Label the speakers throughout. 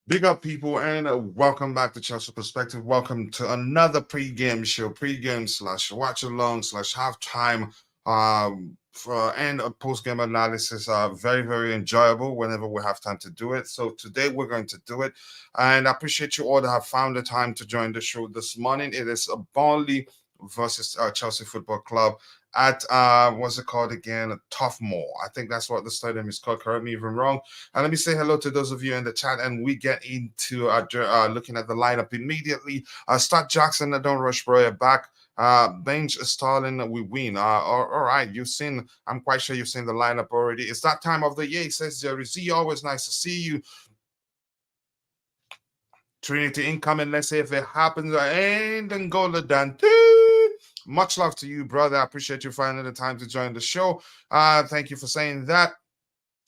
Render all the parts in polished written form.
Speaker 1: Big up, people, and welcome back to Chelsea Perspective. Welcome to another pre-game show, pre-game / watch along / halftime and a post-game analysis are very, very enjoyable whenever we have time to do it. So today we're going to do it. And I appreciate you all that have found the time to join the show this morning. It is a Burnley versus Chelsea Football Club at what's it called again? Toughmore. I think that's what the stadium is called. Correct me if I'm wrong. And let me say hello to those of you in the chat, and we get into looking at the lineup immediately. Start Jackson, don't rush Broya back. Bench Stalin, we win. All right, you've seen. I'm quite sure you've seen the lineup already. It's that time of the year, says Jerry Z. Always nice to see you. Trinity incoming. Let's see if it happens. And Angola Dante. Much love to you, brother. I appreciate you finding the time to join the show. Thank you for saying that.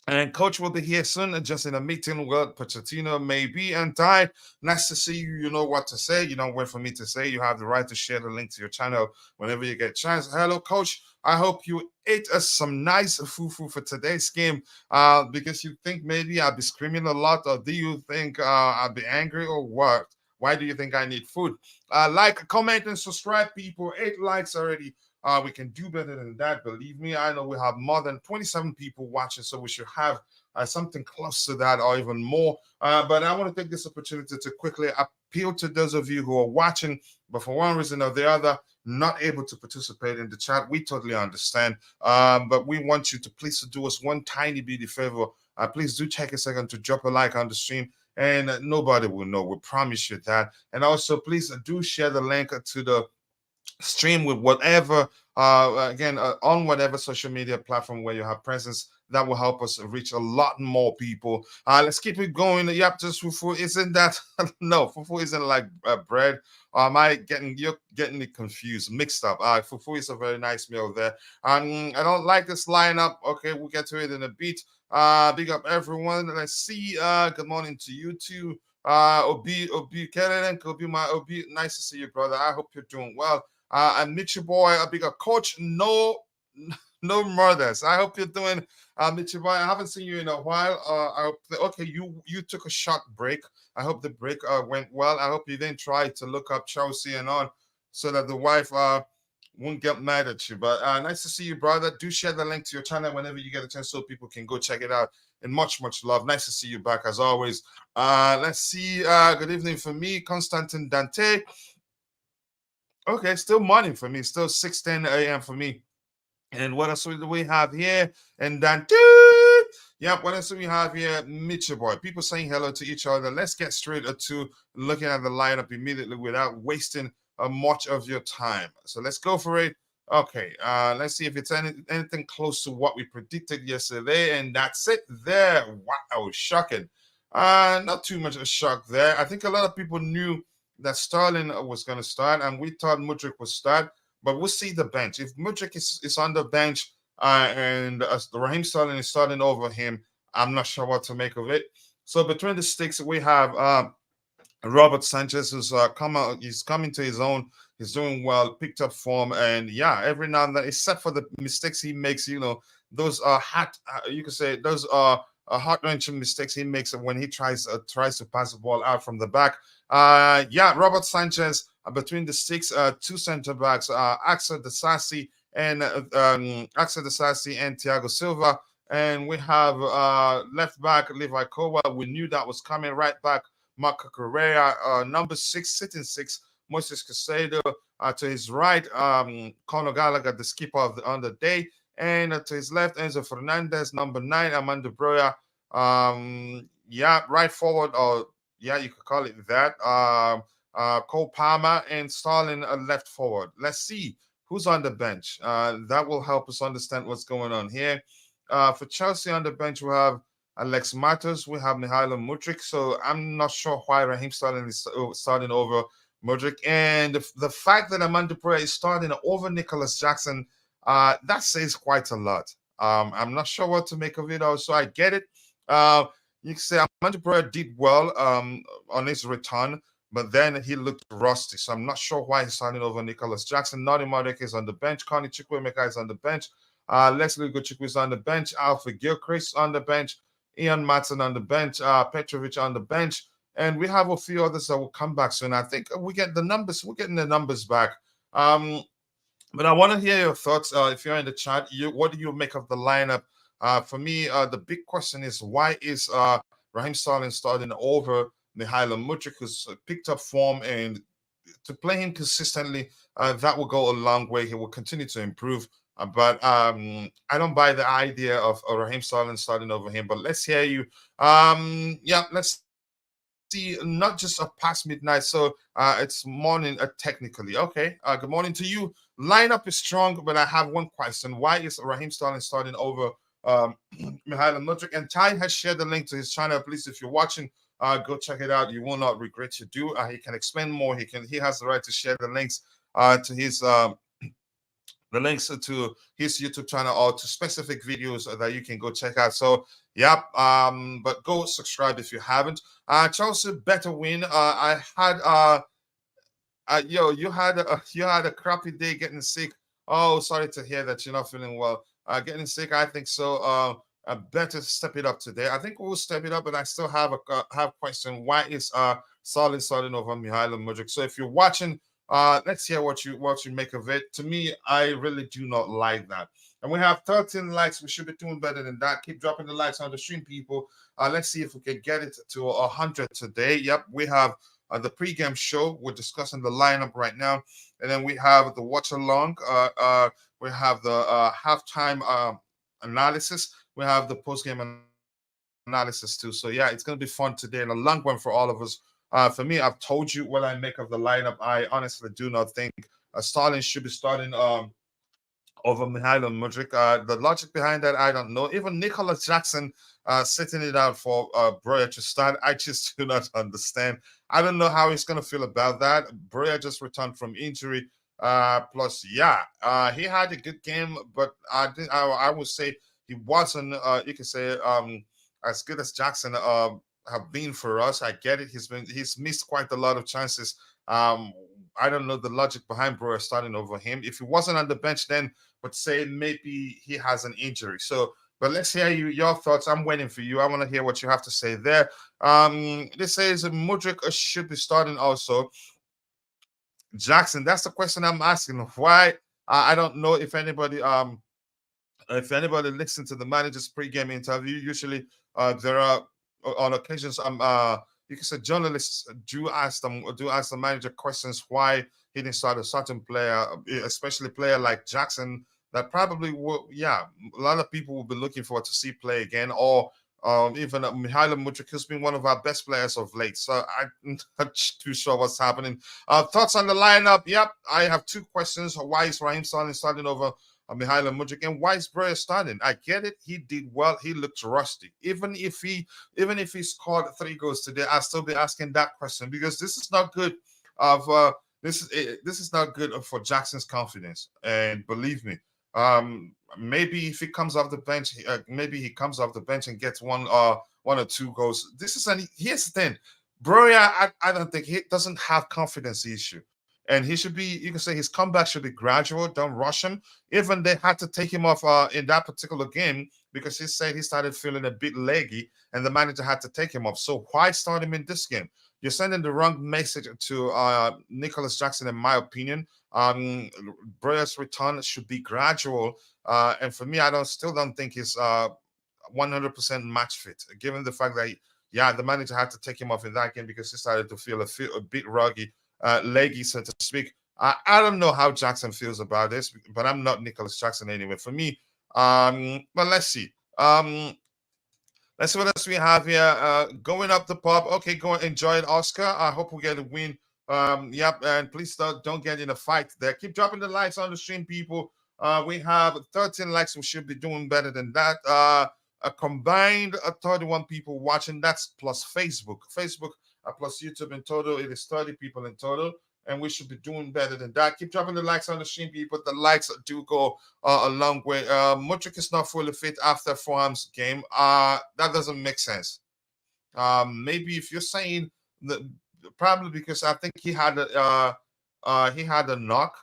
Speaker 1: And coach will be here soon, just in a meeting with Pochettino, maybe. And Ty, nice to see you. You know what to say. You don't wait for me to say. You have the right to share the link to your channel whenever you get a chance. Hello, coach. I hope you ate us some nice fufu for today's game. Because you think maybe I'll be screaming a lot, or do you think I'll be angry, or what? Why do you think I need food? Like, comment, and subscribe, people. 8 likes already. We can do better than that. Believe me, I know we have more than 27 people watching, so we should have something close to that or even more. But I want to take this opportunity to quickly appeal to those of you who are watching, but for one reason or the other, not able to participate in the chat. We totally understand. But we want you to please do us one tiny bitty favor. Please do take a second to drop a like on the stream. And nobody will know. We promise you that. And also, please do share the link to the stream with whatever again on whatever social media platform where you have presence. That will help us reach a lot more people. Let's keep it going. Yep, just fufu isn't that no, fufu isn't like bread. Am I getting, you're getting it confused, mixed up? Fufu is a very nice meal there. I don't like this lineup. Okay, we'll get to it in a bit. Big up everyone. Let's see. Good morning to you too. Obi Kennedy, Obi, my Obi, nice to see you, brother. I hope you're doing well. And Mitchie boy, a bigger coach. No murders. I hope you're doing, Mitchie boy. I haven't seen you in a while. Okay, you took a short break. I hope the break went well. I hope you didn't try to look up Chelsea and on, so that the wife won't get mad at you. But nice to see you, brother. Do share the link to your channel whenever you get a chance, so people can go check it out. And much love. Nice to see you back as always. Let's see. Good evening for me, Constantin Dante. Okay, still morning for me. Still 6:10 a.m. for me. And what else do we have here? And then, yeah, what else do we have here? Mitchell boy. People saying hello to each other. Let's get straight to looking at the lineup immediately without wasting much of your time. So let's go for it. Okay, let's see if it's anything close to what we predicted yesterday. And that's it there. Wow, shocking. Not too much of a shock there. I think a lot of people knew that Sterling was going to start, and we thought Mudryk would start. But we'll see the bench. If Mudryk is on the bench and Raheem Sterling is starting over him, I'm not sure what to make of it. So between the sticks, we have Robert Sanchez, who's he's coming to his own. He's doing well, picked up form, and yeah, every now and then, except for the mistakes he makes, those are you could say those are heart-wrenching mistakes he makes when he tries to pass the ball out from the back. Yeah, Robert Sanchez between the sticks, two center backs, Axel Disasi and Thiago Silva, and we have left back Levi Kowa. We knew that was coming. Right back Marco Correa, number 6, sitting 6, Moses Casado. To his right, Conor Gallagher, the skipper on the day. And to his left, Enzo Fernandez, number 9, Amanda Broya. Yeah, right forward, or yeah, you could call it that. Cole Palmer and Stalin left forward. Let's see who's on the bench. That will help us understand what's going on here. For Chelsea on the bench, we have Alex Matos, we have Mihailo Mudryk. So I'm not sure why Raheem Sterling is starting over Mudryk. And the fact that Amanda Broya is starting over Nicholas Jackson, that says quite a lot. I'm not sure what to make of it. Also, I get it. You can say Amanda Broya did well on his return, but then he looked rusty. So I'm not sure why he's starting over Nicholas Jackson. Nadi Madueke is on the bench. Connie Chukwuemeka is on the bench. Leslie Gochukwu is on the bench. Alfred Gilchrist on the bench. Ian Matson on the bench. Petrovic on the bench. And we have a few others that will come back soon. I think we get the numbers. We're getting the numbers back. But I want to hear your thoughts. If you're in the chat, what do you make of the lineup? For me, the big question is why is Raheem Sterling starting over Mihailo Mudryk, who's picked up form, and to play him consistently, that will go a long way. He will continue to improve. But I don't buy the idea of Raheem Sterling starting over him. But let's hear you. Yeah, let's see. Not just a past midnight, so it's morning technically. Okay. Good morning to you. Lineup is strong, but I have one question. Why is Raheem Sterling starting over um, Mihailo Mudryk? And Ty has shared the link to his channel. Please, if you're watching, go check it out. You will not regret to do. He can explain more. He has the right to share the links to his the links to his YouTube channel or to specific videos that you can go check out. So, yep. But go subscribe if you haven't. Chelsea better win. I had yo, you had a crappy day getting sick. Oh, sorry to hear that you're not feeling well. Getting sick, I think so. I better step it up today. I think we'll step it up, but I still have a have question. Why is Solid starting over Mihailo Mudryk? So if you're watching, let's hear what you make of it. To me, I really do not like that. And we have 13 likes. We should be doing better than that. Keep dropping the likes on the stream, people. Let's see if we can get it to 100 today. Yep, we have the pregame show. We're discussing the lineup right now, and then we have the watch along. We have the halftime analysis. We have the postgame analysis too. So yeah, it's going to be fun today and a long one for all of us. For me, I've told you what I make of the lineup. I honestly do not think Stalin should be starting over Mihailo Mudryk. The logic behind that, I don't know. Even Nicholas Jackson sitting it out for Breuer to start, I just do not understand. I don't know how he's going to feel about that. Breuer just returned from injury. Plus, yeah, he had a good game, but I would say he wasn't, you can say, as good as Jackson have been for us. I get it. He's missed quite a lot of chances. I don't know the logic behind Breuer starting over him. If he wasn't on the bench, then would say maybe he has an injury. So, but let's hear your thoughts. I'm waiting for you. I want to hear what you have to say there. This says Mudryk should be starting also. Jackson, that's the question I'm asking. Why? I don't know if anybody listens to the manager's pre-game interview. Usually there are on occasions you can say journalists do ask the manager questions why he didn't start a certain player, especially a player like Jackson that probably will, yeah, a lot of people will be looking forward to see play again, or even Mihailo Mudryk has been one of our best players of late. So I'm not too sure what's happening. Thoughts on the lineup? Yep, I have two questions. Why is Raheem Sterling starting over Mihailo Mudryk, and why is Breuer starting? I get it. He did well. He looked rusty. Even if he scored 3 goals today, I'll still be asking that question because this is not good. Of this is not good for Jackson's confidence. And believe me, maybe if he comes off the bench, maybe he comes off the bench and gets one or 2 goals. Here's the thing, Breuer, I don't think he doesn't have confidence issue. And he should be, you can say his comeback should be gradual. Don't rush him. Even they had to take him off in that particular game because he said he started feeling a bit leggy and the manager had to take him off. So why start him in this game? You're sending the wrong message to Nicholas Jackson, in my opinion. Breuer's return should be gradual. And for me, still don't think he's 100% match fit, given the fact that, yeah, the manager had to take him off in that game because he started to feel a bit ruggy, leggy, so to speak. I don't know how Jackson feels about this, but I'm not Nicholas Jackson anyway. For me, but let's see. Let's see what else we have here. Going up the pub. Okay, go and enjoy it, Oscar. I hope we get a win. Yep, and please don't get in a fight there. Keep dropping the likes on the stream, people. We have 13 likes. We should be doing better than that. A combined 31 people watching. That's plus Facebook. Facebook plus YouTube in total. It is 30 people in total. And we should be doing better than that. Keep dropping the likes on the stream, people. The likes do go a long way. Mudryk is not fully fit after Fulham's game. That doesn't make sense. Maybe if you're saying that, probably because I think he had a knock.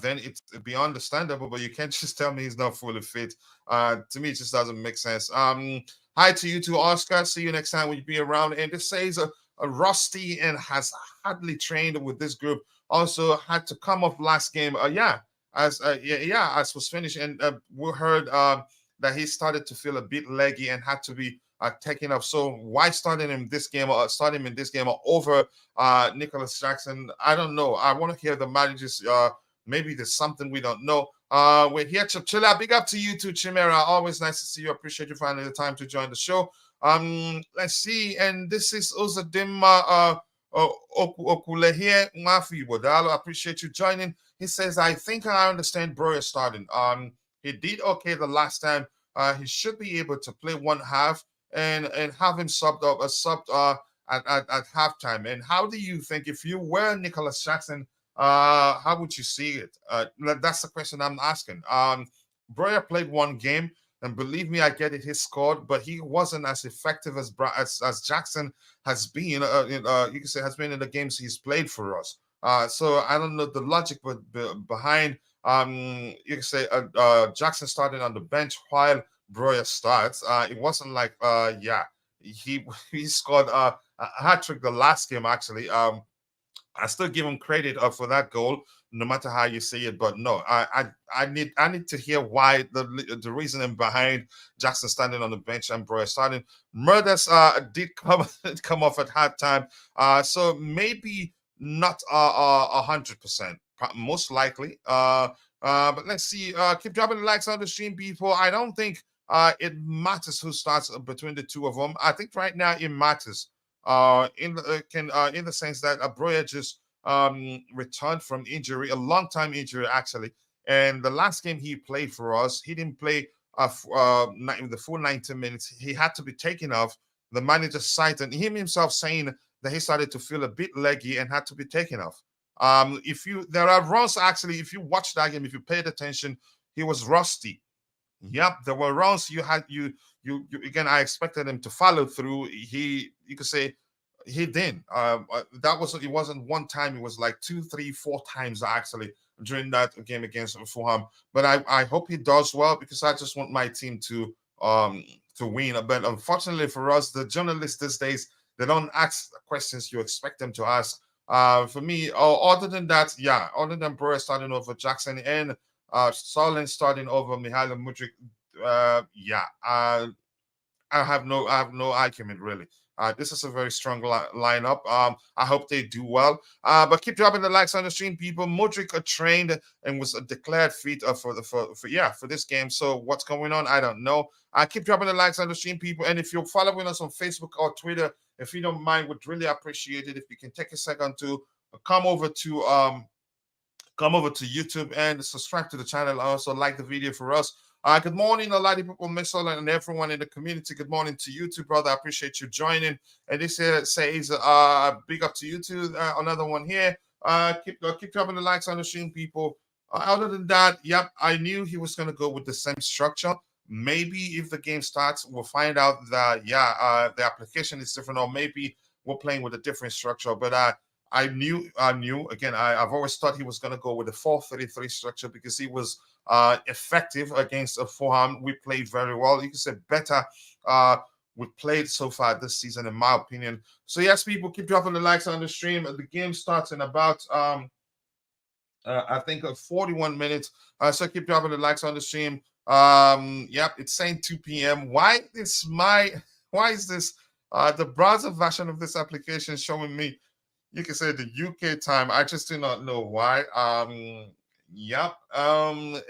Speaker 1: Then it'd be understandable, but you can't just tell me he's not fully fit. To me, it just doesn't make sense. Hi to you too, Oscar. See you next time when you be around. And this says a rusty and has hardly trained with this group. Also had to come off last game. Yeah, as as was finished, and we heard that he started to feel a bit leggy and had to be taken off. So why starting him this game or start him in this game or over Nicholas Jackson? I don't know. I want to hear the managers. Maybe there's something we don't know. We're here, Coachila. Big up to you too, Chimera. Always nice to see you. Appreciate you finding the time to join the show. Let's see, and this is Uzadimma Okule here. Mafi Wadalo. Appreciate you joining. He says, I think I understand Broya starting. He did okay the last time. He should be able to play one half and have him subbed at halftime. And how do you think if you were Nicholas Jackson, how would you see it? That's the question I'm asking. Broya played one game, and believe me, I get it. He scored, but he wasn't as effective as Jackson has been. You can say has been in the games he's played for us. So I don't know the logic behind. You can say Jackson started on the bench while Broya starts. It wasn't like he he scored a hat trick the last game actually. I still give him credit for that goal, no matter how you see it. But no, I need to hear why the reasoning behind Jackson standing on the bench and Broya starting. Murders did come off at halftime, so maybe not 100%, most likely. But let's see. Keep dropping the likes on the stream, people. I don't think it matters who starts between the two of them. I think right now it matters in the sense that Broya just returned from injury, a long time injury actually, and the last game he played for us, he didn't play the full 90 minutes. He had to be taken off. The manager cited him himself saying that he started to feel a bit leggy and had to be taken off. If you there are runs actually, if you watch that game, if you paid attention, he was rusty. Yep, there were rounds you had you again. I expected him to follow through. You could say he didn't. That was it. Wasn't one time. It was like two, three, four times actually during that game against Fulham. But I hope he does well because I just want my team to win. But unfortunately for us, the journalists these days they don't ask questions you expect them to ask. For me, other than that, other than Broya starting over Jackson and Solin starting over Mihailo Mudryk. I have no argument really. This is a very strong lineup. I hope they do well. But keep dropping the likes on the stream, people. Mudryk trained and was declared fit for this game. So what's going on? I don't know. Keep dropping the likes on the stream, people. And if you're following us on Facebook or Twitter, if you don't mind, would really appreciate it if you can take a second to come over to YouTube and subscribe to the channel. Also, like the video for us. Good morning, a lot of people, Missile, and everyone in the community. Good morning to you too, brother. I appreciate you joining. And this here says, big up to you too. Another one here. Keep dropping the likes on the stream, people. Other than that, yep, I knew he was going to go with the same structure. Maybe if the game starts, we'll find out that the application is different, or maybe we're playing with a different structure. But I knew. Again, I've always thought he was going to go with a 4-3-3 structure because he was effective against a Fulham. We played very well. You can say better. We played so far this season, in my opinion. So yes, people, keep dropping the likes on the stream. The game starts in about I think 41 minutes. So keep dropping the likes on the stream. Yep, it's saying 2 p.m. Why is this the browser version of this application showing me? You can say the UK time. I just do not know why. Yep.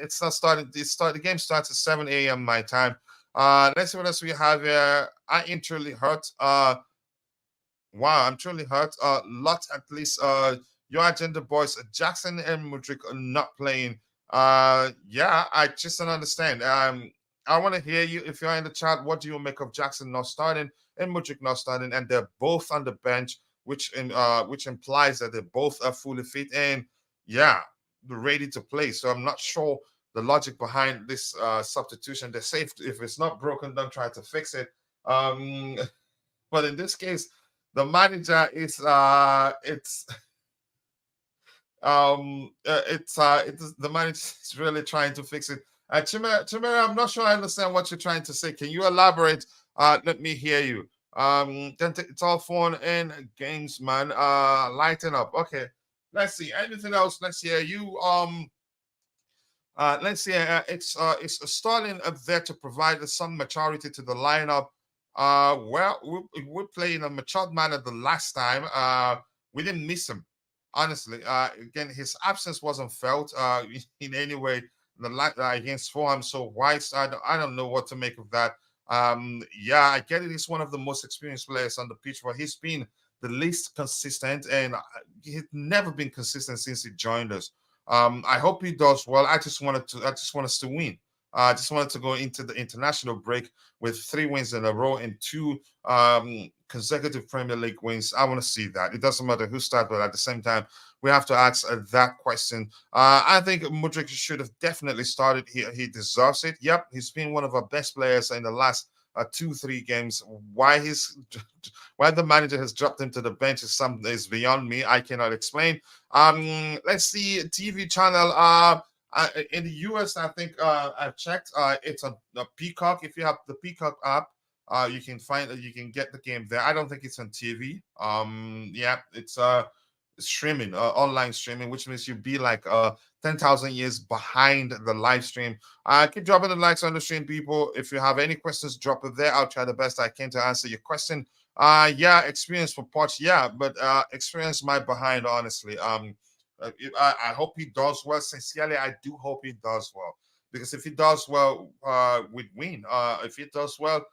Speaker 1: It's not starting. The game starts at 7 a.m. my time. Let's see what else we have here. I am truly hurt. Wow, I'm truly hurt. Lot at least. Your agenda boys, Jackson and Mudryk are not playing. I just don't understand. I want to hear you if you're in the chat. What do you make of Jackson not starting and Mudryk not starting, and they're both on the bench, which implies that they both are fully fit and ready to play. So I'm not sure the logic behind this substitution. They say if it's not broken, don't try to fix it. But in this case, the manager is the manager is really trying to fix it. Chimera, I'm not sure I understand what you're trying to say. Can you elaborate? Let me hear you. Then it's all fun and games, man. Lighten up. Okay. Let's see. Anything else? Let's hear you. Let's see. It's starting up there to provide some maturity to the lineup. Well, we played in a matured manner the last time. We didn't miss him, honestly. Again, his absence wasn't felt in any way against Fulham. So White, I don't know what to make of that. Yeah, I get it. He's one of the most experienced players on the pitch, but he's been the least consistent, and he's never been consistent since he joined us. I hope he does well. I just want us to win. I just wanted to go into the international break with 3 wins in a row and 2 consecutive Premier League wins. I want to see that. It doesn't matter who starts, but at the same time, we have to ask that question. I think Mudryk should have definitely started. He deserves it. Yep, he's been one of our best players in the last 2-3 games. Why the manager has dropped him to the bench is beyond me. I cannot explain. Let's see, TV channel. In the US, I think I've checked. It's a Peacock. If you have the Peacock app, you can get the game there. I don't think it's on TV. Yeah, it's streaming, online streaming, which means you'd be like 10,000 years behind the live stream. Keep dropping the likes on the stream, people. If you have any questions, drop it there. I'll try the best I can to answer your question. Yeah, experience for Poch, yeah, but experience my behind, honestly. I hope he does well. Sincerely, I do hope he does well, because if he does well, we'd win. If he does well,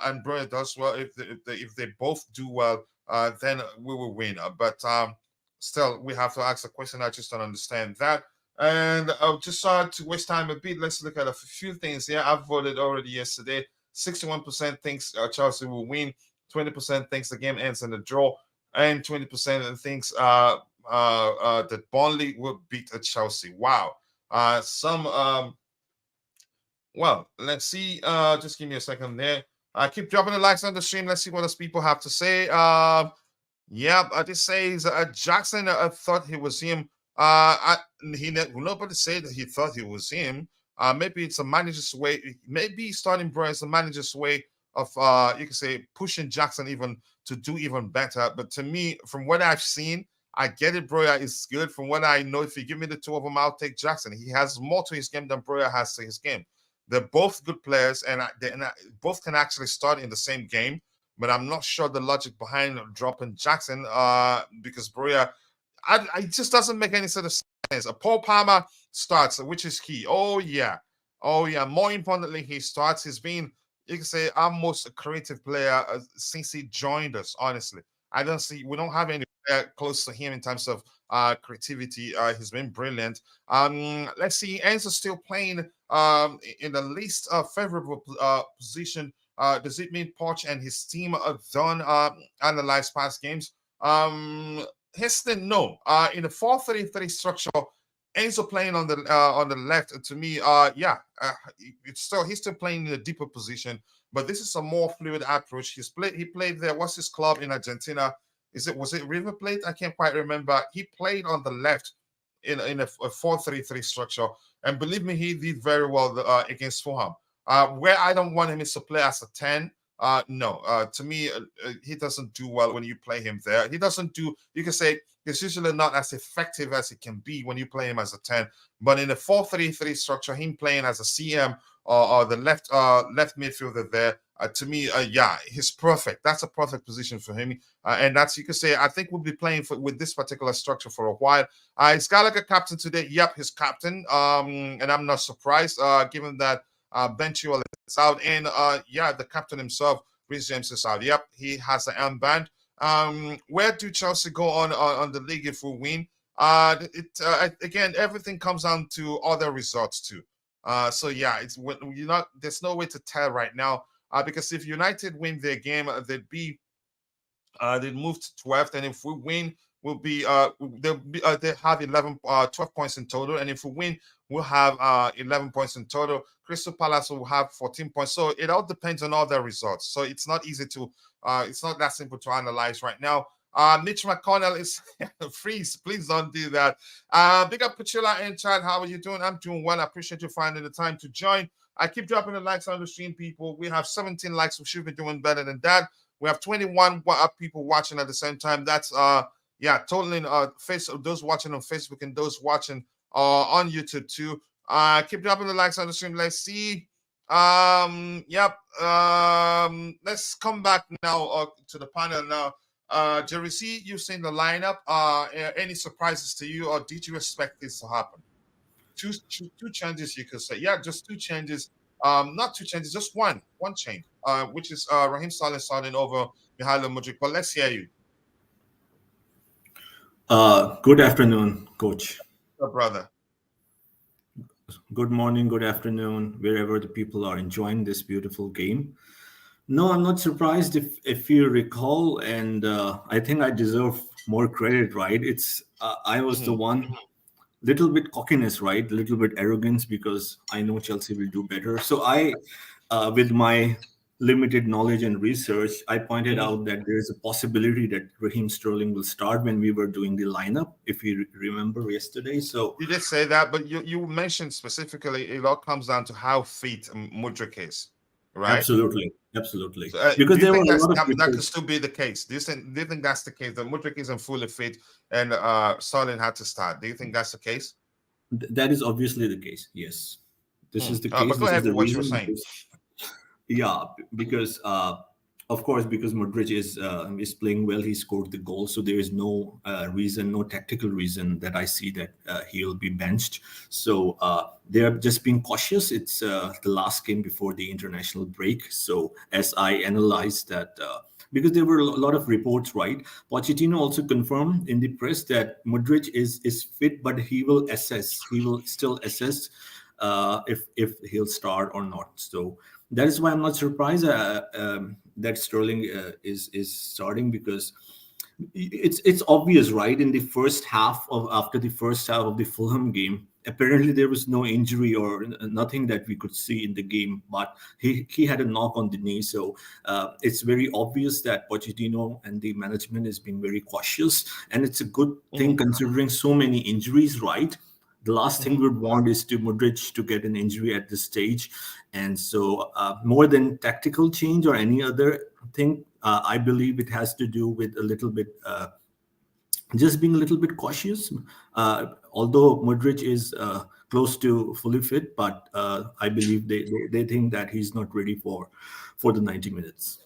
Speaker 1: and Breuer does well, if they both do well, then we will win. But still, we have to ask a question. I just don't understand that. And just to waste time a bit, let's look at a few things here. I've voted already yesterday. 61% thinks Chelsea will win. 20% thinks the game ends in a draw, and 20% thinks that Burnley will beat Chelsea. Wow. Some Well, let's see. Just give me a second there. Keep dropping the likes on the stream. Let's see what else people have to say. Yeah, this says Jackson thought he was him. Nobody said that he thought he was him. Maybe it's a manager's way. Maybe starting Brian is a manager's way of you can say pushing Jackson even to do even better. But to me, from what I've seen, I get it. Breuer is good. From what I know, if you give me the two of them, I'll take Jackson. He has more to his game than Breuer has to his game. They're both good players, and both can actually start in the same game. But I'm not sure the logic behind dropping Jackson because Breuer, it just doesn't make any sort of sense. A Paul Palmer starts, which is key. Oh yeah, oh yeah. More importantly, he starts. He's been, you can say, our most creative player since he joined us. Honestly, we don't have any player close to him in terms of creativity. He's been brilliant. Let's see, Enzo's still playing in the least favorable position. Does it mean Poch and his team have done analyze past games? Heston, no. In the 4-3-3 structure, Enzo playing on the left. To me, yeah, he's still playing in a deeper position, but this is a more fluid approach. He played there. What's his club in Argentina? Was it River Plate? I can't quite remember. He played on the left in a 4-3-3 structure, and believe me, he did very well against Fulham. Where I don't want him is to play as a 10. No, to me, he doesn't do well when you play him there. He doesn't do, you can say, he's usually not as effective as he can be when you play him as a 10. But in the 4-3-3 structure, him playing as a CM or the left midfielder there, to me, yeah, he's perfect. That's a perfect position for him. And that's, you could say, I think we'll be playing with this particular structure for a while. Is Gallagher captain today? Yep, he's captain. And I'm not surprised, given that Ben Chilwell is out. And yeah, the captain himself, Reece James, is out. Yep, he has an armband. Where do Chelsea go on the league if we win? Again, everything comes down to other results too. So yeah, there's no way to tell right now. Because if United win their game, they'd move to 12th, and if we win, we'll be they have 12 points in total, and if we win, we'll have 11 points in total. Crystal Palace will have 14 points. So it all depends on all their results. So it's not easy to it's not that simple to analyze right now. Mitch McConnell is freeze. Please don't do that. Big up Coachila and Chad. How are you doing? I'm doing well. I appreciate you finding the time to join. I keep dropping the likes on the stream, people. We have 17 likes. We should be doing better than that. We have 21 people watching at the same time. That's yeah, totally those watching on Facebook and those watching on YouTube too. Keep dropping the likes on the stream. Let's see. Yep. Let's come back now to the panel now. Jerry C, you've seen the lineup. Any surprises to you, or did you expect this to happen? Two changes, you could say. Yeah, just two changes. Not two changes, just one change. Which is Raheem Sterling starting over Mihailo Mudryk. But let's hear you,
Speaker 2: Good afternoon, Coach.
Speaker 1: brother.
Speaker 2: Good morning, good afternoon, wherever the people are enjoying this beautiful game. No, I'm not surprised if you recall, and I think I deserve more credit, right? It's I was the
Speaker 1: Mm-hmm.
Speaker 2: one, little bit cockiness, right? A little bit arrogance because I know Chelsea will do better. So with my limited knowledge and research, I pointed
Speaker 1: Mm-hmm.
Speaker 2: out that there is a possibility that Raheem Sterling will start when we were doing the lineup, if you remember yesterday. So
Speaker 1: You did say that, but you mentioned specifically it all comes down to how fit Mudryk is, right?
Speaker 2: absolutely, absolutely,
Speaker 1: So, do
Speaker 2: because
Speaker 1: you
Speaker 2: there were
Speaker 1: think
Speaker 2: a lot of
Speaker 1: that could
Speaker 2: reports.
Speaker 1: still be the case? Do you think that's the case? That Mudryk isn't fully fit and Sterling had to start. Do you think that's the case?
Speaker 2: That is obviously the case. Yes, this is the
Speaker 1: But
Speaker 2: case.
Speaker 1: go
Speaker 2: This is
Speaker 1: ahead
Speaker 2: the
Speaker 1: with what you were
Speaker 2: reason.
Speaker 1: saying.
Speaker 2: Yeah, because of course, because Modric is playing well, he scored the goal. So there is no reason, no tactical reason that I see that he'll be benched. So they are just being cautious. It's the last game before the international break. So as I analyzed that. Because there were a lot of reports, right? Pochettino also confirmed in the press that Modric is fit, but he will assess. He will still assess if he'll start or not. So that is why I'm not surprised that Sterling is starting, because it's obvious, right? In the first half of after the first half of the Fulham game, apparently there was no injury or nothing that we could see in the game, but he had a knock on the knee. So it's very obvious that Pochettino and the management is being very cautious, and it's a good thing
Speaker 1: Hmm.
Speaker 2: considering so many injuries, right? The last thing
Speaker 1: Hmm.
Speaker 2: we would want is to Modric to get an injury at this stage. And so, more than tactical change or any other thing, I believe it has to do with a little bit, just being a little bit cautious. Although Modric is close to fully fit, but I believe they think that he's not ready for the 90 minutes.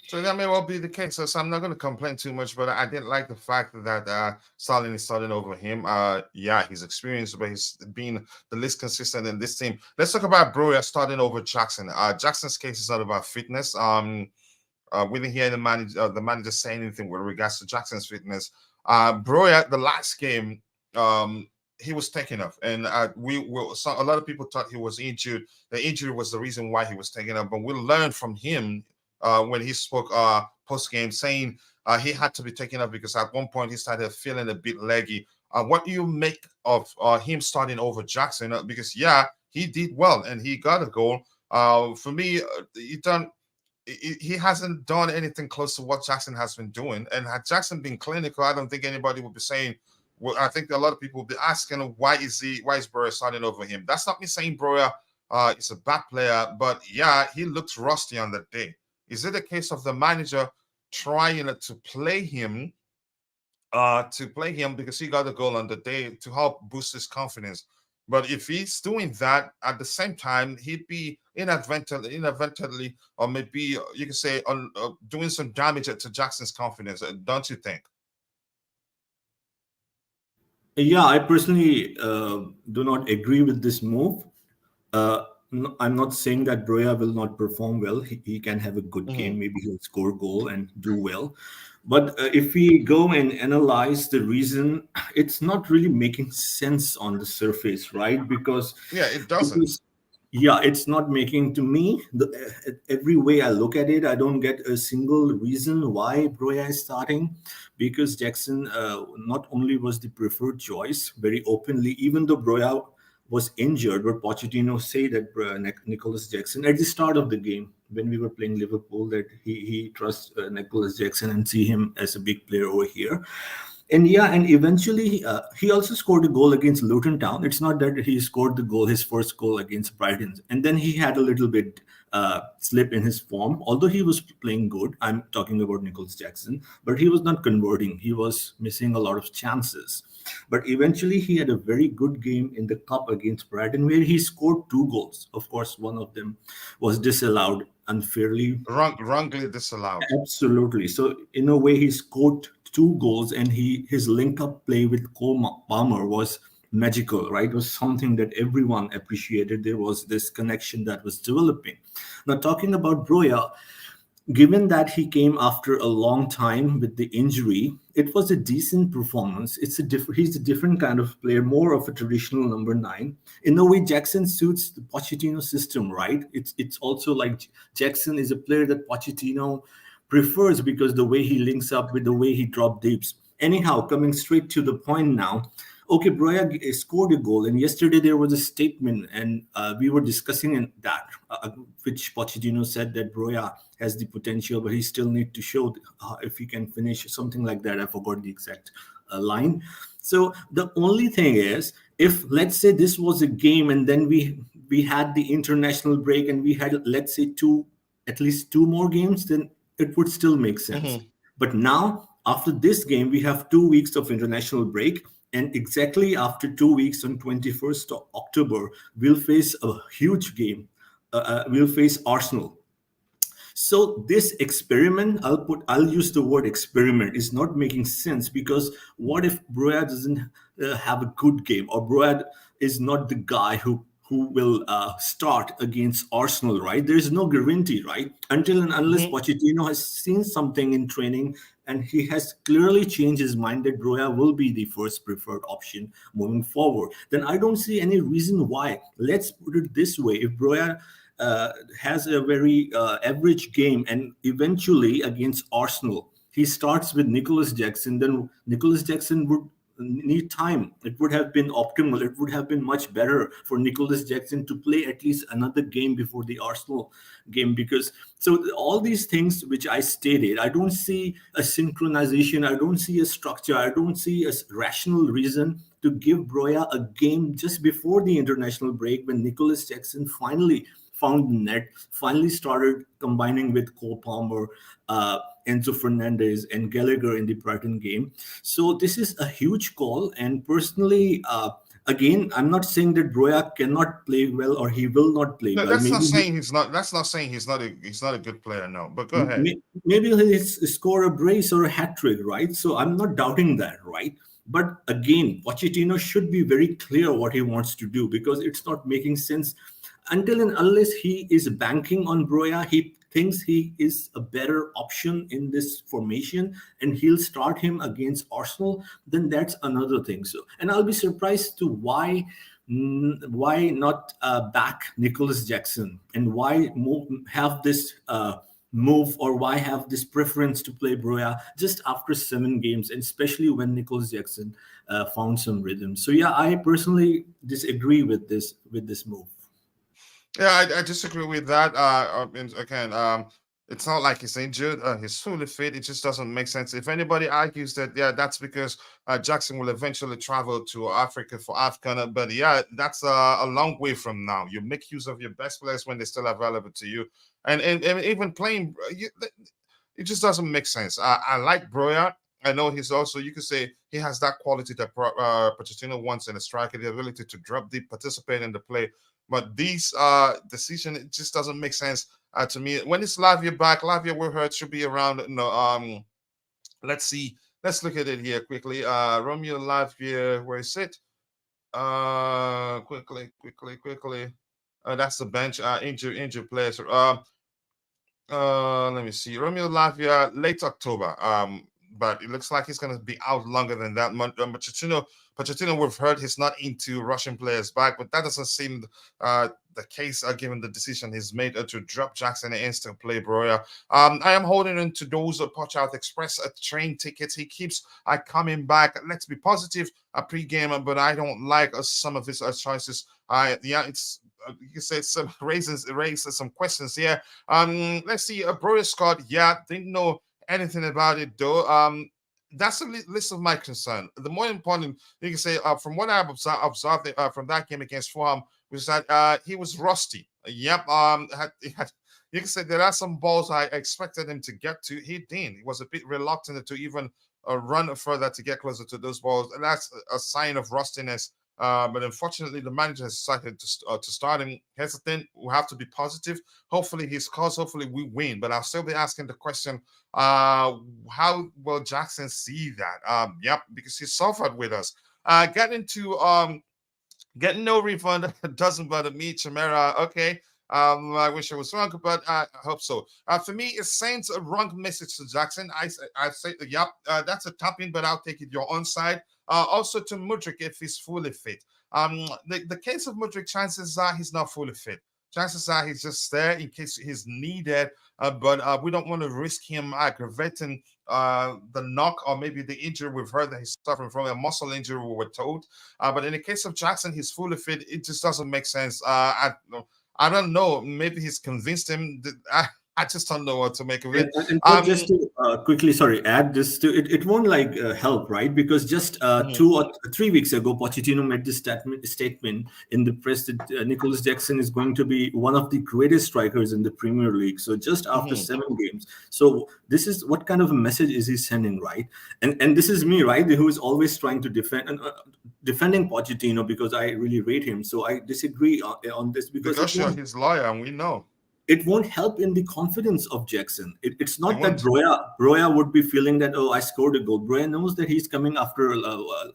Speaker 1: So that may well be the case. So I'm not going to complain too much, but I didn't like the fact that Sterling is starting over him. Yeah, he's experienced, but he's been the least consistent in this team. Let's talk about Broya starting over Jackson. Jackson's case is not about fitness. We didn't hear the manager say anything with regards to Jackson's fitness. Broya, the last game, he was taken off, and a lot of people thought he was injured. The injury was the reason why he was taken off, but we learned from him when he spoke post game, saying he had to be taken off because at one point he started feeling a bit leggy. What do you make of him starting over Jackson? Because yeah, he did well and he got a goal. For me, he hasn't done anything close to what Jackson has been doing. And had Jackson been clinical, I don't think anybody would be saying. Well, I think a lot of people will be asking why is Broya starting over him. That's not me saying Broya is a bad player, but yeah, he looks rusty on that day. Is it a case of the manager trying to play him because he got a goal on the day to help boost his confidence? But if he's doing that at the same time, he'd be inadvertently, or maybe you could say, doing some damage to Jackson's confidence, don't you think?
Speaker 2: Yeah, I personally do not agree with this move. I'm not saying that Broya will not perform well. He can have a good
Speaker 1: Hmm.
Speaker 2: game. Maybe he'll score goal and do well. But if we go and analyze the reason, it's not really making sense on the surface, right?
Speaker 1: Yeah, it doesn't.
Speaker 2: Because yeah, it's not making to me every way I look at it. I don't get a single reason why Broya is starting, because Jackson not only was the preferred choice very openly, even though Broya was injured, but Pochettino say that Nicholas Jackson at the start of the game when we were playing Liverpool, that he trusts Nicholas Jackson and see him as a big player over here. And yeah, and eventually he also scored a goal against Luton Town. It's not that he scored the goal, his first goal against Brighton, and then he had a little bit slip in his form. Although he was playing good, I'm talking about Nicholas Jackson, but he was not converting. He was missing a lot of chances. But eventually, he had a very good game in the cup against Brighton, where he scored 2 goals. Of course, one of them was disallowed unfairly.
Speaker 1: Wrongly disallowed.
Speaker 2: Absolutely. So in a way, he scored 2 goals, and his link-up play with Cole Palmer was magical, right? It was something that everyone appreciated. There was this connection that was developing. Now, talking about Broya, given that he came after a long time with the injury, it was a decent performance. He's a different kind of player, more of a traditional number 9. In a way, Jackson suits the Pochettino system, right? It's also like Jackson is a player that Pochettino prefers because the way he links up with the way he drop deeps. Anyhow, coming straight to the point now. Okay, Broya scored a goal, and yesterday there was a statement, and we were discussing that, which Pochettino said that Broya has the potential, but he still need to show if he can finish something like that. I forgot the exact line. So the only thing is, if let's say this was a game, and then we had the international break, and we had, let's say, at least 2 more games, then it would still make sense.
Speaker 1: Mhm.
Speaker 2: But now, after this game, we have 2 weeks of international break, and exactly after 2 weeks, on 21st of October, we'll face a huge game. We'll face Arsenal. So this experiment, I'll use the word experiment, is not making sense, because what if Broya doesn't have a good game, or Broya is not the guy who will start against Arsenal, right? There is no guarantee, right? Until and unless
Speaker 1: Mhm.
Speaker 2: Pochettino has seen something in training, and he has clearly changed his mind that Broya will be the first preferred option moving forward, then I don't see any reason why. Let's put it this way: if Broya has a very average game, and eventually against Arsenal, he starts with Nicholas Jackson, then Nicholas Jackson would need time. It would have been optimal. It would have been much better for Nicholas Jackson to play at least another game before the Arsenal game, because so all these things which I stated, I don't see a synchronization, I don't see a structure, I don't see a rational reason to give Broya a game just before the international break, when Nicholas Jackson finally found the net, finally started combining with Cole Palmer, Enzo Fernandez, and Gallagher in the Brighton game. So this is a huge call. And personally, again, I'm not saying that Broya cannot play well or he will not play
Speaker 1: No,
Speaker 2: well.
Speaker 1: that's not saying he's not. That's not saying he's not a good player. No, but go ahead.
Speaker 2: Maybe he'll score a brace or a hat trick, right? So I'm not doubting that, right? But again, Pochettino should be very clear what he wants to do, because it's not making sense until and unless he is banking on Broya. He thinks he is a better option in this formation, and he'll start him against Arsenal. Then that's another thing. So, and I'll be surprised to why not back Nicholas Jackson, and why have this move, or why have this preference to play Broya just after 7 games, and especially when Nicholas Jackson found some rhythm. So yeah, I personally disagree with this move.
Speaker 1: Yeah, I disagree with that. And again, it's not like he's injured. He's fully fit. It just doesn't make sense. If anybody argues that, yeah, that's because Jackson will eventually travel to Africa for AFCON, but yeah, that's a long way from now. You make use of your best players when they're still available to you, and even playing, it just doesn't make sense. I like Broya. I know he's also, you could say, he has that quality that Pochettino wants in a striker, the ability to drop deep, participate in the play. But these decision, it just doesn't make sense to me. When it's Lavia back, Lavia we heard should be around. No, let's see. Let's look at it here quickly. Romeo Lavia, where is it? Quickly. That's the bench. Injured players. Let me see. Romeo Lavia, late October. But it looks like he's going to be out longer than that. Pochettino, we've heard he's not into Russian players back, but that doesn't seem the case given the decision he's made to drop Jackson and still play Broya. I am holding on to those Poch Out Express train tickets. He keeps coming back. Let's be positive pre-game, but I don't like some of his choices. Yeah, it's you can say some raises some questions here. Let's see. Broya Scott. Yeah, didn't know anything about it though. That's a list of my concern. The more important, you can say, from what I've observed from that game against Fulham, was that he was rusty. Yep. He had you can say there are some balls I expected him to get to. He didn't. He was a bit reluctant to even run further to get closer to those balls, and that's a sign of rustiness. But unfortunately, the manager has decided to start him hesitant. We have to be positive. Hopefully, he scores. Hopefully, we win. But I'll still be asking the question: how will Jackson see that? Yep, because he suffered with us. Getting no refund doesn't bother me, Chimera. Okay. I wish I was wrong, but I hope so. For me, it sends a wrong message to Jackson. I say, yep, that's a top in, but I'll take it your own side. Also to Mudrik if he's fully fit. The case of Mudrik, chances are he's not fully fit. Chances are he's just there in case he's needed, but we don't want to risk him aggravating the knock or maybe the injury we've heard that he's suffering from, a muscle injury, we were told. But in the case of Jackson, he's fully fit. It just doesn't make sense. I don't know. Maybe he's convinced him. I just don't know what to make of it.
Speaker 2: And Coach, just to quickly, sorry, add this to it. It won't like help, right? Because just
Speaker 1: Mhm,
Speaker 2: 2 or 3 weeks ago, Pochettino made this statement in the press that Nicholas Jackson is going to be one of the greatest strikers in the Premier League. So just after
Speaker 1: mhm,
Speaker 2: 7 games, so this is what kind of a message is he sending, right? And this is me, right, who is always trying to defend and defending Pochettino because I really rate him. So I disagree on this because
Speaker 1: because you're his lawyer, and we know
Speaker 2: it won't help in the confidence of Jackson. It's
Speaker 1: it
Speaker 2: not that
Speaker 1: won't.
Speaker 2: Broya would be feeling that, oh, I scored a goal. Broya knows that he's coming after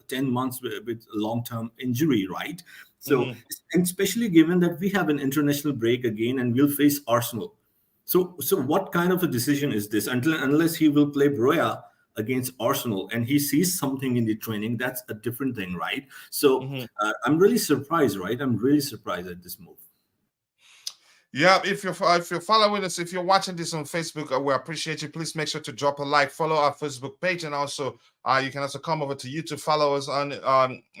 Speaker 2: 10 months with long-term injury, right? So,
Speaker 1: Mhm,
Speaker 2: and especially given that we have an international break again and we'll face Arsenal. So what kind of a decision is this? Unless he will play Broya against Arsenal and he sees something in the training, that's a different thing, right? So
Speaker 1: mhm.
Speaker 2: I'm really surprised, right? I'm really surprised at this move.
Speaker 1: Yeah, if you're following us, if you're watching this on Facebook, we appreciate you. Please make sure to drop a like, follow our Facebook page, and also you can also come over to YouTube, follow us on,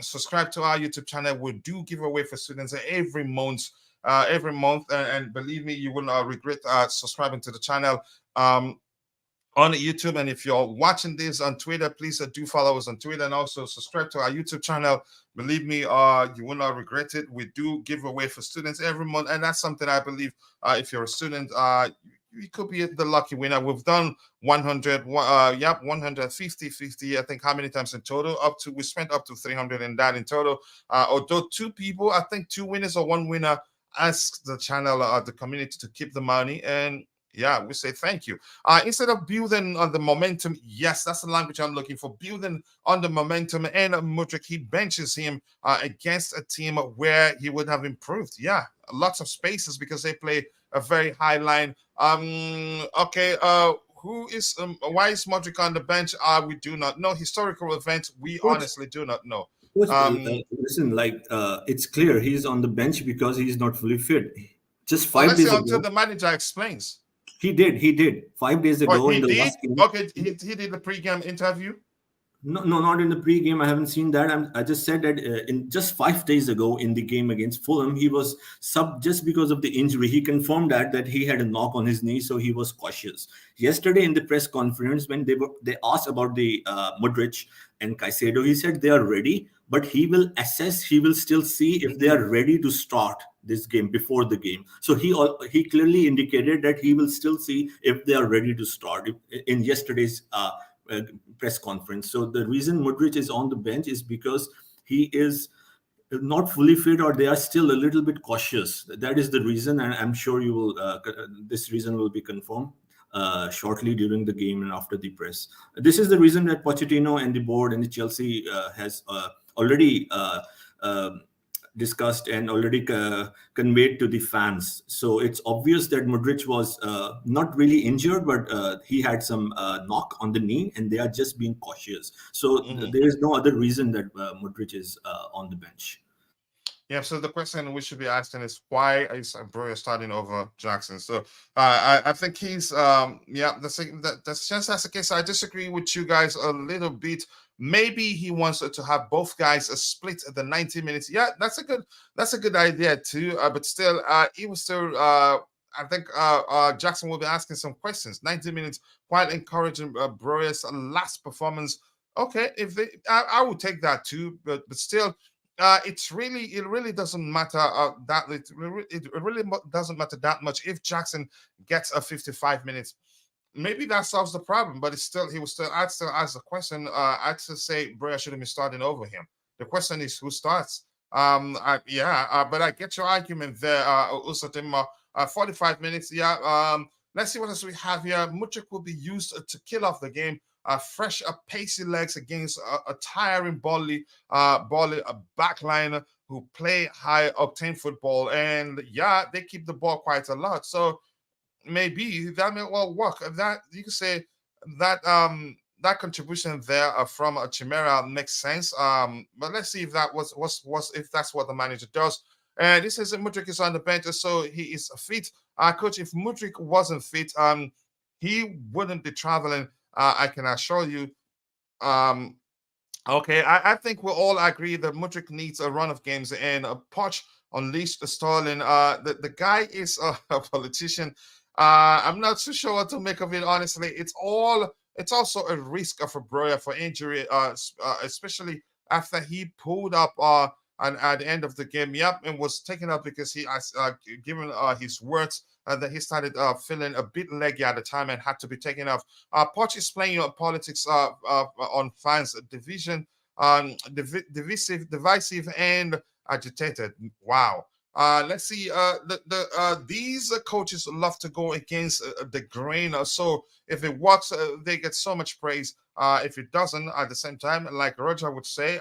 Speaker 1: subscribe to our YouTube channel. We do give away for students every month, and believe me, you will not regret subscribing to the channel. On YouTube. And if you're watching this on Twitter, please do follow us on Twitter and also subscribe to our YouTube channel. Believe me, you will not regret it. We do give away for students every month, and that's something I believe. If you're a student, you could be the lucky winner. We've done 100, 150, 50. I think how many times in total? We spent up to 300 in that in total. Although two people, I think two winners or one winner asked the channel, the community to keep the money, and yeah, we say thank you. Instead of building on the momentum, yes, that's the language I'm looking for. Building on the momentum, and Mudrik, he benches him against a team where he would have improved. Yeah, lots of spaces because they play a very high line. Okay. Who is why is Modric on the bench? We do not know. Historical events, we
Speaker 2: Coach,
Speaker 1: honestly do not know.
Speaker 2: Coach,
Speaker 1: Um,
Speaker 2: listen, like it's clear he's on the bench because he's not fully fit. Just
Speaker 1: well,
Speaker 2: five
Speaker 1: let's see
Speaker 2: days
Speaker 1: until
Speaker 2: ago,
Speaker 1: the manager explains.
Speaker 2: he did 5 days
Speaker 1: Oh,
Speaker 2: ago
Speaker 1: he
Speaker 2: in the
Speaker 1: did.
Speaker 2: last game.
Speaker 1: Okay, he did the pre-game interview.
Speaker 2: No, no, not in the pre-game. I haven't seen that. I just said that in just 5 days ago in the game against Fulham, he was sub just because of the injury. He confirmed that he had a knock on his knee, so he was cautious. Yesterday in the press conference, when they asked about the Modric and Caicedo, he said they are ready, but he will assess. He will still see if they
Speaker 1: Mhm.
Speaker 2: are ready to start this game before the game. So he clearly indicated that he will still see if they are ready to start in yesterday's. Uh, Press conference. So the reason Modric is on the bench is because he is not fully fit or they are still a little bit cautious. That is the reason, and I'm sure you will. This reason will be confirmed shortly during the game and after the press. This is the reason that Pochettino and the board and the Chelsea has already. Discussed and already conveyed to the fans. So it's obvious that Modric was not really injured, but he had some knock on the knee, and they are just being cautious. So
Speaker 1: Mhm.
Speaker 2: there is no other reason that Modric is on the bench.
Speaker 1: Yeah, so the question we should be asking is why is Breuer starting over Jackson? So I think he's yeah, that's just that's the case. I disagree with you guys a little bit. Maybe he wants to have both guys split the 90 minutes. Yeah, that's a good idea too. But still, he was still I think Jackson will be asking some questions. 90 minutes, quite encouraging Breuer's last performance. Okay, if they, I would take that too, but still, it really doesn't matter it really doesn't matter that much if Jackson gets a 55 minutes. Maybe that solves the problem, but it's still he was still I'd still ask the question. I'd still say Brea shouldn't be starting over him. The question is who starts. But I get your argument there, Usatim. 45 minutes. Yeah. Let's see what else we have here. Mudryk will be used to kill off the game. Fresh, pacey legs against a tiring Burnley backliner who play high octane football, and yeah, they keep the ball quite a lot. So maybe that may well work. That you could say that that contribution there from Chimera makes sense. But let's see if that was if that's what the manager does. And this is Mudryk is on the bench, so he is fit. Coach, if Mudryk wasn't fit, he wouldn't be traveling. I can assure you. Um, Okay, I think we'll all agree that Mudryk needs a run of games and a Poch unleashed Sterling. The guy is a politician. I'm not too sure what to make of it. Honestly, it's also a risk of a Broya for injury. Especially after he pulled up at the end of the game. Yep, and was taken up because he has given his words. That he started feeling a bit leggy at the time and had to be taken off. Poch is playing politics on fans division, divisive and agitated. Wow. Let's see. These coaches love to go against the grain. So if it works, they get so much praise. If it doesn't, at the same time, like Roger would say,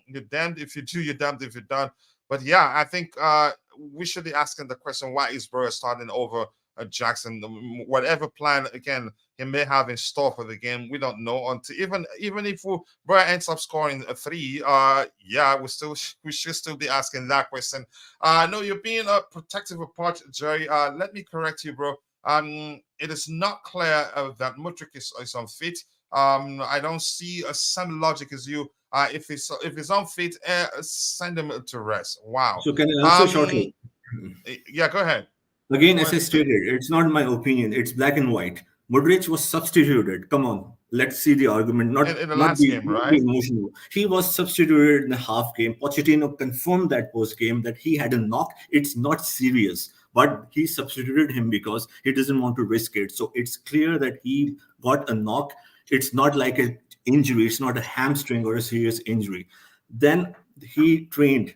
Speaker 1: you're damned if you do, you're damned if you don't. But yeah, I think we should be asking the question: why is Burrow starting over Jackson? Whatever plan again he may have in store for the game, we don't know. Until even if Burrow ends up scoring a three, yeah, we should still be asking that question. No, you're being a protective approach, Jerry. Let me correct you, bro. It is not clear that Mudryk is unfit. I don't see a same logic as you. If he's unfit, send him to rest. Wow.
Speaker 2: So can I answer
Speaker 1: Um.
Speaker 2: shortly?
Speaker 1: Yeah. Go ahead.
Speaker 2: Again,
Speaker 1: Go
Speaker 2: as I
Speaker 1: ahead.
Speaker 2: stated, it's not my opinion. It's black and white. Modric was substituted. Come on, let's see the argument. Not
Speaker 1: In the
Speaker 2: not
Speaker 1: last
Speaker 2: be
Speaker 1: game,
Speaker 2: not be
Speaker 1: right?
Speaker 2: emotional. He was substituted in the half game. Pochettino confirmed that post game that he had a knock. It's not serious, but he substituted him because he doesn't want to risk it. So it's clear that he got a knock. It's not like an injury. It's not a hamstring or a serious injury. Then he trained.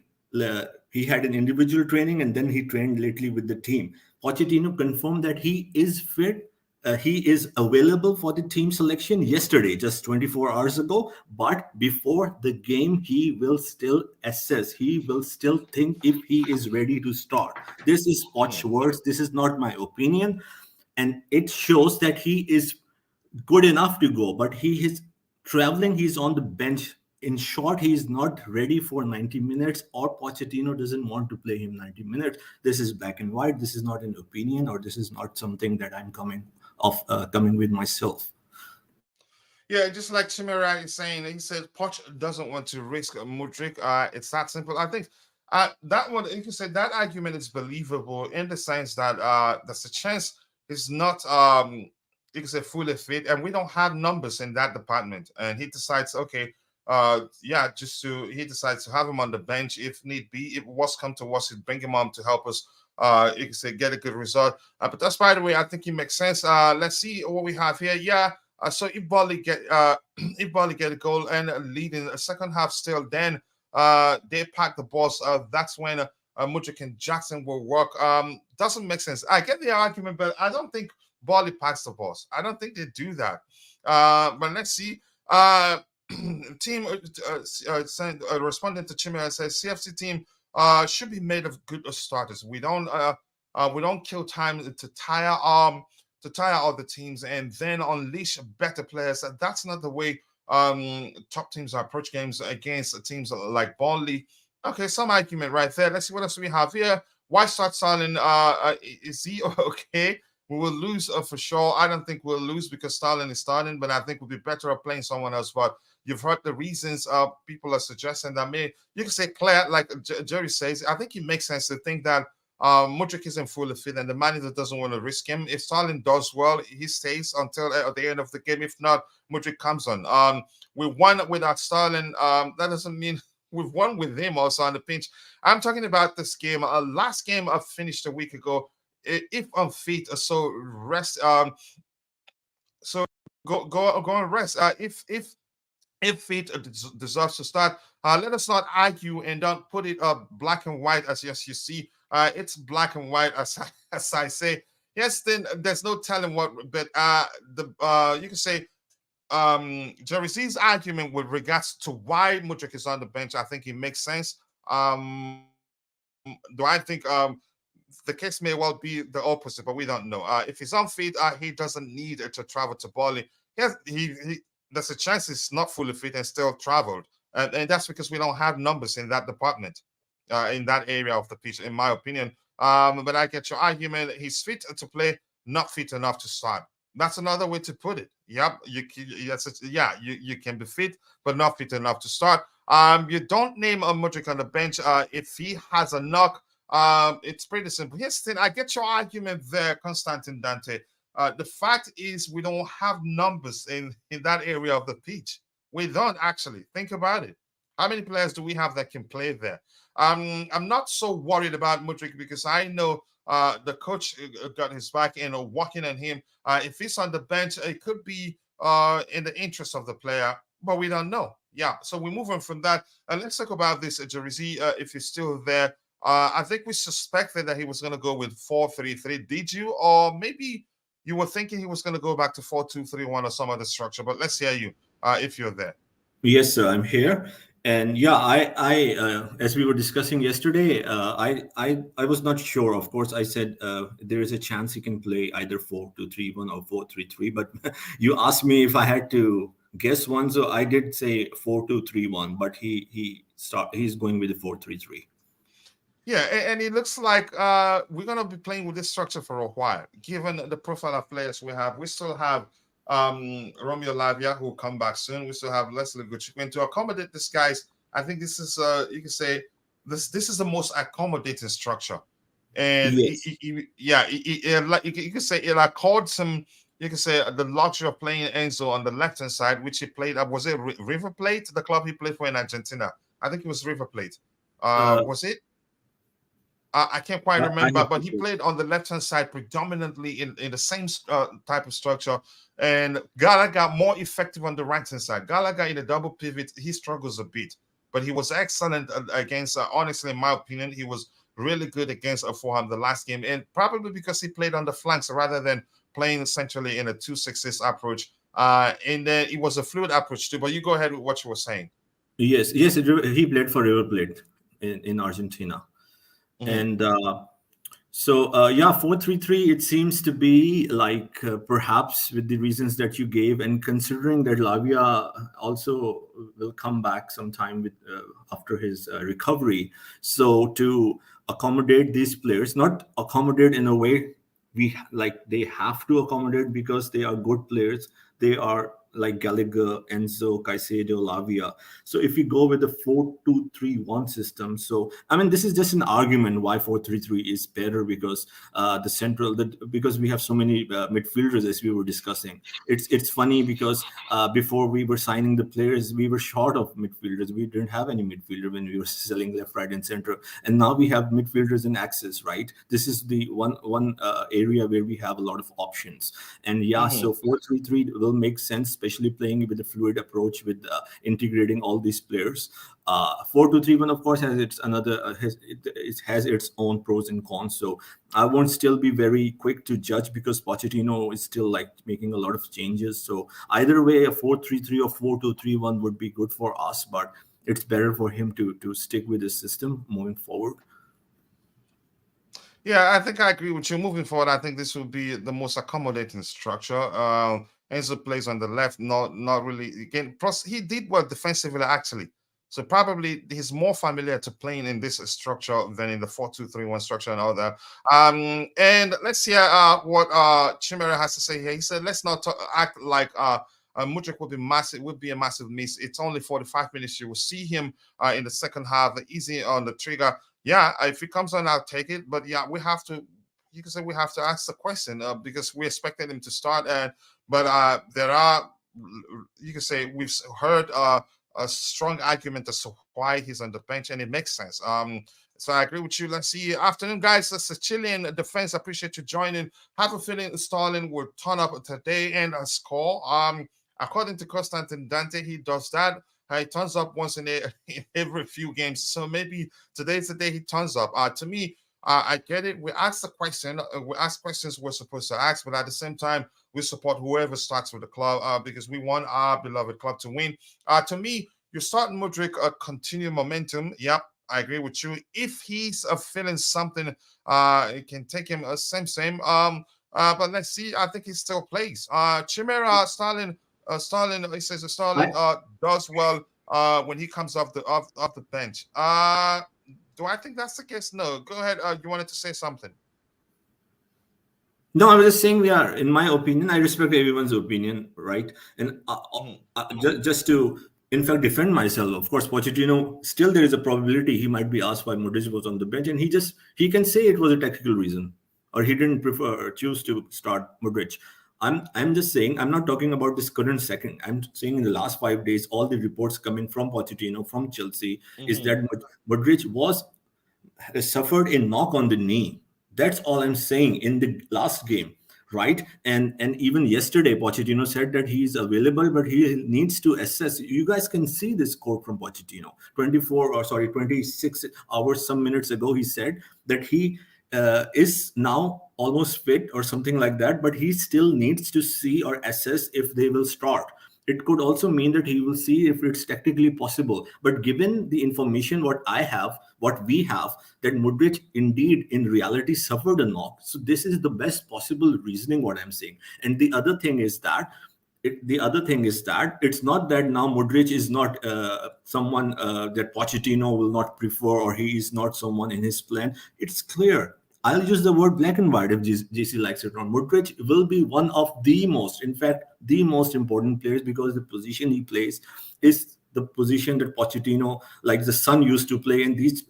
Speaker 2: He had an individual training and then he trained lately with the team. Pochettino confirmed that he is fit. He is available for the team selection yesterday, just 24 hours ago. But before the game, he will still assess. He will still think if he is ready to start. This is Poch's
Speaker 1: Hmm.
Speaker 2: words. This is not my opinion. And it shows that he is good enough to go, but he is traveling. He's on the bench. In short, he is not ready for 90 minutes, or Pochettino doesn't want to play him 90 minutes. This is black and white. This is not an opinion, or this is not something that I'm coming with myself.
Speaker 1: Yeah, just like Chimera is saying, he says Poch doesn't want to risk Mudryk. It's that simple. I think that one, you can say that argument is believable in the sense that there's a chance it's not you can say fully fit, and we don't have numbers in that department. And he decides, okay, yeah, he decides to have him on the bench if need be. If was come to us, he'd bring him on to help us. You can say get a good result. But that's by the way, I think it makes sense. Let's see what we have here. Yeah. So if Bali get if Bali get a goal and lead in the second half still, then they pack the balls. That's when Mudryk and Jackson will work. Doesn't make sense. I get the argument, but I don't think Bali packs the balls. I don't think they do that. But let's see. Team responding to Chimera says CFC team should be made of good starters. We don't kill time to tire out the teams and then unleash better players. That's not the way top teams approach games against teams like Burnley. Okay, some argument right there. Let's see what else we have here. Why start Stalin? Is he okay? We will lose for sure. I don't think we'll lose because Stalin is starting, but I think we'll be better at playing someone else. But you've heard the reasons people are suggesting that you can say Claire, like Jerry says, I think it makes sense to think that Mudryk isn't fully fit and the manager doesn't want to risk him. If Stalin does well, he stays until the end of the game. If not, Mudryk comes on. We won without Stalin. That doesn't mean we've won with him also on the pinch. I'm talking about this game. Last game I finished a week ago. If on feet, so rest. So go and rest. If feet deserves to start, let us not argue and don't put it black and white as yes you see. It's black and white as as I say. Yes, then there's no telling what. But the you can say Jerry C's argument with regards to why Mudryk is on the bench, I think it makes sense. Do I think the case may well be the opposite, but we don't know. If he's on feet, he doesn't need to travel to Bali. Yes, he there's a chance he's not fully fit and still traveled, and that's because we don't have numbers in that department, in that area of the pitch, in my opinion. But I get your argument. He's fit to play, not fit enough to start. That's another way to put it. Yep, you can be fit, but not fit enough to start. You don't name a Mudryk on the bench if he has a knock. It's pretty simple. Yes, then I get your argument there, Constantine Dante. The fact is, we don't have numbers in that area of the pitch. We don't actually think about it. How many players do we have that can play there? I'm not so worried about Mudryk because I know the coach got his back and working on him. If he's on the bench, it could be in the interest of the player, but we don't know. Yeah, so we move on from that. And let's talk about this, Jerizi, if he's still there. I think we suspected that he was going to go with 4-3-3. Did you? Or maybe you were thinking he was going to go back to 4-2-3-1 or some other structure, but let's hear you if you're there.
Speaker 2: Yes, sir, I'm here. And yeah, as we were discussing yesterday, I was not sure. Of course, I said there is a chance he can play either 4-2-3-1 or 4-3-3. But you asked me if I had to guess one, so I did say 4-2-3-1. But he's going with the 4-3-3.
Speaker 1: Yeah, and it looks like we're going to be playing with this structure for a while. Given the profile of players we have, we still have Romeo Lavia who will come back soon. We still have Leslie Guchikwen to accommodate these guys. I think this is you can say this is the most accommodating structure, and
Speaker 2: Yes.
Speaker 1: you can say it accords him. You can say the luxury of playing Enzo on the left hand side, which he played. Was it River Plate, the club he played for in Argentina? I think it was River Plate.
Speaker 2: Uh,
Speaker 1: Was it? I can't quite
Speaker 2: I
Speaker 1: remember,
Speaker 2: have
Speaker 1: but
Speaker 2: to
Speaker 1: he
Speaker 2: say.
Speaker 1: played on the left hand side predominantly in the same type of structure. And Gallagher more effective on the right hand side. Gallagher in a double pivot, he struggles a bit, but he was excellent against. Honestly, in my opinion, he was really good against Fulham the last game, and probably because he played on the flanks rather than playing essentially in a 2-6-6 approach. And then it was a fluid approach too. But you go ahead with what you were saying.
Speaker 2: Yes, he played for River Plate in Argentina.
Speaker 1: Mhm.
Speaker 2: And yeah, 4-3-3, it seems to be like perhaps with the reasons that you gave, and considering that Lavia also will come back sometime with after his recovery. So to accommodate these players, not accommodate in a way like they have to accommodate because they are good players. They are like Gallagher, Enzo, Caicedo, Lavia. So if you go with the 4-2-3-1 system, so I mean this is just an argument why 4-3-3 is better because because we have so many midfielders as we were discussing. It's funny because before we were signing the players, we were short of midfielders. We didn't have any midfielder when we were selling left, right, and center, and now we have midfielders in access. Right, this is the one area where we have a lot of options. And yeah,
Speaker 1: Mhm.
Speaker 2: so 4-3-3 will make sense, especially playing with a fluid approach with integrating all these players. 4-2-3-1, of course, has its another it has its own pros and cons. So I won't still be very quick to judge because Pochettino is still like making a lot of changes. So either way, a 4-3-3 or 4-2-3-1 would be good for us, but it's better for him to stick with the system moving forward.
Speaker 1: Yeah, I think I agree with you. Moving forward, I think this will be the most accommodating structure. Enzo plays on the left, not really. Again, plus he did well defensively actually, so probably he's more familiar to playing in this structure than in the 4-2-3-1 structure and all that. And let's hear what Chimera has to say here. He said, "Let's not act like Mudryk would be massive. Would be a massive miss. It's only 45 minutes. You will see him in the second half, easy on the trigger." Yeah, if it comes on, I'll take it. But yeah, we have to. You can say we have to ask the question because we expected him to start, and but there are. You can say we've heard a strong argument as to why he's on the bench, and it makes sense. So I agree with you. Let's see. Afternoon, guys. That's the Chilean defense. Appreciate you joining. Have a feeling Stalin will turn up today and score. According to Constantin Dante, he does that. He turns up once in every few games. So maybe today's the day he turns up. To me, I get it. We ask the question. We ask questions we're supposed to ask, but at the same time, we support whoever starts with the club because we want our beloved club to win. To me, you start Mudryk continue momentum. Yep, I agree with you. If he's feeling something, it can take him same. But let's see. I think he still plays. Chimera Stalin. He says Stalin does well when he comes off the bench. Do I think that's the case? No. Go ahead. You wanted to say something.
Speaker 2: No, I was just saying, yeah, in my opinion, I respect everyone's opinion, right? And just to, in fact, defend myself, of course, Pochettino, still there is a probability he might be asked why Modric was on the bench, and he can say it was a technical reason, or he didn't choose to start Modric. I'm just saying, I'm not talking about this current second. I'm saying in the last 5 days, all the reports coming from Pochettino, from Chelsea, is that Modric suffered a knock on the knee. That's all I'm saying in the last game, right? And even yesterday, Pochettino said that he's available, but he needs to assess. You guys can see this quote from Pochettino. 26 hours, some minutes ago, he said that he is now almost fit or something like that, but he still needs to see or assess if they will start. It could also mean that he will see if it's technically possible. But given the information what we have, that Modric indeed in reality suffered a knock. So this is the best possible reasoning what I'm saying. And the other thing is that it's not that now Modric is not someone that Pochettino will not prefer, or he is not someone in his plan. It's clear. I'll use the word black and white if JC likes it or not. Modric will be one of the most, in fact, the most important players, because the position he plays is the position that Pochettino, like the son, used to play. And these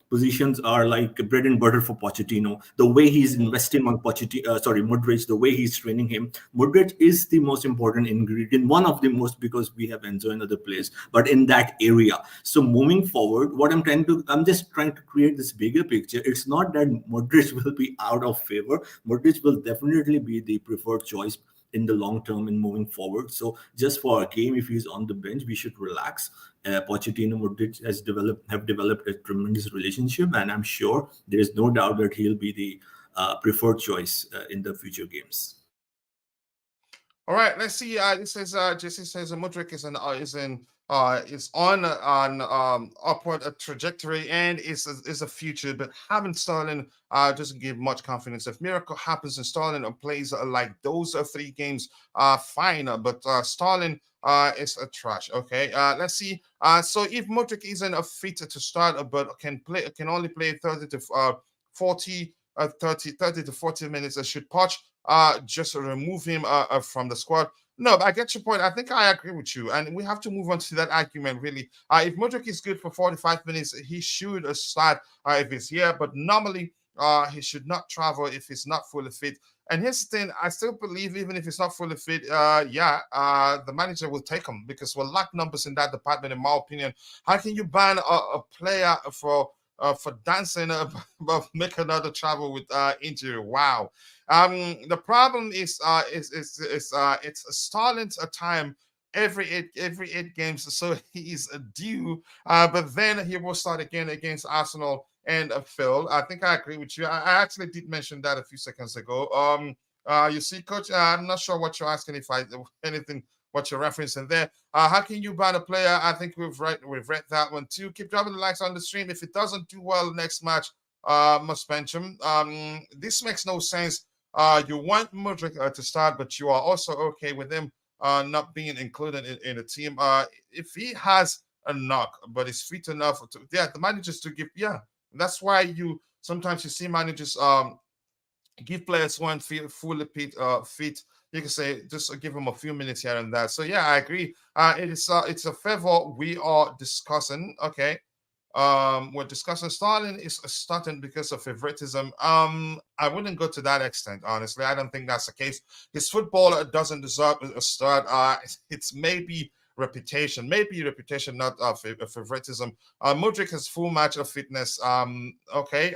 Speaker 2: positions are like bread and butter for Pochettino. The way he's investing on Modric, the way he's training him. Modric is the most important ingredient, one of the most, because we have Enzo and other players, but in that area. So moving forward, I'm just trying to create this bigger picture. It's not that Modric will be out of favor. Modric will definitely be the preferred choice in the long term and moving forward. So just for a game, if he's on the bench, we should relax. Pochettino Modric have developed a tremendous relationship, and I'm sure there is no doubt that he'll be the preferred choice in the future games.
Speaker 1: All right, let's see. This says Jesse says Modric is on an upward trajectory and is a future, but having Sterling doesn't give much confidence. If miracle happens and Sterling plays like those 3 games, fine. But Sterling is a trash. Okay, let's see. So if Modric isn't a fit to start, but can only play 30 to 40. 30 to 40 minutes, should Poch just remove him from the squad? No, but I get your point. I think I agree with you, and we have to move on to that argument. Really, if Modric is good for 45 minutes, he should start if he's here. But normally, he should not travel if he's not fully fit. And here's the thing: I still believe even if he's not fully fit, the manager will take him because we'll lack numbers in that department. In my opinion, how can you ban a player for dancing, but make another travel with injury? Wow. The problem is it's Starlin's a time every eight games, so he's due. But then he will start again against Arsenal and Phil. I think I agree with you. I actually did mention that a few seconds ago. You see, Coach, I'm not sure what you're asking. If I anything what you're referencing there. How can you ban a player? I think we've read that one too. Keep dropping the likes on the stream. If it doesn't do well next match, must bench him. This makes no sense. You want Modric to start, but you are also okay with him not being included in the team. If he has a knock, but is fit enough to, the managers to give, that's why you sometimes you see managers give players who aren't fully fit. You can say just give them a few minutes here and there. So yeah, I agree. It's a favor we are discussing. Okay. We're discussing Stalin is starting because of favoritism. I wouldn't go to that extent, honestly. I don't think that's the case. His football doesn't deserve a start. It's maybe reputation, maybe reputation, not favoritism. Mudryk has full match of fitness. Okay.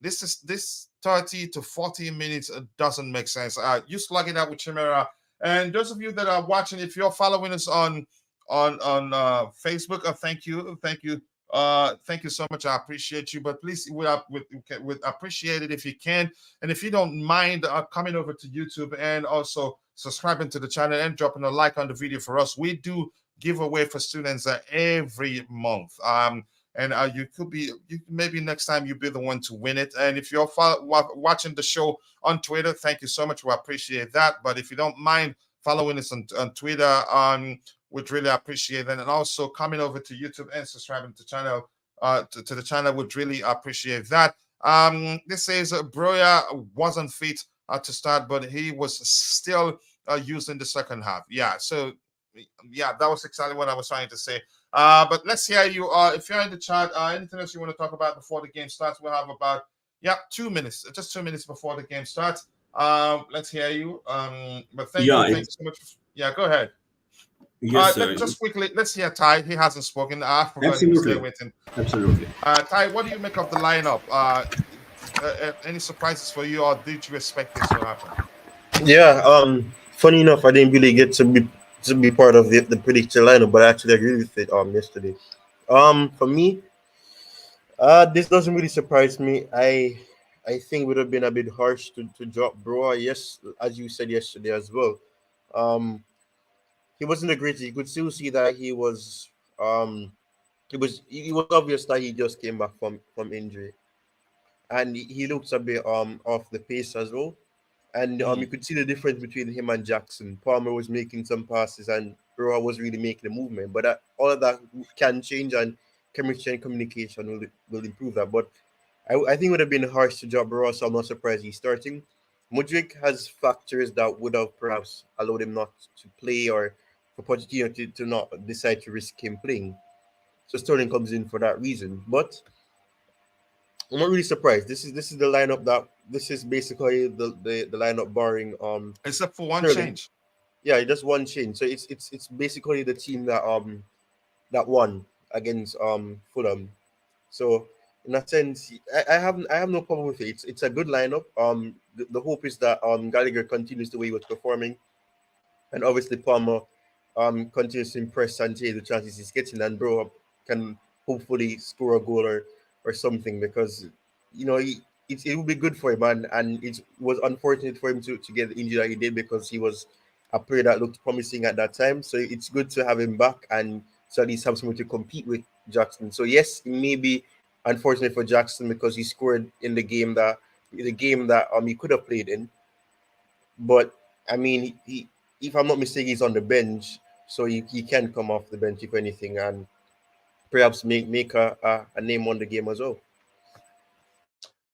Speaker 1: This 30 to 40 minutes doesn't make sense. You slugging out with Chimera. And those of you that are watching, if you're following us on Facebook, thank you so much. I appreciate you. But please, would appreciate it if you can, and if you don't mind coming over to YouTube and also subscribing to the channel and dropping a like on the video for us. We do give away for students every month. And you could be, maybe next time you'll be the one to win it. And if you're watching the show on Twitter, thank you so much. We appreciate that. But if you don't mind following us on Twitter, would really appreciate that. And also coming over to YouTube and subscribing to channel to the channel would really appreciate that. This says Broya wasn't fit to start, but he was still used in the second half. Yeah, so yeah, that was exactly what I was trying to say. But let's hear you. If you're in the chat, anything else you want to talk about before the game starts? We'll have about 2 minutes, just 2 minutes before the game starts. Let's hear you. But thank you so much. Yeah, go ahead.
Speaker 2: Yes, sir.
Speaker 1: Just quickly, let's hear Ty. He hasn't spoken. I forgot he was there waiting.
Speaker 2: Absolutely.
Speaker 1: Ty, what do you make of the lineup? Any surprises for you, or did you expect this to happen?
Speaker 3: Yeah. Funny enough, I didn't really get to be part of the predicted lineup, but I actually agree with it yesterday. For me, this doesn't really surprise me. I think it would have been a bit harsh to drop Broa. Yes, as you said yesterday as well. He wasn't the greatest. You could still see that he was it was obvious that he just came back from injury, and he looks a bit off the pace as well. And you could see the difference between him and Jackson. Palmer was making some passes, and Broa was really making the movement. But all of that can change, and chemistry and communication will improve that. But I think it would have been harsh to drop Broa, so I'm not surprised he's starting. Mudryk has factors that would have perhaps allowed him not to play, or for Pochettino to not decide to risk him playing. So Sterling comes in for that reason. But I'm not really surprised. This is the lineup this is basically the lineup barring
Speaker 1: except for one
Speaker 3: Sterling.
Speaker 1: change.
Speaker 3: Yeah, just one change. So it's basically the team that won against Fulham. So in a sense, I have no problem with it. It's a good lineup. The hope is that Gallagher continues the way he was performing, and obviously Palmer continues to impress and take the chances he's getting, and Bro can hopefully score a goal or something, because it would be good for him, and it was unfortunate for him to get the injury that he did, because he was a player that looked promising at that time. So it's good to have him back, and so at least have someone to compete with Jackson. So yes, it may be unfortunate for Jackson because he scored in the game that he could have played in. But I mean, if I'm not mistaken, he's on the bench, so he can come off the bench if anything, and perhaps make a name on the game as well.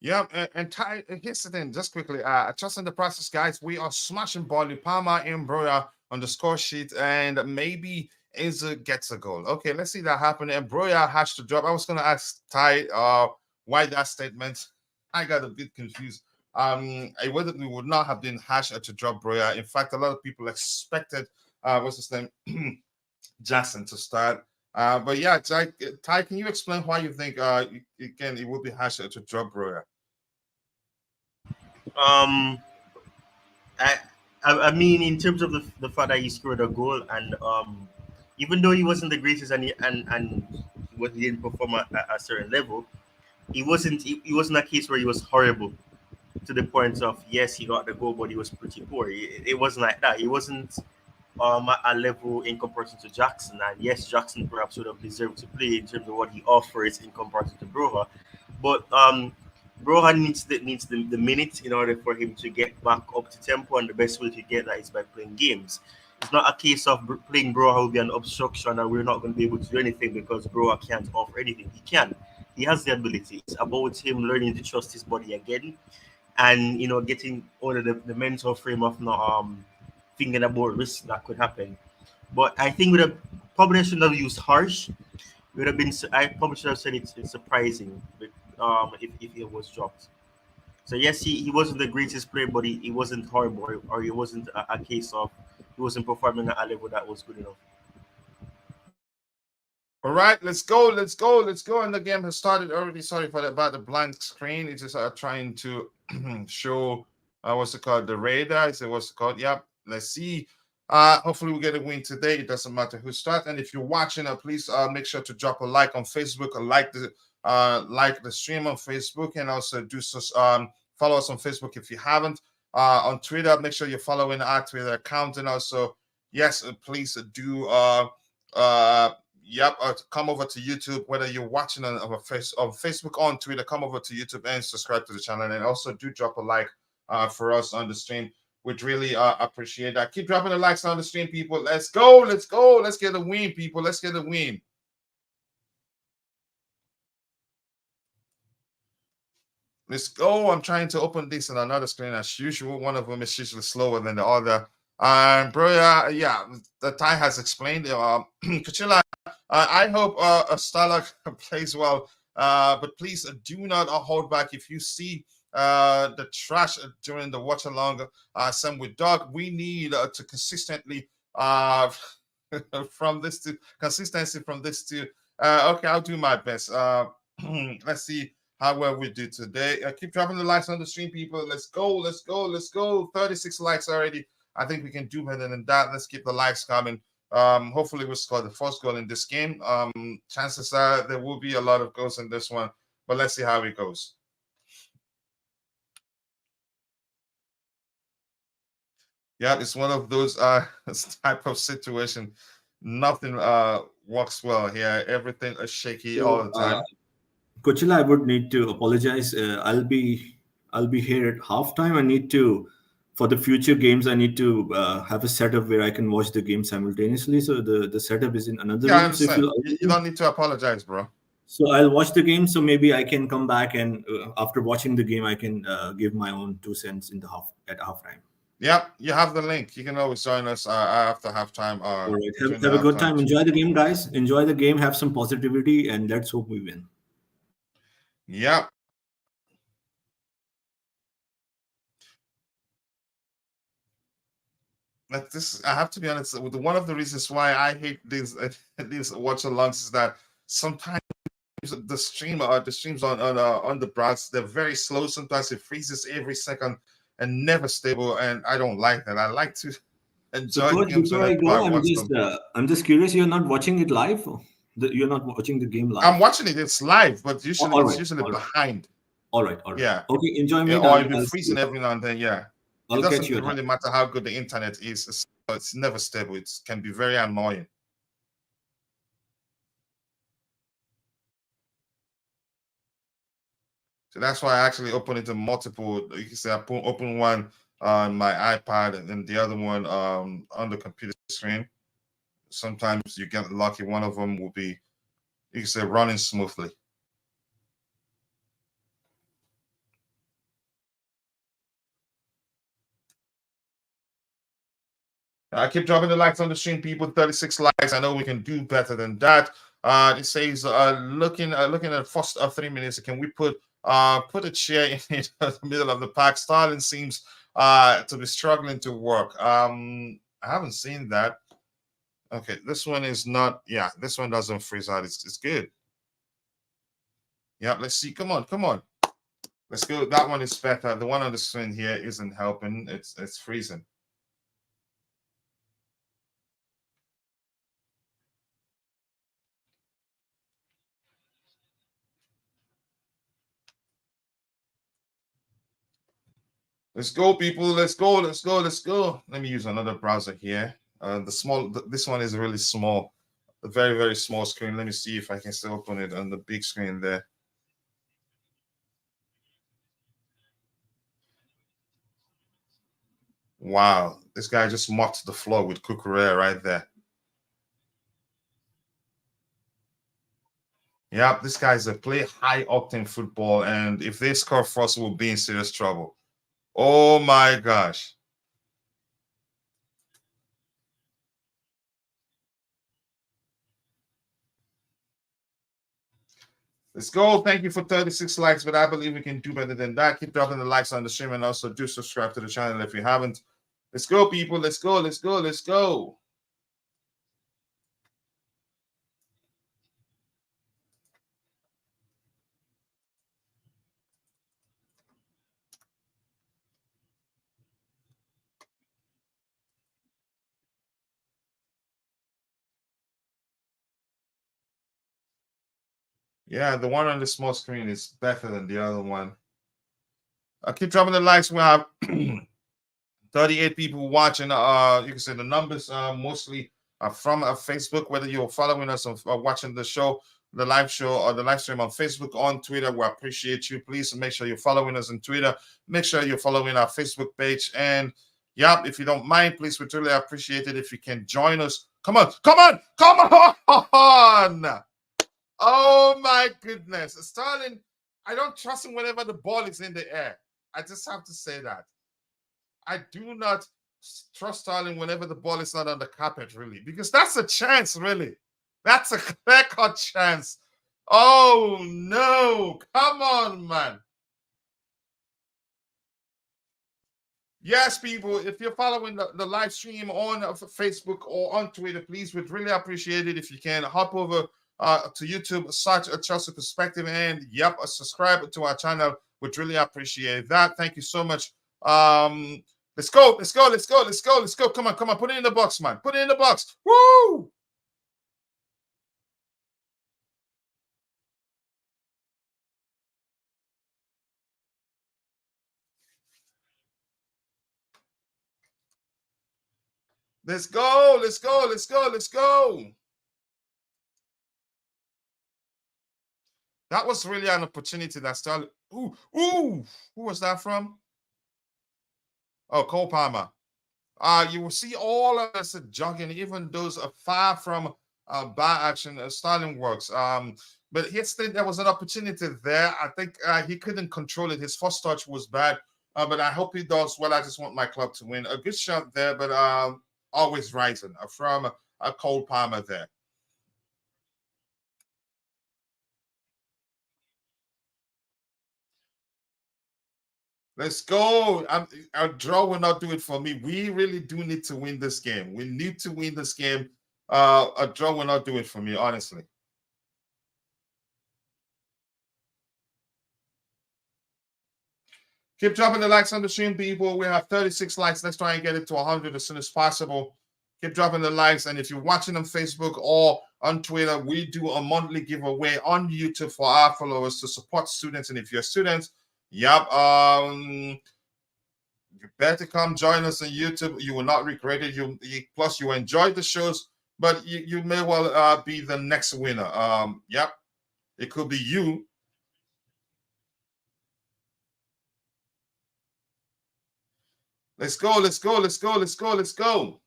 Speaker 1: Yeah, and Ty, here's the thing, just quickly. Trust in the process, guys. We are smashing Burnley, Palmer, and Broya on the score sheet, and maybe Enzo gets a goal. Okay, let's see that happen. And Broya has to drop. I was going to ask Ty why that statement. I got a bit confused. It would not have been harsh to drop Broya. In fact, a lot of people expected what's his name, Jackson to start. But yeah, Ty, can you explain why you think it would be harsh to drop Broya?
Speaker 3: I mean, in terms of the fact that he scored a goal, and even though he wasn't the greatest, and he didn't perform at a certain level, it wasn't a case where he was horrible to the point of, yes, he got the goal, but he was pretty poor. It wasn't like that. He wasn't at a level in comparison to Jackson, and yes, Jackson perhaps would have deserved to play in terms of what he offers in comparison to Broha, but Broha needs the minutes in order for him to get back up to tempo, and the best way to get that is by playing games. It's not a case of playing Broha will be an obstruction and we're not going to be able to do anything because Broha can't offer anything. He can. He has the ability. It's about him learning to trust his body again, and getting out of the mental frame of not thinking about risks that could happen. But I think probably shouldn't have used harsh. Would have been. I probably should have said it's surprising, if it was dropped. So yes, he wasn't the greatest player, but he wasn't horrible, or it wasn't a case of he wasn't performing at a level that was good enough.
Speaker 1: All right, let's go. And the game has started already. Sorry for that, about the blank screen. It's just trying to show what's it called, the radar. Is it what's it called? Yep. Let's see. Hopefully we get a win today. It doesn't matter who starts. And if you're watching, please make sure to drop a like on Facebook, or like the stream on Facebook, and also do follow us on Facebook if you haven't. On Twitter, make sure you're following our Twitter account, and also yes, please do Yep, come over to YouTube, whether you're watching on Facebook or on Twitter, come over to YouTube and subscribe to the channel. And also do drop a like for us on the stream. We'd really appreciate that. Keep dropping the likes on the stream, people. Let's go. Let's get a win, people. Let's get a win. Let's go. I'm trying to open this on another screen as usual. One of them is usually slower than the other. Bro, yeah, the Thai has explained. Coachila, I hope Starlock plays well, but please do not hold back. If you see the trash during the watch along, some with dog, we need to consistently from this to consistency from this to okay, I'll do my best. Let's see how well we do today. Keep dropping the likes on the stream, people. Let's go. 36 likes already. I think we can do better than that. Let's keep the likes coming. Hopefully we'll score the first goal in this game. Chances are there will be a lot of goals in this one, but let's see how it goes. Yeah, it's one of those type of situation. Nothing works well here. Everything is shaky all the time.
Speaker 2: Coachella, I would need to apologize. I'll be here at halftime. I need to, for the future games, I need to have a setup where I can watch the game simultaneously. So the setup is in another room.
Speaker 1: I understand. So you don't need to apologize, bro.
Speaker 2: So I'll watch the game. So maybe I can come back and after watching the game, I can give my own 2 cents in the at halftime.
Speaker 1: Yep, you have the link. You can always join us after halftime.
Speaker 2: All right. Have a good time. Enjoy the game, guys. Enjoy the game. Have some positivity, and let's hope we win.
Speaker 1: Yep. Like this, I have to be honest. One of the reasons why I hate these watch-alongs is that sometimes the streams on the browser, they're very slow. Sometimes it freezes every second and never stable, and I don't like that. I like to enjoy.
Speaker 2: So coach, before I go, I'm just curious. You're not watching it live. You're not watching the game live.
Speaker 1: I'm watching it. It's live, but usually it's usually behind.
Speaker 2: All right.
Speaker 1: Yeah.
Speaker 2: Okay. Enjoyment.
Speaker 1: Or it'll be freezing every now and then. Yeah.
Speaker 2: It
Speaker 1: doesn't really matter how good the internet is. It's never stable. It can be very annoying. So that's why I actually open it in multiple. You can say I open one on my iPad and then the other one on the computer screen. Sometimes you get lucky. One of them will be, you can say, running smoothly. I keep dropping the likes on the stream, people. 36 likes. I know we can do better than that. It says looking at the first 3 minutes. Can we put a chair in the middle of the park? Starling seems to be struggling to work. I haven't seen that. Okay, this one is not. Yeah, this one doesn't freeze out. It's good. Yeah, let's see. Come on. Let's go. That one is better. The one on the screen here isn't helping. It's freezing. Let's go, people. Let's go. Let me use another browser here. This one is really small, a very, very small screen. Let me see if I can still open it on the big screen there. Wow, this guy just mopped the floor with Cucurella right there. Yeah, this guy's play high octane football, and if they score first, we'll be in serious trouble. Oh my gosh. Let's go. Thank you for 36 likes, but I believe we can do better than that. Keep dropping the likes on the stream and also do subscribe to the channel if you haven't. Let's go, people. Let's go. Yeah, the one on the small screen is better than the other one. Keep dropping the likes. We have 38 people watching. You can say the numbers mostly are from Facebook, whether you're following us or watching the show, the live show, or the live stream on Facebook, on Twitter. We appreciate you. Please make sure you're following us on Twitter. Make sure you're following our Facebook page. And yeah, if you don't mind, please, we truly appreciate it if you can join us. Come on, come on, come on. Oh my goodness. Sterling, I don't trust him whenever the ball is in the air. I just have to say that. I do not trust Sterling whenever the ball is not on the carpet, really, because that's a chance, really. That's a clear cut chance. Oh no, come on, man. Yes, people, if you're following the live stream on Facebook or on Twitter, please, we'd really appreciate it if you can hop over to YouTube, search a Chelsea Perspective, and yep, subscribe to our channel. We'd really appreciate that. Thank you so much. Let's go, let's go, let's go, let's go, let's go. Come on, come on, put it in the box, man. Put it in the box. Woo! Let's go, let's go, let's go, let's go. That was really an opportunity that started. Ooh, ooh, who was that from? Oh, Cole Palmer. You will see all of us jogging, even those are far from bad action. Sterling works. But yesterday there was an opportunity there. I think he couldn't control it. His first touch was bad. But I hope he does well. I just want my club to win. A good shot there, but always rising from a Cole Palmer there. Let's go. A draw will not do it for me. We really do need to win this game. We need to win this game. A draw will not do it for me, honestly. Keep dropping the likes on the stream, people. We have 36 likes. Let's try and get it to 100 as soon as possible. Keep dropping the likes. And if you're watching on Facebook or on Twitter, we do a monthly giveaway on YouTube for our followers to support students. And if you're students, yep, you better come join us on YouTube. You will not regret it. Plus you enjoy the shows, but you may well be the next winner. Yep, it could be you. Let's go, let's go, let's go, let's go, let's go.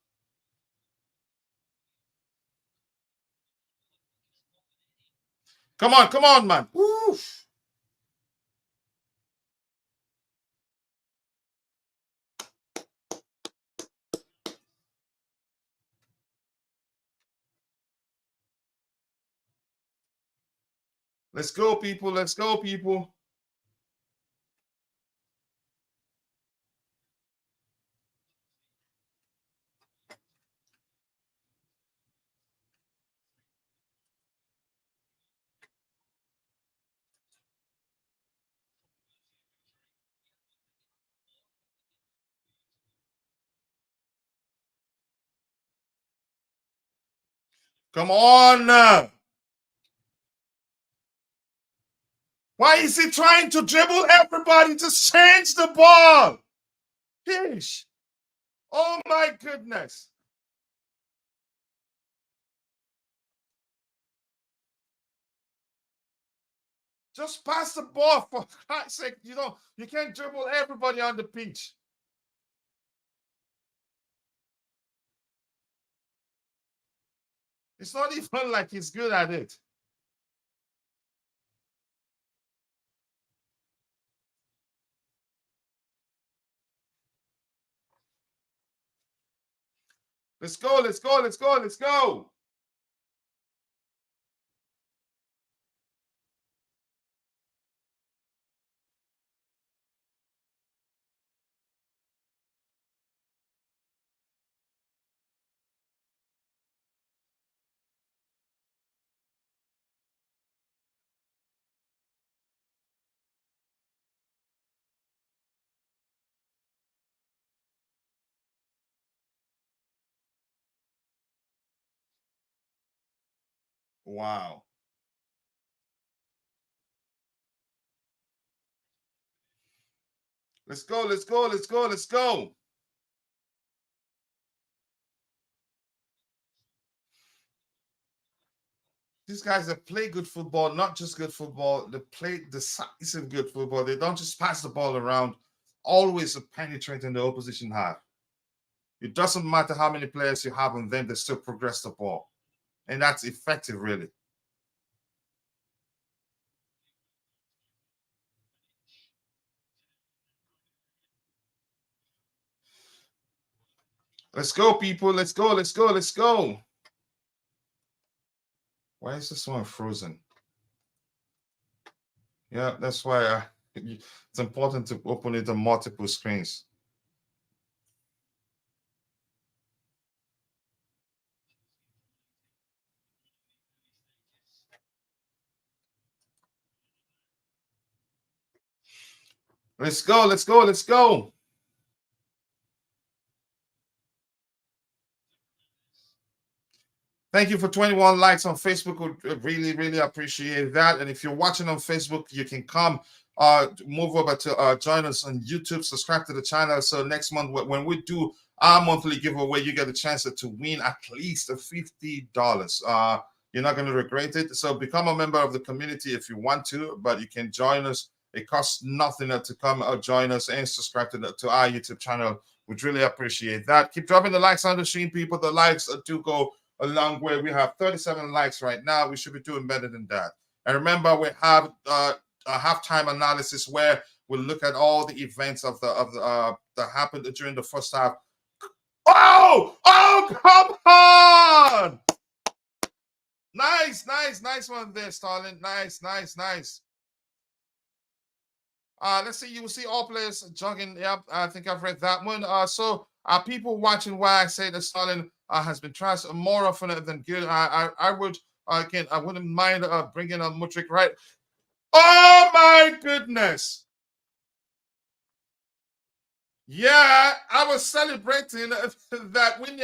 Speaker 1: Come on, man. Woof. Let's go, people. Let's go, people. Come on. Why is he trying to dribble everybody? Just change the ball. Fish. Oh my goodness. Just pass the ball for Christ's sake. You can't dribble everybody on the pitch. It's not even like he's good at it. Let's go, let's go, let's go, let's go. Wow. Let's go, let's go, let's go, let's go. These guys that play good football, not just good football, they play decisive good football. They don't just pass the ball around, always penetrating the opposition half. It doesn't matter how many players you have on them, they still progress the ball. And that's effective, really. Let's go, people. Let's go, let's go, let's go. Why is this one frozen? Yeah, that's why it's important to open it on multiple screens. Let's go, let's go, let's go. Thank you for 21 likes on Facebook. We really, really appreciate that. And if you're watching on Facebook, you can come move over to join us on YouTube, subscribe to the channel. So next month, when we do our monthly giveaway, you get a chance to win at least $50. You're not going to regret it. So become a member of the community if you want to, but you can join us. It costs nothing to come join us and subscribe to our YouTube channel. We'd really appreciate that. Keep dropping the likes on the stream, people. The likes do go a long way. We have 37 likes right now. We should be doing better than that. And remember, we have a halftime analysis where we'll look at all the events of the that happened during the first half. Oh, come on! Nice one there, Starling. Nice. Let's see. You will see all players jogging. Yep, I think I've read that one. So people watching why I say that Starling has been trashed more often than good. I would again. I wouldn't mind bringing on Mudryk, right? Oh my goodness! Yeah, I was celebrating that when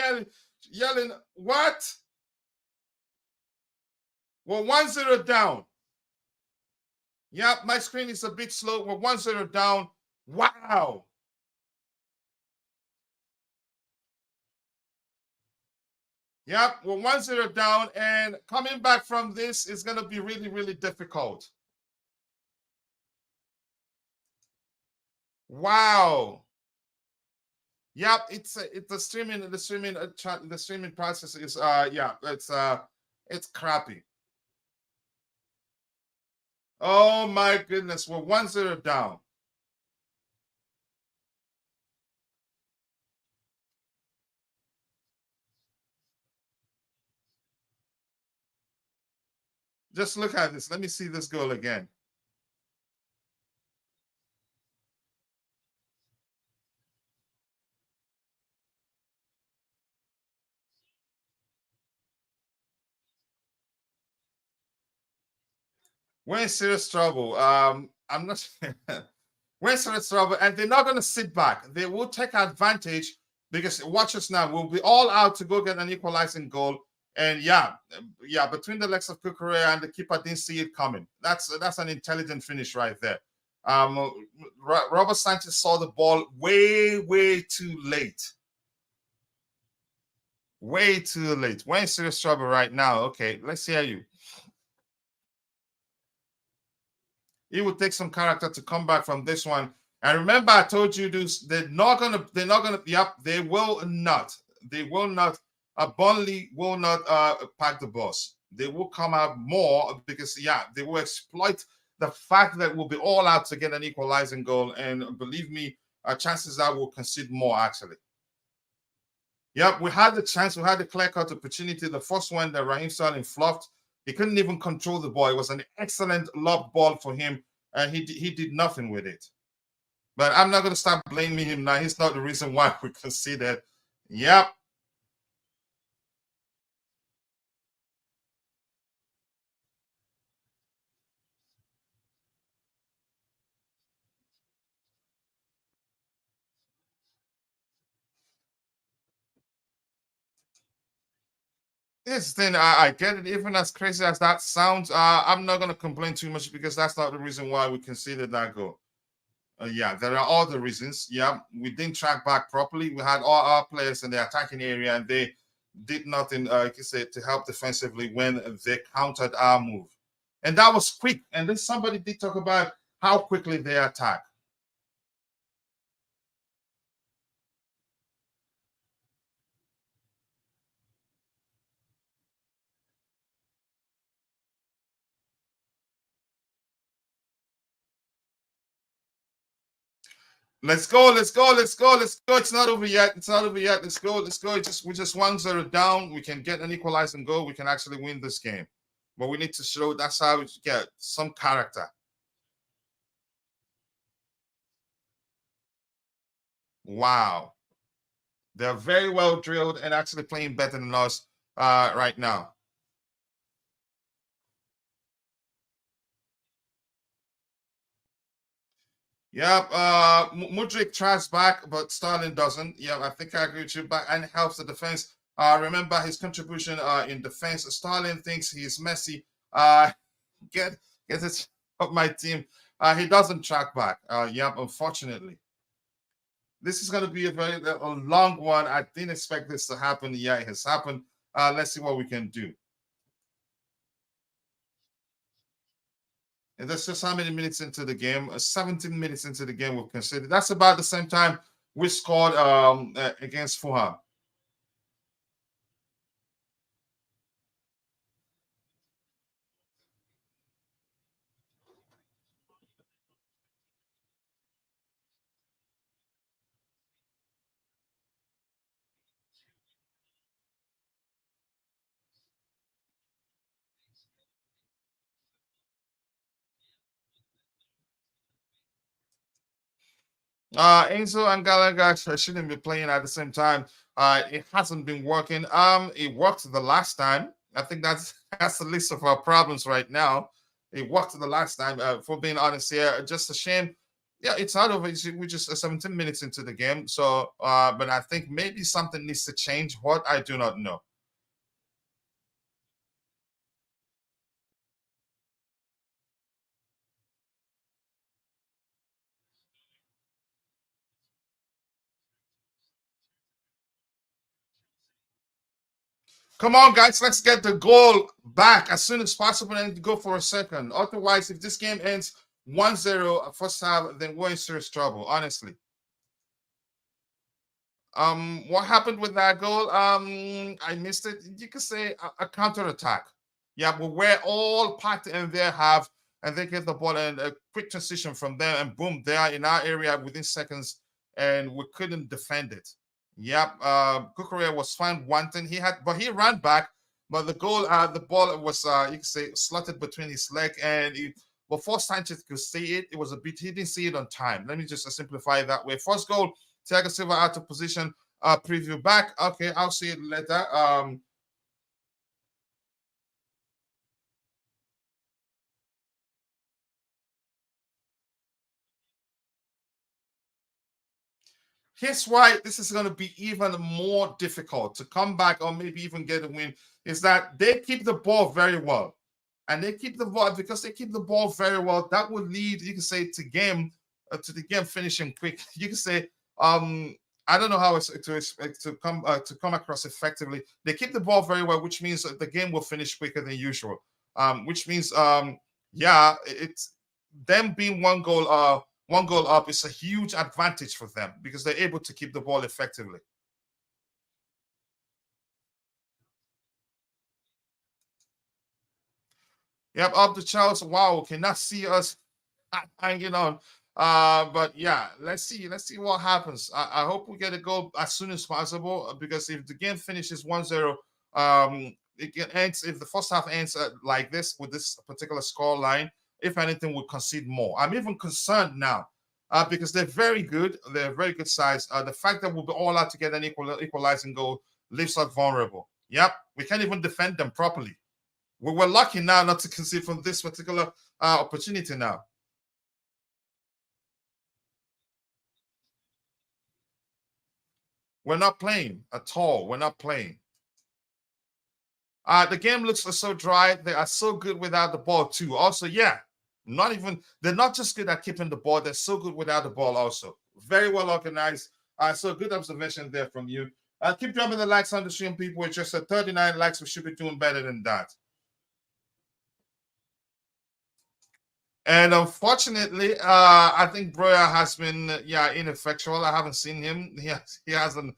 Speaker 1: yelling what? We're 1-0 down. Yep, my screen is a bit slow. We're 1-0 down. Wow. Yep, we're 1-0 down, and coming back from this is going to be really, really difficult. Wow. Yep, it's the streaming process is it's crappy. Oh my goodness, we're 1-0 down. Just look at this. Let me see this goal again. We're in serious trouble. I'm not. We're in serious trouble, and they're not going to sit back. They will take advantage because watch us now. We'll be all out to go get an equalizing goal, and yeah, between the legs of Kukurea and the keeper didn't see it coming. That's an intelligent finish right there. Robert Sanchez saw the ball way too late. Way too late. We're in serious trouble right now. Okay, let's hear you. It would take some character to come back from this one. And remember, I told you this, they're not gonna, yep, they will not. Burnley will not pack the bus. They will come out more because, they will exploit the fact that we'll be all out to get an equalizing goal. And believe me, chances are we'll concede more, actually. Yep, we had the chance. We had the clear-cut opportunity. The first one that Raheem Sterling fluffed. He couldn't even control the ball. It was an excellent lob ball for him, and he did nothing with it. But I'm not going to start blaming him now. He's not the reason why we conceded. Yep. This thing, I get it. Even as crazy as that sounds, I'm not going to complain too much because that's not the reason why we conceded that goal. Yeah, there are other reasons. Yeah, we didn't track back properly. We had all our players in the attacking area, and they did nothing, like you said, to help defensively when they countered our move. And that was quick. And then somebody did talk about how quickly they attack. Let's go, let's go, let's go, let's go. It's not over yet. It's not over yet. Let's go, let's go. We're just 1-0 down. We can get an equalizing goal. We can actually win this game. But we need to show that's how we get some character. Wow. They're very well drilled and actually playing better than us right now. Yep. Mudryk tries back, but Sterling doesn't. Yeah, I think I agree with you. But and helps the defense. Remember his contribution in defense. Sterling thinks he's Messi. Get it of my team. He doesn't track back. Yep. Unfortunately, this is going to be a long one. I didn't expect this to happen. Yeah, it has happened. Let's see what we can do. And that's just how many minutes into the game. 17 minutes into the game, we've considered. That's about the same time we scored against Fulham. Enzo and Gallagher shouldn't be playing at the same time. It hasn't been working. It worked the last time. I think that's the list of our problems right now. It worked the last time. For being honest here, just a shame. Yeah, it's not over. We're just 17 minutes into the game. So, but I think maybe something needs to change. What I do not know. Come on, guys, let's get the goal back as soon as possible and go for a second. Otherwise, if this game ends 1-0 first half, then we're in serious trouble, honestly. What happened with that goal? I missed it. You could say a counter attack. Yeah, but we're all packed in there, and they get the ball and a quick transition from there, and boom, they are in our area within seconds, and we couldn't defend it. Yep, Kukurea was found wanting. But he ran back, but the ball was, you could say, slotted between his leg, and before Sanchez could see it, it was a bit. He didn't see it on time. Let me just simplify it that way. First goal, Thiago Silva out of position. Preview back. Okay, I'll see it later. Here's why this is going to be even more difficult to come back or maybe even get a win is that they keep the ball very well. And they keep the ball because they keep the ball very well. That would lead, you can say, to the game finishing quick. You can say, I don't know how it's to come across effectively. They keep the ball very well, which means that the game will finish quicker than usual. Which means, yeah, it's them being one goal up is a huge advantage for them because they're able to keep the ball effectively. Yep, up to Charles. Wow, cannot see us hanging on. But yeah, let's see. Let's see what happens. I hope we get a goal as soon as possible because if the game finishes 1-0, it ends. If the first half ends like this with this particular score line, if anything, we'll concede more. I'm even concerned now because they're very good. They're very good size. The fact that we'll be all out to get an equalizing goal leaves us vulnerable. Yep, we can't even defend them properly. We're lucky now not to concede from this particular opportunity now. We're not playing at all. We're not playing. The game looks so dry. They are so good without the ball too. Also, yeah, They're not just good at keeping the ball, they're so good without the ball also. Very well organized. So good observation there from you. Keep dropping the likes on the stream, people. It's just at 39 likes. We should be doing better than that. And unfortunately, I think Broya has been ineffectual. I haven't seen him. He hasn't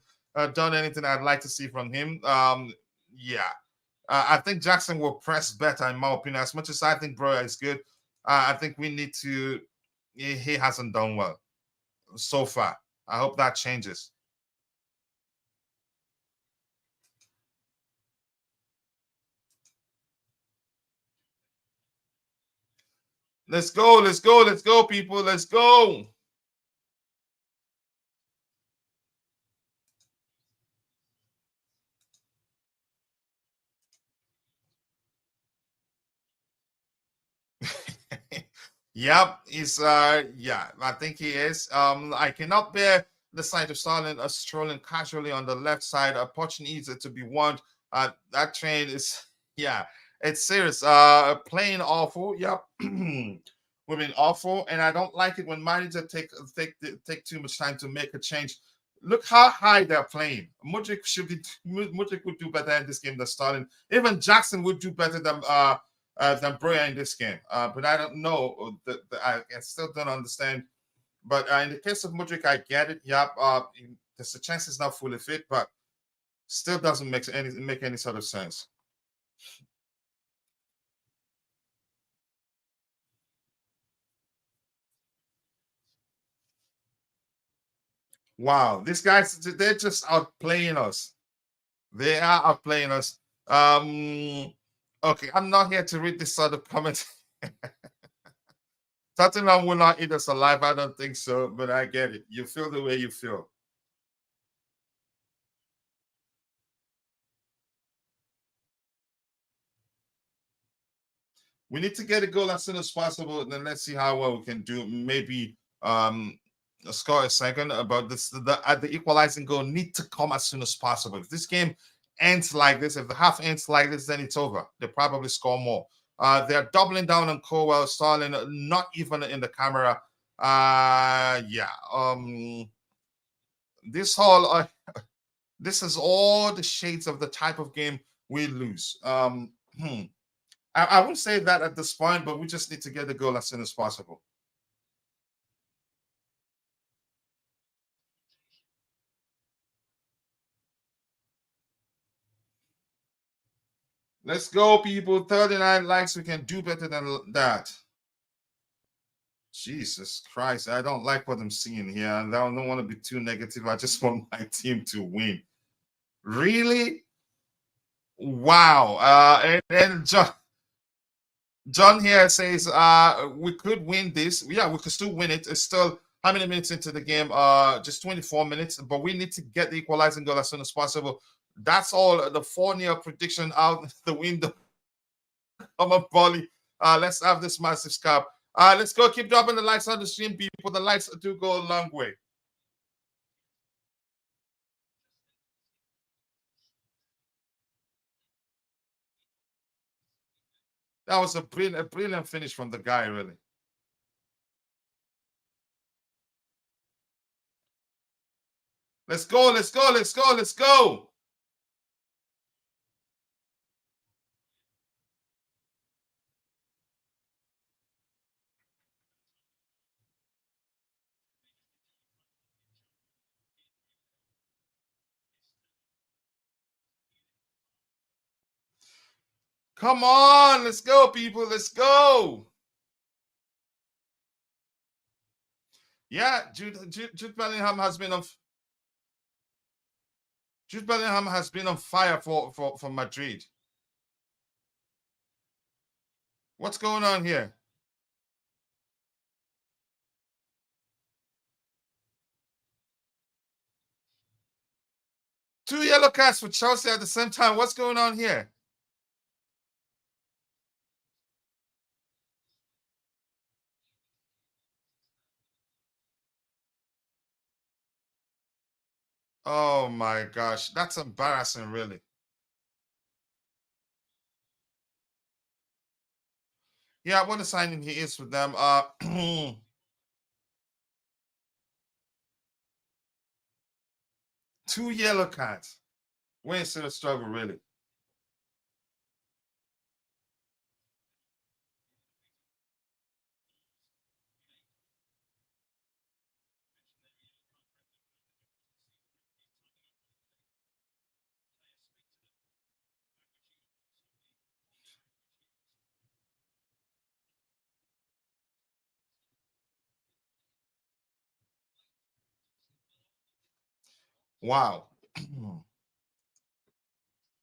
Speaker 1: done anything I'd like to see from him. I think Jackson will press better, in my opinion. As much as I think Broya is good, I think we need to. He hasn't done well so far. I hope that changes. Let's go, people. Let's go. Yep, I think he is. I cannot bear the sight of Starling strolling casually on the left side. Poch needs it to be won. That train is it's serious. Playing awful. Yep. We've been awful, and I don't like it when managers take too much time to make a change. Look how high they're playing. Mudryk would do better in this game than Starling. Even Jackson would do better than Broya in this game. But I don't know. I still don't understand. But in the case of Mudryk, I get it. Yep. There's a chance he's not fully fit, but still doesn't make any sort of sense. Wow, these guys, they're just outplaying us. They are outplaying us. Okay, I'm not here to read this sort of comment. Tottenham will not eat us alive. I don't think so, but I get it. You feel the way you feel. We need to get a goal as soon as possible, and then let's see how well we can do. Maybe score a second, but the equalizing goal need to come as soon as possible. If this game ends like this, if the half ends like this, then it's over. They probably score more. They're doubling down on Colwell, Starling, not even in the camera. This whole this is all the shades of the type of game we lose. I wouldn't say that at this point, but we just need to get the goal as soon as possible. Let's go, people. 39 likes. We can do better than that. Jesus Christ. I don't like what I'm seeing here. And I don't want to be too negative. I just want my team to win. Really? Wow. And John here says we could win this. Yeah, we could still win it. It's still how many minutes into the game? Just 24 minutes, but we need to get the equalizing goal as soon as possible. That's all. The 4-0 prediction out the window. Come on, Polly. Let's have this massive scalp. Let's go. Keep dropping the likes on the stream, people. The likes do go a long way. That was a brilliant finish from the guy, really. Let's go, let's go, let's go, let's go. Come on, let's go, people. Let's go. Yeah, Jude Bellingham has been on. Jude Bellingham has been on fire for Madrid. What's going on here? Two yellow cards for Chelsea at the same time. What's going on here? Oh my gosh, that's embarrassing, really. Yeah, what a signing he is with them. 2 yellow cards. We're still a struggle, really. Wow.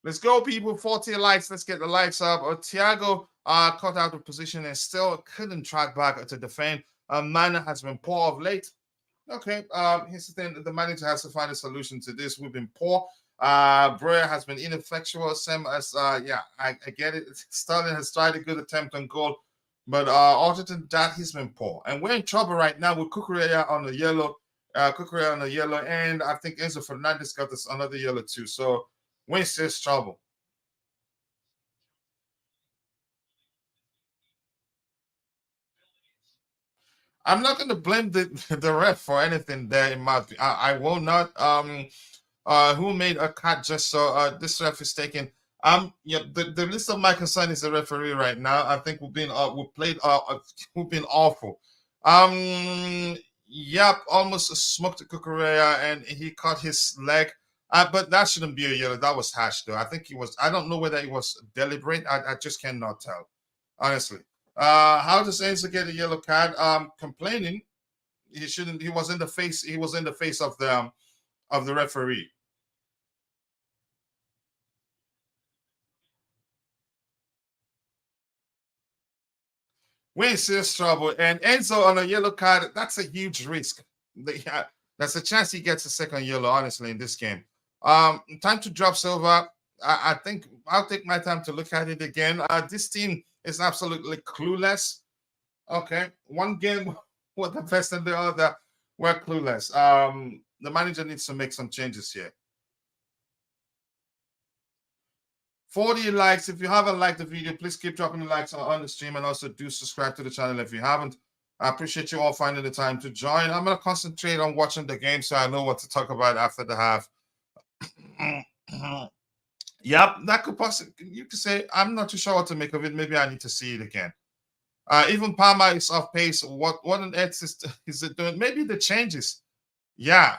Speaker 1: Let's go, people. 40 likes. Let's get the likes up. Thiago cut out of position and still couldn't track back to defend. Mana has been poor of late. Okay, here's the thing. The manager has to find a solution to this. We've been poor. Breyer has been ineffectual. Same as, yeah, I get it. Sterling has tried a good attempt on goal. But other than that, he's been poor. And we're in trouble right now with Cucurella on the yellow. Cucurella on the yellow. And I think Enzo Fernandez got this another yellow too. So we're in serious trouble. I'm not going to blame the ref for anything there. In my, I will not. Who made a cut just so this ref is taking. Yeah, the list of my concern is the referee right now. I think we've been awful. Yep, almost smoked Cucurella and he caught his leg. But that shouldn't be a yellow. That was hash though. I think he was. I don't know whether it was deliberate. I just cannot tell, honestly. How does Enzo get a yellow card? Complaining. He shouldn't. He was in the face. He was in the face of the referee. We're in serious trouble. And Enzo on a yellow card, that's a huge risk. That's a chance he gets a second yellow, honestly, in this game. Time to drop Silva. I think I'll take my time to look at it again. This team is absolutely clueless. Okay. One game with the best and the other, we're clueless. The manager needs to make some changes here. 40 likes. If you haven't liked the video, please keep dropping the likes on the stream and also do subscribe to the channel if you haven't. I appreciate you all finding the time to join. I'm going to concentrate on watching the game so I know what to talk about after the half. Yep, that could possibly, you could say, I'm not too sure what to make of it. Maybe I need to see it again. Even Palmer is off pace. What on earth is it doing? Maybe the changes. Yeah,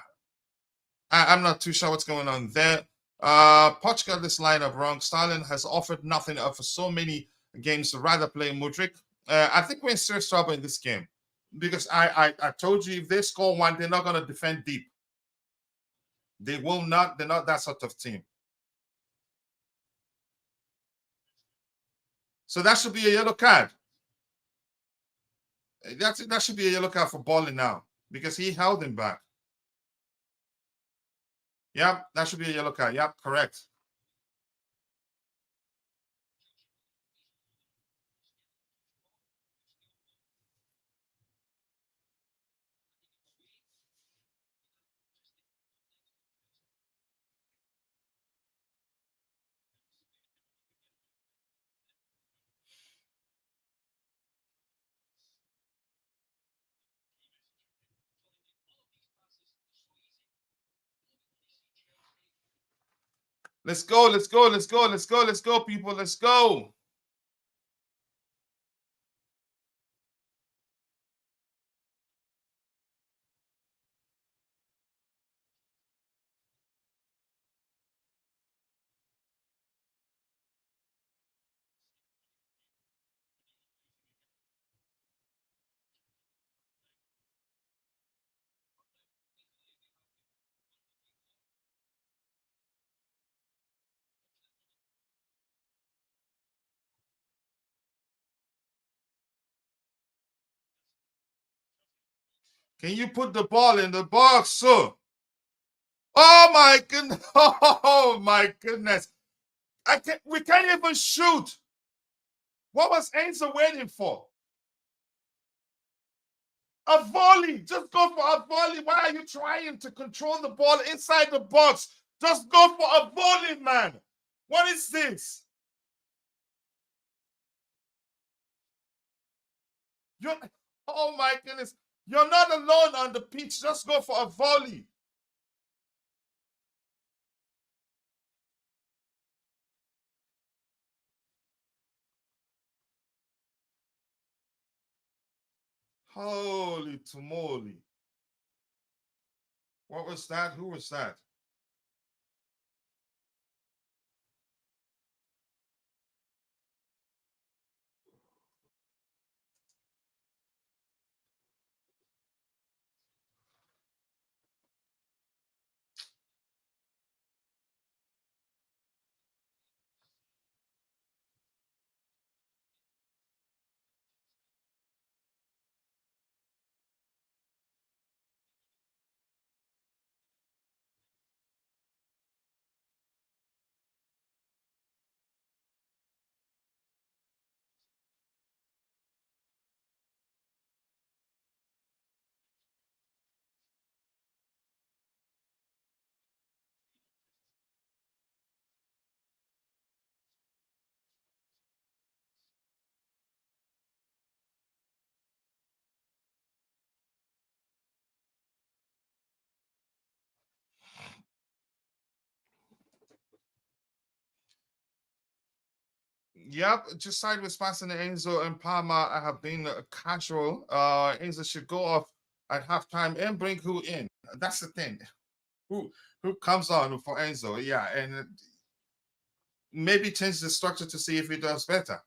Speaker 1: I'm not too sure what's going on there. Poch got this lineup wrong. Stalin has offered nothing for so many games to rather play Mudrik. I think we're in serious trouble in this game because I told you if they score one, they're not going to defend deep. They will not. They're not that sort of team. So that should be a yellow card. That should be a yellow card for Balling now because he held him back. Yep, that should be a yellow card. Yep, correct. Let's go, let's go, let's go, let's go, let's go, people, let's go. Can you put the ball in the box, sir? Oh my goodness! Oh my goodness! We can't even shoot. What was Enzo waiting for? A volley. Just go for a volley. Why are you trying to control the ball inside the box? Just go for a volley, man. What is this? You're, oh my goodness. You're not alone on the pitch. Just go for a volley. Holy tamale. What was that? Who was that? Yep, just sideways passing to Enzo and Palma. I have been casual. Enzo should go off at halftime and bring who in. That's the thing. Who who comes on for Enzo? Yeah, and maybe change the structure to see if he does better.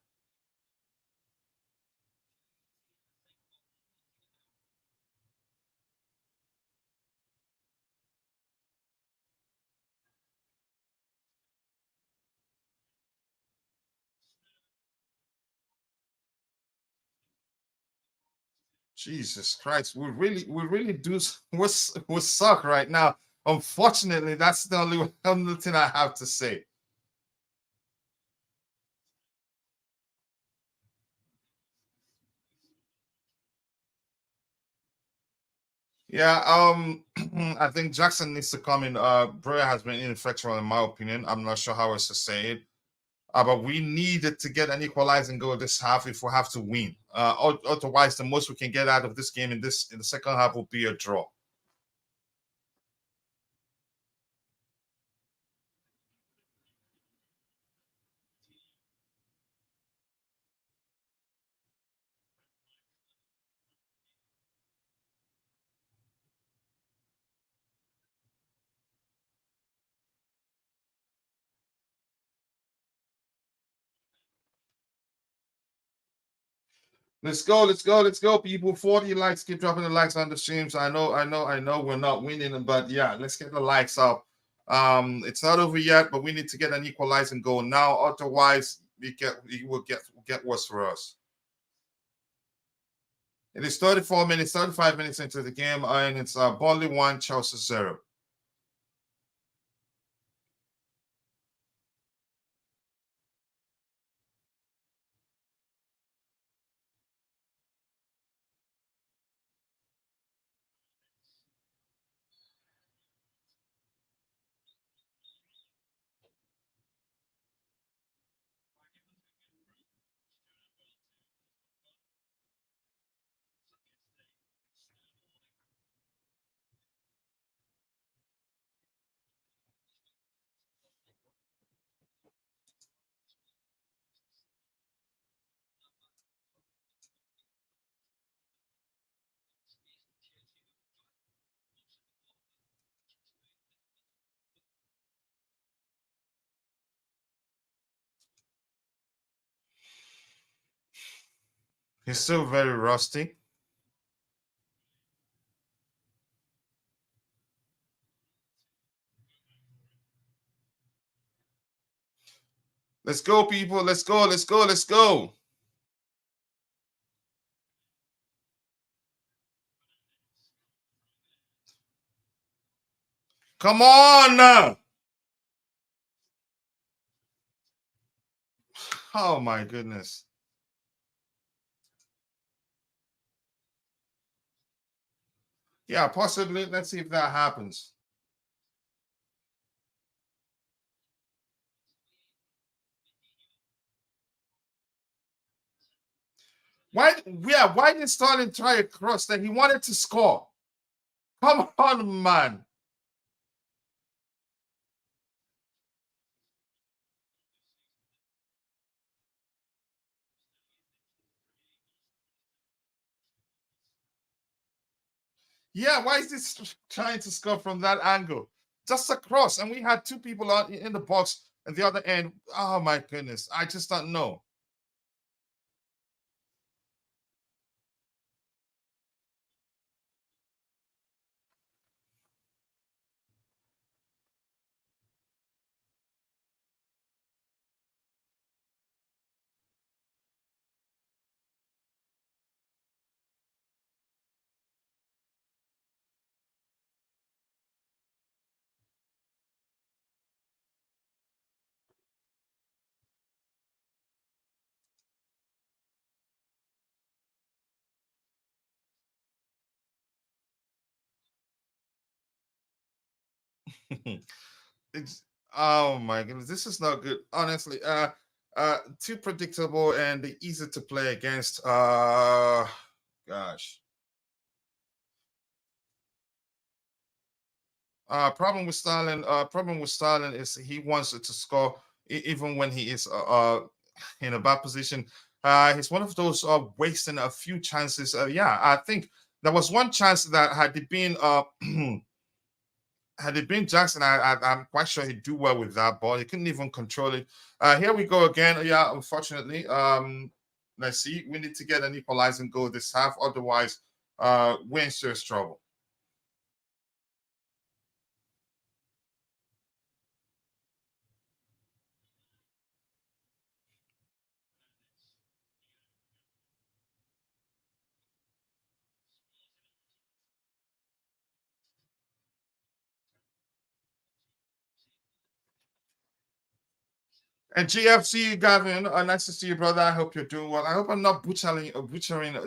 Speaker 1: Jesus Christ, we really do we suck right now. Unfortunately, that's the only thing I have to say. Yeah, I think Jackson needs to come in. Breuer has been ineffectual in my opinion. I'm not sure how else to say it. But we needed to get an equalizing goal this half if we have to win. Otherwise, the most we can get out of this game in the second half will be a draw. Let's go, let's go, let's go, people. 40 likes. Keep dropping the likes on the streams. I know we're not winning, but yeah, let's get the likes up. It's not over yet, but we need to get an equalizing goal now. Otherwise, it will get worse for us. It is 34 minutes, 35 minutes into the game, and it's Burnley 1, Chelsea 0. He's still very rusty. Let's go, people. Let's go, let's go, let's go. Come on. Oh my goodness. Yeah, possibly. Let's see if that happens. Why did Sterling try a cross that he wanted to score? Come on, man. Yeah, why is this trying to score from that angle? Just a cross, and we had two people in the box at the other end. Oh my goodness, I just don't know. It's oh my goodness, this is not good. Honestly, too predictable and easy to play against. Gosh. Problem with Stalin is he wants to score even when he is in a bad position. He's one of those wasting a few chances. Yeah, I think there was one chance that had it been had it been Jackson, I'm quite sure he'd do well with that ball. He couldn't even control it. Here we go again. Yeah, unfortunately. Let's see. We need to get an equalizing goal this half, otherwise, we're in serious trouble. And GFC, Gavin, nice to see you, brother. I hope you're doing well. I hope I'm not butchering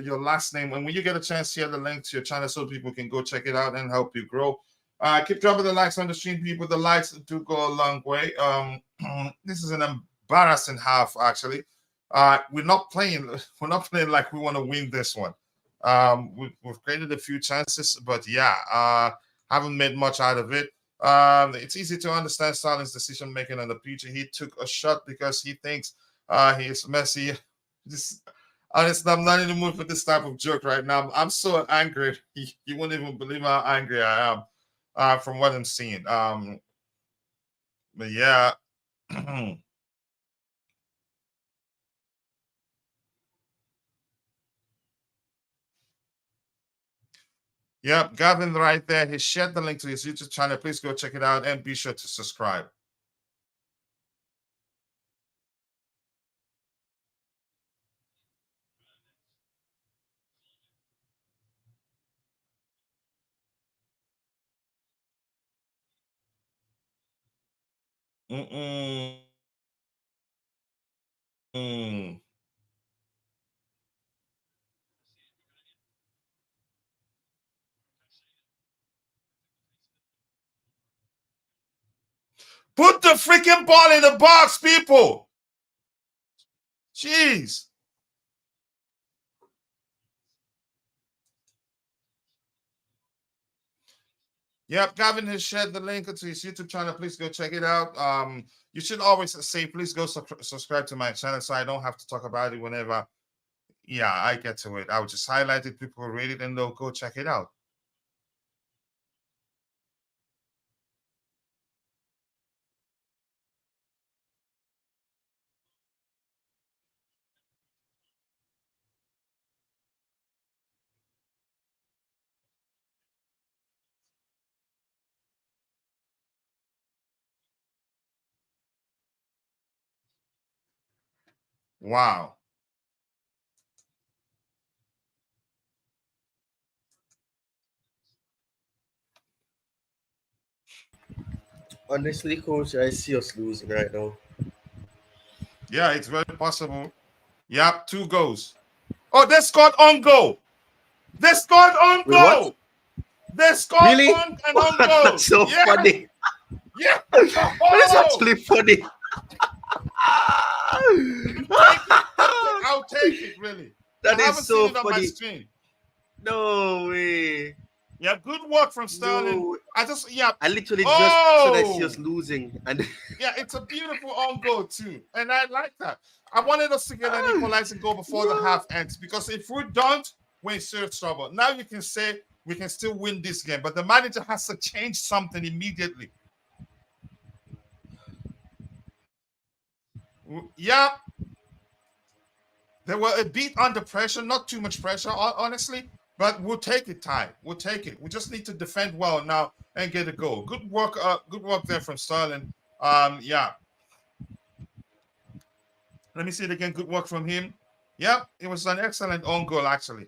Speaker 1: your last name. And when you get a chance, share the link to your channel so people can go check it out and help you grow. Keep dropping the likes on the stream, people. The likes do go a long way. This is an embarrassing half, actually. We're not playing. We're not playing like we want to win this one. We've created a few chances, but yeah, haven't made much out of it. It's easy to understand Stalin's decision making on the pitch. He took a shot because he thinks he is Messi. Honestly, I'm not in the mood for this type of joke right now. I'm so angry. You won't even believe how angry I am from what I'm seeing. But yeah. Yep, Gavin right there. He shared the link to his YouTube channel. Please go check it out and be sure to subscribe. Mm-mm. Put the freaking ball in the box, people. Jeez. Yep, Gavin has shared the link to his YouTube channel. Please go check it out. You should always say, please go subscribe to my channel so I don't have to talk about it whenever, yeah, I get to it. I'll just highlight it, people read it, and they'll go check it out. Wow.
Speaker 3: Honestly, coach, I see us losing right now.
Speaker 1: Yeah, it's very possible. Yep, 2 goals. Oh, they scored on goal. They scored on
Speaker 3: Wait, what?
Speaker 1: goal. They scored
Speaker 3: Really?
Speaker 1: on and on goal.
Speaker 3: That's so
Speaker 1: Yeah.
Speaker 3: funny.
Speaker 1: Yeah.
Speaker 3: That is actually funny.
Speaker 1: I'll take it, really.
Speaker 3: That
Speaker 1: I
Speaker 3: is
Speaker 1: haven't seen
Speaker 3: so
Speaker 1: it on my
Speaker 3: funny.
Speaker 1: screen.
Speaker 3: No way.
Speaker 1: Yeah, good work from Sterling.
Speaker 3: No.
Speaker 1: Yeah.
Speaker 3: I literally just said that she
Speaker 1: Oh,
Speaker 3: was losing, and
Speaker 1: yeah, it's a beautiful on goal too, and I like that. I wanted us to get an equalizing goal before the half ends because if we don't, we're in serious trouble. Now you can say we can still win this game, but the manager has to change something immediately. Yeah, they were a bit under pressure, not too much pressure, honestly, but we'll take it, Ty. We'll take it. We just need to defend well now and get a goal. Good work there from Sterling. Yeah. Let me see it again. Good work from him. Yep, it was an excellent own goal, actually.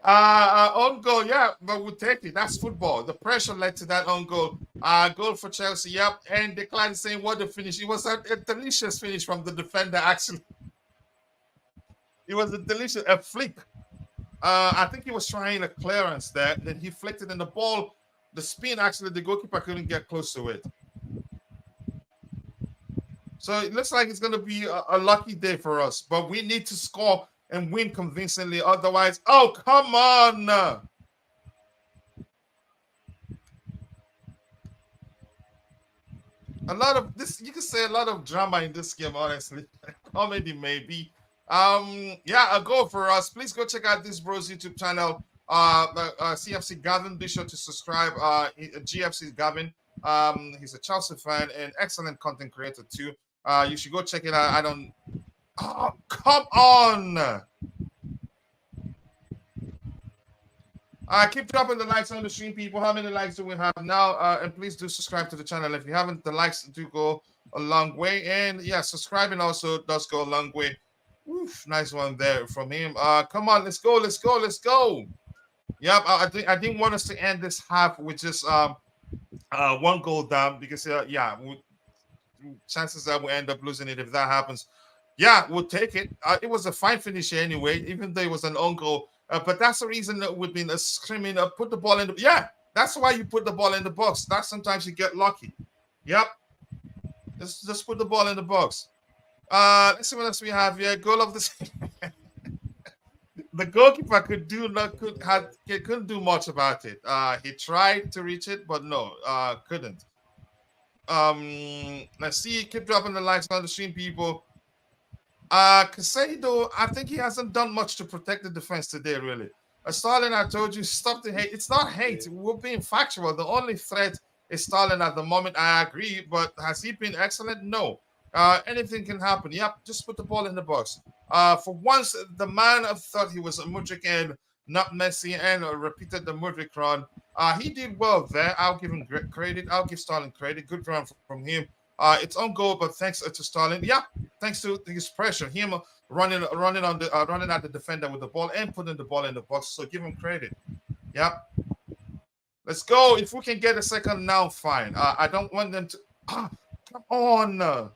Speaker 1: Own goal, yeah, but we'll take it. That's football. The pressure led to that own goal. Goal for Chelsea, yep. And Declan saying what a finish. It was a delicious finish from the defender, actually. It was a flick. I think he was trying a clearance there. Then he flicked it in the ball. The spin, actually, the goalkeeper couldn't get close to it. So it looks like it's going to be a lucky day for us. But we need to score and win convincingly. Otherwise, oh, come on. A lot of this, you can say a lot of drama in this game, honestly. Comedy, maybe. Yeah, a goal for us. Please go check out this bro's YouTube channel. CFC Gavin, be sure to subscribe. GFC Gavin. He's a Chelsea fan and excellent content creator too. You should go check it out. I don't. Oh, come on! Keep dropping the likes on the stream, people. How many likes do we have now? And please do subscribe to the channel if you haven't. The likes do go a long way, and yeah, subscribing also does go a long way. Oof, nice one there from him. Come on, let's go, let's go, let's go. Yep, I didn't want us to end this half with just one goal down because yeah, chances that we end up losing it if that happens. Yeah, we'll take it. It was a fine finish anyway, even though it was an own goal. But that's the reason that we've been screaming, put the ball in the... Yeah, that's why you put the ball in the box. That sometimes you get lucky. Yep. Let's just put the ball in the box. Let's see what else we have here. Goal of the... The goalkeeper couldn't do much about it. He tried to reach it, but no, couldn't. Let's see. Keep dropping the likes on the stream, people. Casado, I think he hasn't done much to protect the defense today, really. Stalin, I told you, stop the hate. It's not hate. We're being factual. The only threat is Stalin at the moment. I agree, but has he been excellent? No. Anything can happen. Yep, just put the ball in the box. For once, the man thought he was a Mudryk and not Messi and repeated the Mudryk run. He did well there. I'll give him credit. I'll give Stalin credit. Good run from him. It's on goal, but thanks to Stalin. Yeah, thanks to his pressure, him running at the defender with the ball and putting the ball in the box. So give him credit. Yeah. Let's go. If we can get a second now, fine. I don't want them to. Come on.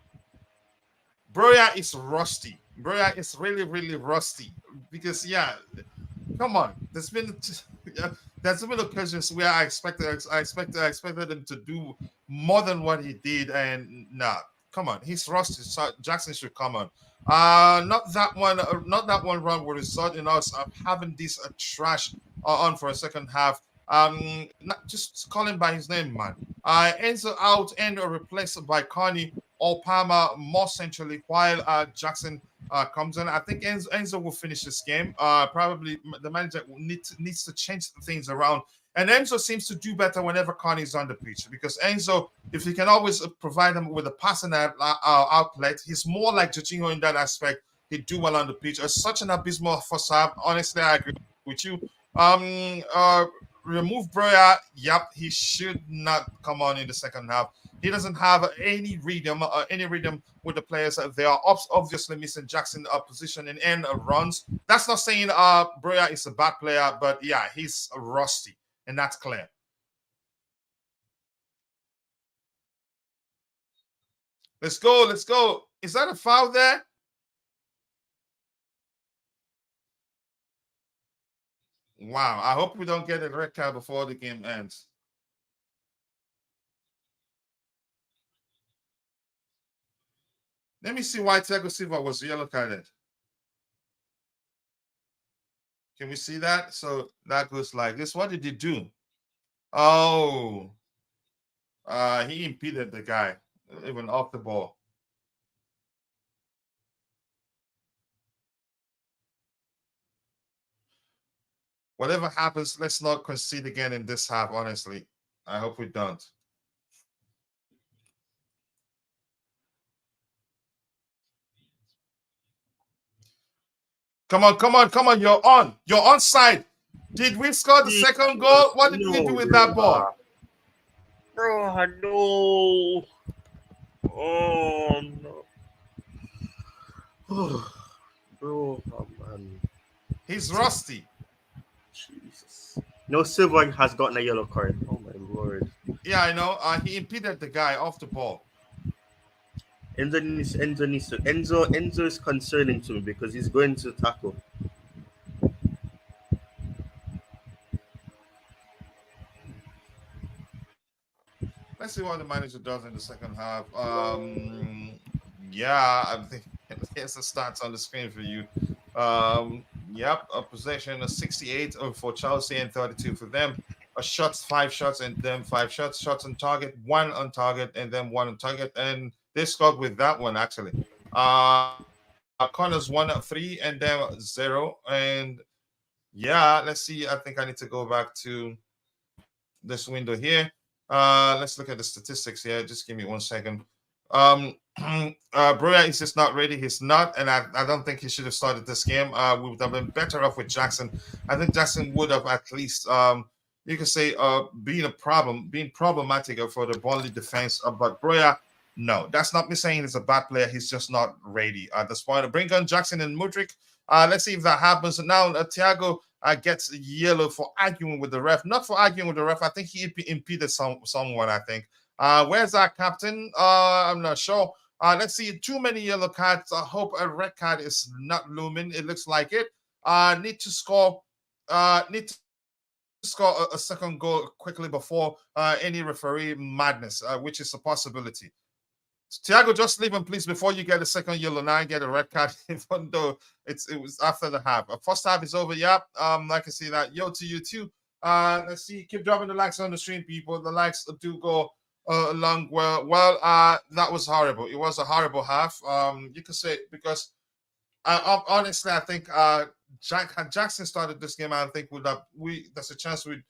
Speaker 1: Broya is rusty. Broya is really, really rusty because yeah. Come on. There's been occasions where I expected him to do more than what he did, and nah, come on, he's rusty. So Jackson should come on. Not that one run will result in us having this trash on for a second half. Not just call him by his name, man. Enzo out and replaced by Connie or Palmer more centrally, while Jackson comes in. I think Enzo will finish this game. Probably the manager needs to change things around. And Enzo seems to do better whenever Connie is on the pitch because Enzo, if he can always provide him with a passing outlet, he's more like Jorginho in that aspect. He'd do well on the pitch. Such an abysmal first half. Honestly, I agree with you. Remove Broya. Yep, he should not come on in the second half. He doesn't have any rhythm with the players. They are obviously missing Jackson position and end runs. That's not saying Broya is a bad player, but yeah, he's rusty, and that's clear. Let's go, let's go. Is that a foul there? Wow, I hope we don't get a red card before the game ends. Let me see why Thiago Silva was yellow carded. Can we see that? So that goes like this. What did he do? Oh, he impeded the guy, even off the ball. Whatever happens, let's not concede again in this half, honestly. I hope we don't. Come on, come on, come on. You're on. You're on side. Did we score the second goal? What did we do with that ball?
Speaker 3: Bro, no. Oh, no. Bro, oh, man.
Speaker 1: He's rusty.
Speaker 3: Jesus. No, Silva has gotten a yellow card. Oh, my lord.
Speaker 1: Yeah, I know. He impeded the guy off the ball.
Speaker 3: Enzo is concerning to me because he's going to tackle.
Speaker 1: Let's see what the manager does in the second half. Yeah, I think here's the stats on the screen for you. Yep, a possession of 68 for Chelsea and 32 for them. A shots, 5 shots, and then 5 shots. Shots on target, 1 on target, and then 1 on target. And they scored with that one actually. Corners 1 of 3, and then 0. And yeah, let's see. I think I need to go back to this window here. Let's look at the statistics here. Just give me 1 second. Broya is just not ready. He's not, and I don't think he should have started this game. We would have been better off with Jackson. I think Jackson would have at least, you could say, being problematic for the Burnley defense. But Broya, no, that's not me saying he's a bad player. He's just not ready at this point. Bring on Jackson and Mudryk. Let's see if that happens. Now, Thiago gets yellow for arguing with the ref. Not for arguing with the ref. I think he impeded someone, I think. Where's our captain? I'm not sure. Let's see. Too many yellow cards. I hope a red card is not looming. It looks like it. Need to score a second goal quickly before any referee madness, which is a possibility. Thiago, just leave him, please, before you get a second yellow. Now get a red card, even though it was after the half. First half is over. Yep. I can see that. Yo to you too. Let's see. Keep dropping the likes on the stream, people. The likes do go along well. That was horrible. It was a horrible half. You could say because honestly, I think Jackson started this game. I think there's a chance we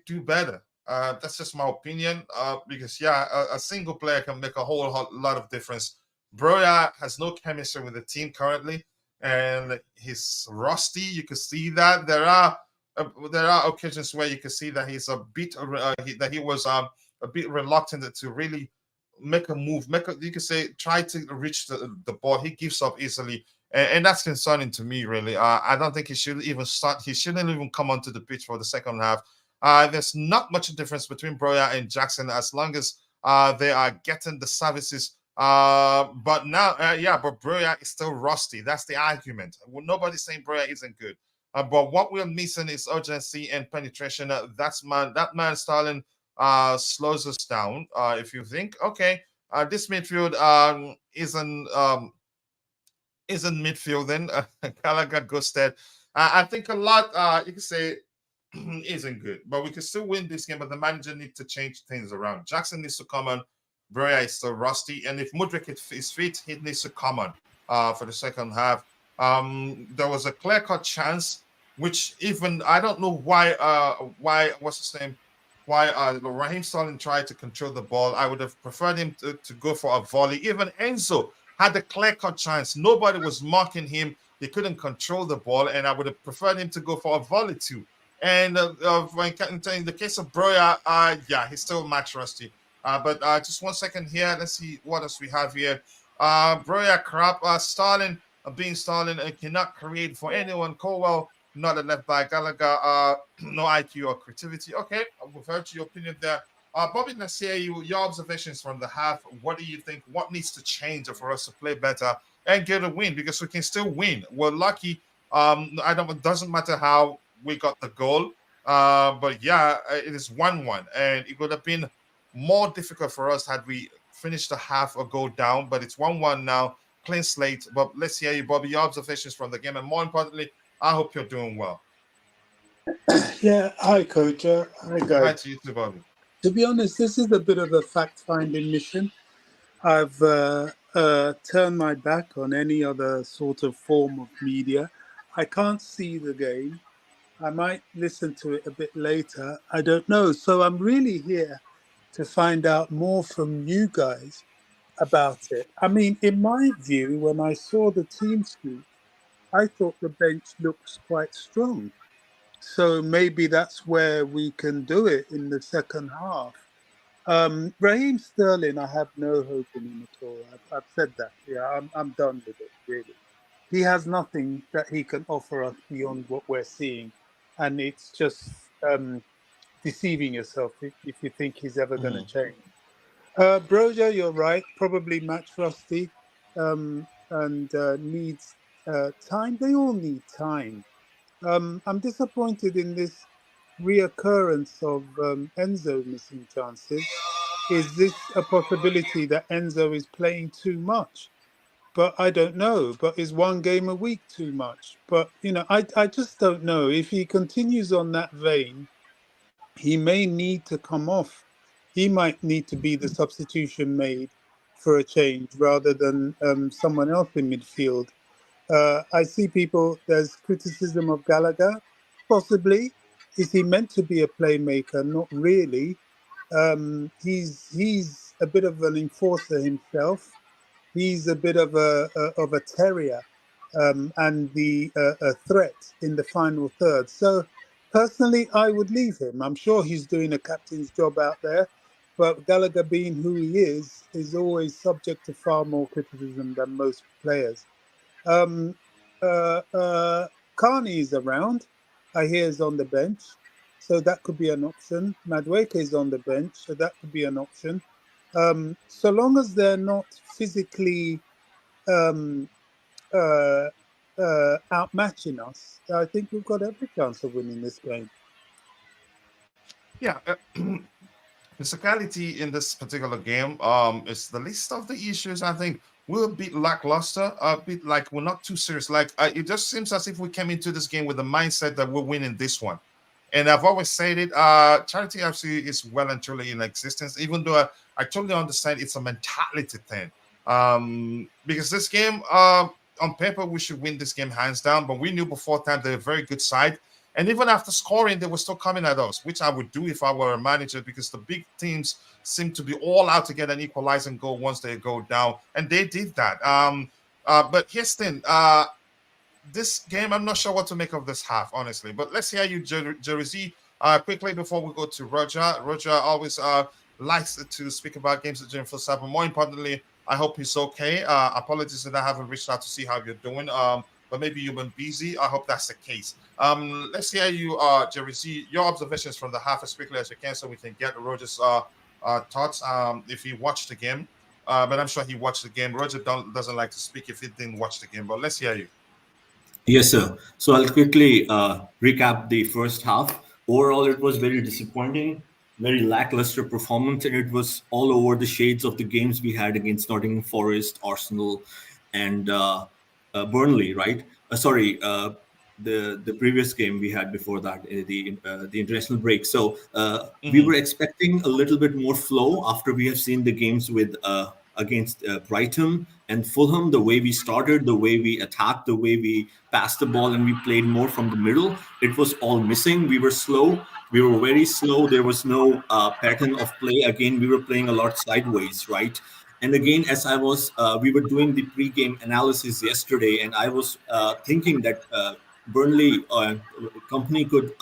Speaker 1: do better. That's just my opinion. Because a single player can make a whole lot of difference. Broya has no chemistry with the team currently, and he's rusty. You can see that there are occasions where you can see that he's a bit that he was a bit reluctant to really make a move. You could say try to reach the ball. He gives up easily. And that's concerning to me, really. I don't think he should even start. He shouldn't even come onto the pitch for the second half. There's not much difference between Broya and Jackson as long as they are getting the services. But now, but Broya is still rusty. That's the argument. Nobody's saying Broya isn't good. But what we're missing is urgency and penetration. That man Starling slows us down. If you think, okay, this midfield isn't midfield, then Gallagher ghosted. I think a lot, you can say, isn't good, but we can still win this game. But the manager needs to change things around. Jackson needs to come on. Broya is still rusty, and if Mudryk is fit, he needs to come on for the second half. There was a clear-cut chance, which even I don't know why what's his name? Why Raheem Sterling tried to control the ball. I would have preferred him to go for a volley. Even Enzo had a clear-cut chance. Nobody was marking him. He couldn't control the ball, and I would have preferred him to go for a volley too. And in the case of Broya, he's still match rusty. But just 1 second here. Let's see what else we have here. Broya crap. Stalin being Stalin cannot create for anyone. Colwell, not a left back. Gallagher, no IQ or creativity. Okay, we've heard your opinion there. Bobby, let's hear your observations from the half. What do you think? What needs to change for us to play better and get a win? Because we can still win. We're lucky. It doesn't matter how we got the goal. But it is 1-1, and it would have been more difficult for us had we finish the half or go down, but it's 1-1 now, clean slate. But let's hear you, Bobby, your observations from the game, and more importantly, I hope you're doing well.
Speaker 4: Yeah, hi, Coach. Hi,
Speaker 1: Hi
Speaker 4: guys.
Speaker 1: to you too, Bobby.
Speaker 4: To be honest, this is a bit of a fact-finding mission. I've turned my back on any other sort of form of media. I can't see the game. I might listen to it a bit later. I don't know. So I'm really here to find out more from you guys about it. I mean, in my view, when I saw the team sheet, I thought the bench looks quite strong. So maybe that's where we can do it in the second half. Raheem Sterling, I have no hope in him at all. I've said that. Yeah, I'm done with it, really. He has nothing that he can offer us beyond what we're seeing. And it's just deceiving yourself if you think he's ever going to change. Broja, you're right. Probably match rusty and needs time. They all need time. I'm disappointed in this reoccurrence of Enzo missing chances. Is this a possibility that Enzo is playing too much? But I don't know. But is one game a week too much? But, I just don't know. If he continues on that vein, he may need to come off. He might need to be the substitution made for a change rather than someone else in midfield. I see there's criticism of Gallagher. Possibly. Is he meant to be a playmaker? Not really. He's a bit of an enforcer himself. He's a bit of a terrier and a threat in the final third. So personally, I would leave him. I'm sure he's doing a captain's job out there. But Gallagher, being who he is always subject to far more criticism than most players. Carney is around. I hear is on the bench, so that could be an option. Madueke is on the bench, so that could be an option. So long as they're not physically outmatching us, I think we've got every chance of winning this game.
Speaker 1: Yeah. Physicality in this particular game is the least of the issues. I think we're a bit lackluster, a bit like we're not too serious. Like it just seems as if we came into this game with the mindset that we're winning this one. And I've always said it, Charity FC is well and truly in existence, even though I totally understand it's a mentality thing. Because this game, on paper, we should win this game hands down, but we knew before time they're a very good side. And even after scoring, they were still coming at us, which I would do if I were a manager, because the big teams seem to be all out to get an equalizing goal once they go down. And they did that. But here's the thing. This game, I'm not sure what to make of this half, honestly. But let's hear you, Jersey, quickly before we go to Roger. Roger always likes to speak about games during first half. But more importantly, I hope he's okay. Apologies that I haven't reached out to see how you're doing. But maybe you've been busy. I hope that's the case. Let's hear you, Jersey, your observations from the half as quickly as you can so we can get Roger's thoughts if he watched the game. But I'm sure he watched the game. Roger doesn't like to speak if he didn't watch the game. But let's hear you.
Speaker 2: Yes, sir. So I'll quickly recap the first half. Overall, it was very disappointing, very lackluster performance, and it was all over the shades of the games we had against Nottingham Forest, Arsenal, and Burnley, right? The previous game we had before that, the international break. So we were expecting a little bit more flow after we have seen the games with against Brighton and Fulham. The way we started, the way we attacked, the way we passed the ball, and we played more from the middle. It was all missing. We were slow. We were very slow. There was no pattern of play. Again, we were playing a lot sideways, right? And again, as we were doing the pre-game analysis yesterday, and I was thinking that Burnley company would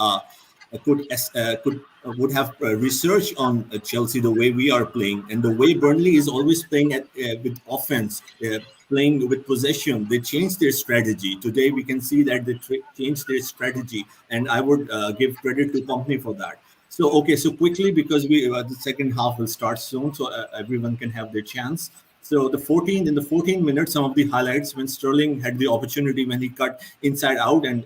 Speaker 2: have research on Chelsea the way we are playing, and the way Burnley is always playing with offense, playing with possession. They changed their strategy. Today we can see that they changed their strategy, and I would give credit to company for that. So quickly, because the second half will start soon, so everyone can have their chance. So in the 14 minutes, some of the highlights when Sterling had the opportunity when he cut inside out, and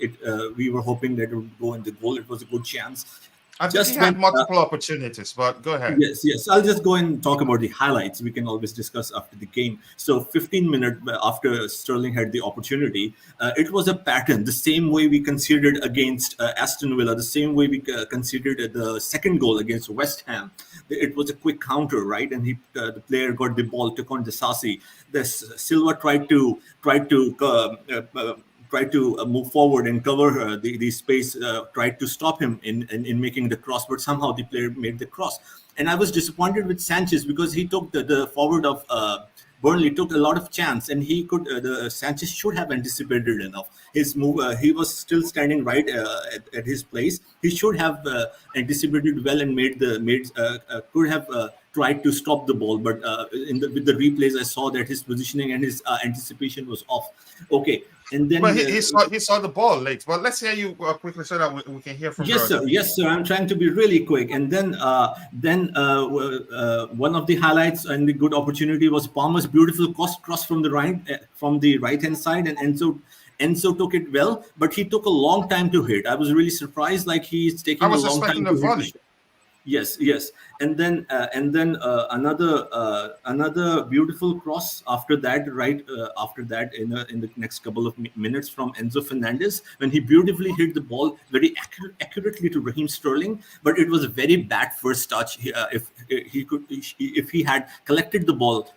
Speaker 2: we were hoping that it would go in the goal. It was a good chance.
Speaker 1: I think he had multiple opportunities, but go ahead.
Speaker 2: Yes. I'll just go and talk about the highlights. We can always discuss after the game. So 15 minutes after Sterling had the opportunity, it was a pattern. The same way we conceded against Aston Villa, the same way we conceded the second goal against West Ham. It was a quick counter, right? And the player got the ball, took on Disasi. Silva tried to move forward and cover the space, tried to stop him in making the cross, but somehow the player made the cross. And I was disappointed with Sanchez because he took the forward of Burnley took a lot of chance, and he could. Sanchez should have anticipated enough. His move. He was still standing right at his place. He should have anticipated well and could have tried to stop the ball. But with the replays, I saw that his positioning and his anticipation was off. Okay. And then
Speaker 1: he saw the ball late. Well, let's hear you quickly so that we can hear from
Speaker 2: Yes,
Speaker 1: Roger.
Speaker 2: sir. Yes, sir. I'm trying to be really quick. And then one of the highlights and the good opportunity was Palmer's beautiful cross from the right hand side, and Enzo took it well, but he took a long time to hit. I was really surprised. Like he's taking a long time to hit. Yes. And then another beautiful cross after that, after that in the next couple of minutes from Enzo Fernandez, when he beautifully hit the ball very accurately to Raheem Sterling. But it was a very bad first touch. If he had collected the ball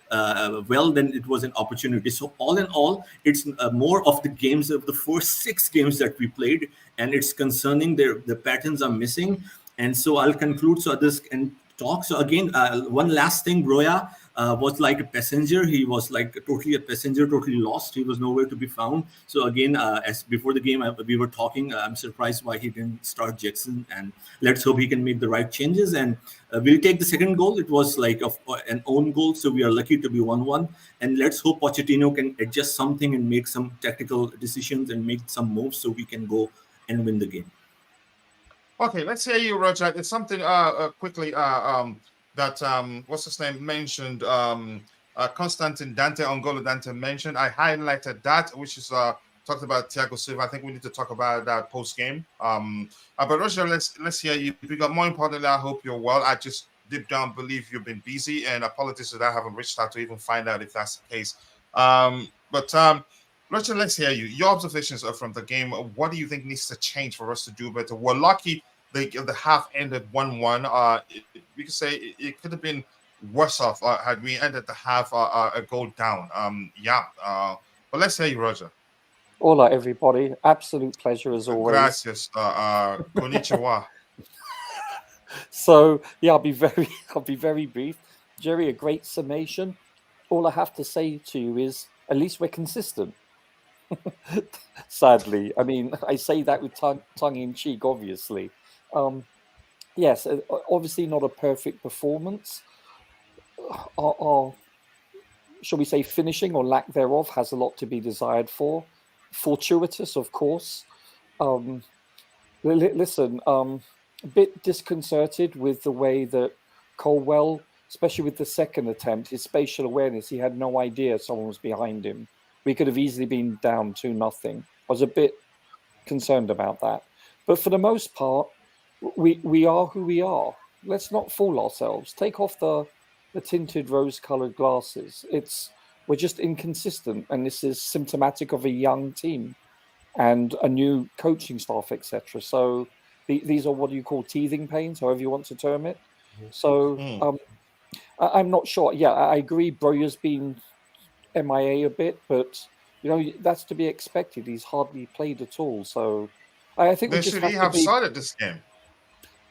Speaker 2: well, then it was an opportunity. So all in all, it's more of the games of the first 6 games that we played, and it's concerning. The patterns are missing. And so I'll conclude so others can talk. So again, one last thing, Broya was like a passenger. He was like totally a passenger, totally lost. He was nowhere to be found. So again, as before the game, we were talking, I'm surprised why he didn't start Jackson. And let's hope he can make the right changes. And we'll take the second goal. It was like an own goal. So we are lucky to be 1-1. And let's hope Pochettino can adjust something and make some tactical decisions and make some moves so we can go and win the game.
Speaker 1: Okay, let's hear you, Roger. It's something quickly that what's his name mentioned. Constantine Dante, N'Golo Dante mentioned. I highlighted that, which is talked about Thiago Silva. I think we need to talk about that post game. But Roger, let's hear you. Because more importantly, I hope you're well. I just deep down believe you've been busy, and apologies that I haven't reached out to even find out if that's the case. Roger, let's hear you. Your observations from the game. What do you think needs to change for us to do better? We're lucky the half ended 1-1. We could say it could have been worse off had we ended the half a goal down. But let's hear you, Roger.
Speaker 5: Hola, everybody. Absolute pleasure as always.
Speaker 1: Gracias. Konnichiwa.
Speaker 5: So I'll be very brief. Jerry, a great summation. All I have to say to you is at least we're consistent. Sadly, I mean, I say that with tongue in cheek, obviously. Yes, obviously not a perfect performance. Our shall we say, finishing or lack thereof has a lot to be desired for. Fortuitous, of course. Listen, a bit disconcerted with the way that Colwell, especially with the second attempt, his spatial awareness, he had no idea someone was behind him. We could have easily been down 2-0. I was a bit concerned about that. But for the most part, we are who we are. Let's not fool ourselves. Take off the tinted rose-coloured glasses. We're just inconsistent, and this is symptomatic of a young team and a new coaching staff, etc. So these are what you call teething pains, however you want to term it. So I'm not sure. Yeah, I agree. Broya's been MIA a bit, but that's to be expected. He's hardly played at all. So I think
Speaker 1: should he have started this game?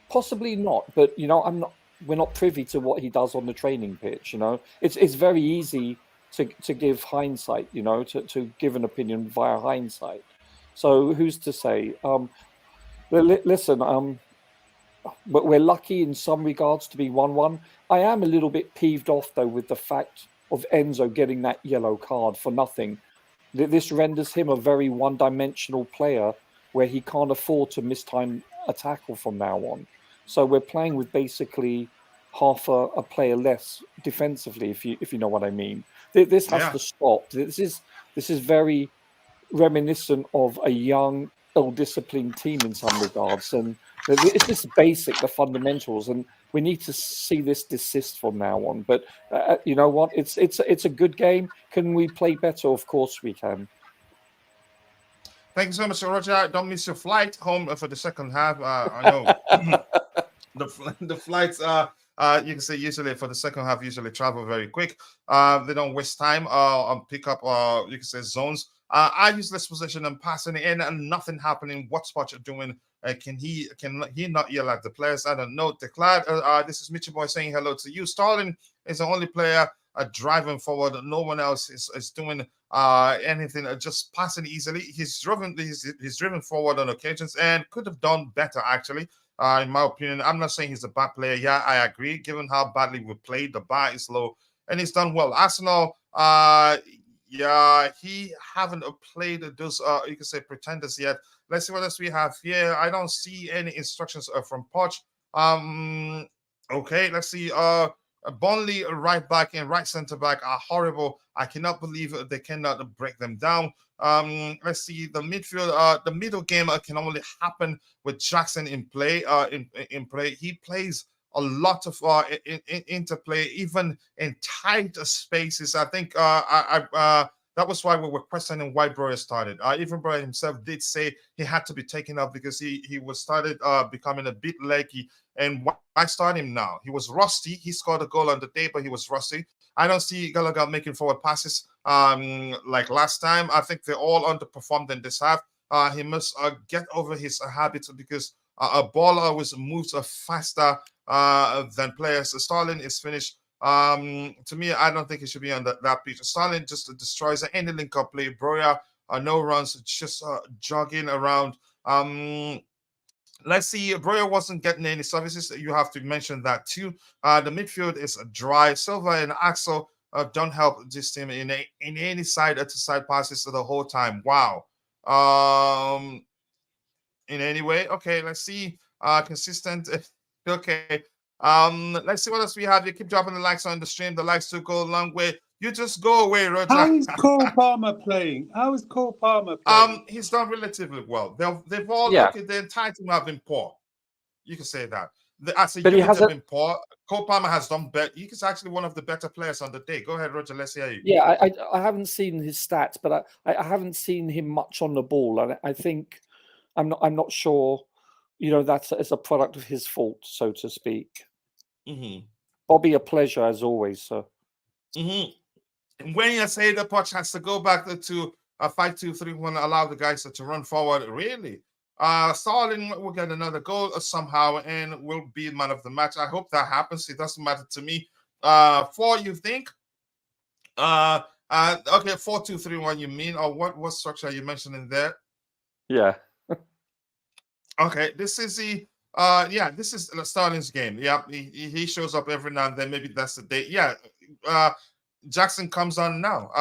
Speaker 5: Possibly not, but we're not privy to what he does on the training pitch. It's very easy to give hindsight, to give an opinion via hindsight. So who's to say? Listen, but we're lucky in some regards to be 1-1. I am a little bit peeved off though with the fact of Enzo getting that yellow card for nothing. This renders him a very one-dimensional player where he can't afford to mistime a tackle from now on. So we're playing with basically half a player less defensively, if you know what I mean. This has to stop. This is very reminiscent of a young, ill-disciplined team in some regards, and It's just basic, the fundamentals, and we need to see this desist from now on. But you know what? It's a good game. Can we play better? Of course we can.
Speaker 1: Thank you so much, Roger. Don't miss your flight home for the second half. I know the flights you can say usually for the second half usually travel very quick. They don't waste time on pick up you can say zones. I use this position and passing it in and nothing happening. What's Poch doing? Can he not yell at the players? I don't know. Declared. This is Mitchell Boy saying hello to you. Stalin is the only player driving forward. No one else is doing anything. Just passing easily. He's driven forward on occasions and could have done better actually. In my opinion, I'm not saying he's a bad player. Yeah, I agree. Given how badly we played, the bar is low, and he's done well. Arsenal, yeah, he haven't played those you can say pretenders yet. Let's see what else we have here. I don't see any instructions from Poch. Okay, let's see. Burnley right back and right centre back are horrible. I cannot believe they cannot break them down. Let's see the midfield. The middle game can only happen with Jackson in play. In play, he plays a lot of interplay, even in tight spaces. I think that was why we were questioning why Broya started. Even Broya himself did say he had to be taken up because he was started becoming a bit leggy. And why start him now? He was rusty. He scored a goal on the day, but he was rusty. I don't see Gallagher making forward passes like last time. I think they all underperformed in this half. He must get over his habits because a ball always moves faster than players. Starling is finished. To me, I don't think he should be on that pitch. Starling just destroys any link-up play. Broya, no runs, just jogging around. Let's see. Broya wasn't getting any services. You have to mention that too. The midfield is dry. Silva and Axel don't help this team in any side-to-side passes the whole time. Wow. In any way, okay. Let's see. Consistent. Okay. Let's see what else we have. You keep dropping the likes on the stream. The likes to go a long way. You just go away, Roger.
Speaker 4: How is Cole Palmer playing? How is Cole Palmer playing?
Speaker 1: He's done relatively well. They've all the entire team have been poor. You can say that. As a unit have been poor. Cole Palmer has done better. He's actually one of the better players on the day. Go ahead, Roger. Let's hear you.
Speaker 5: Yeah, I haven't seen his stats, but I haven't seen him much on the ball, and I think I'm not sure. You know, that's as a product of his fault, so to speak.
Speaker 1: Mm-hmm.
Speaker 5: Bobby, a pleasure as always, sir.
Speaker 1: Mm-hmm. When you say the Poch has to go back to a 5-2-3-1, allow the guys to run forward, really? Starling will get another goal somehow and will be man of the match. I hope that happens. It doesn't matter to me. 4, you think? Okay, 4-2-3-1, you mean? Or what structure are you mentioning there?
Speaker 5: Yeah.
Speaker 1: Okay, this is this is Starling's game. Yeah, he shows up every now and then. Maybe that's the day. Yeah, Jackson comes on now.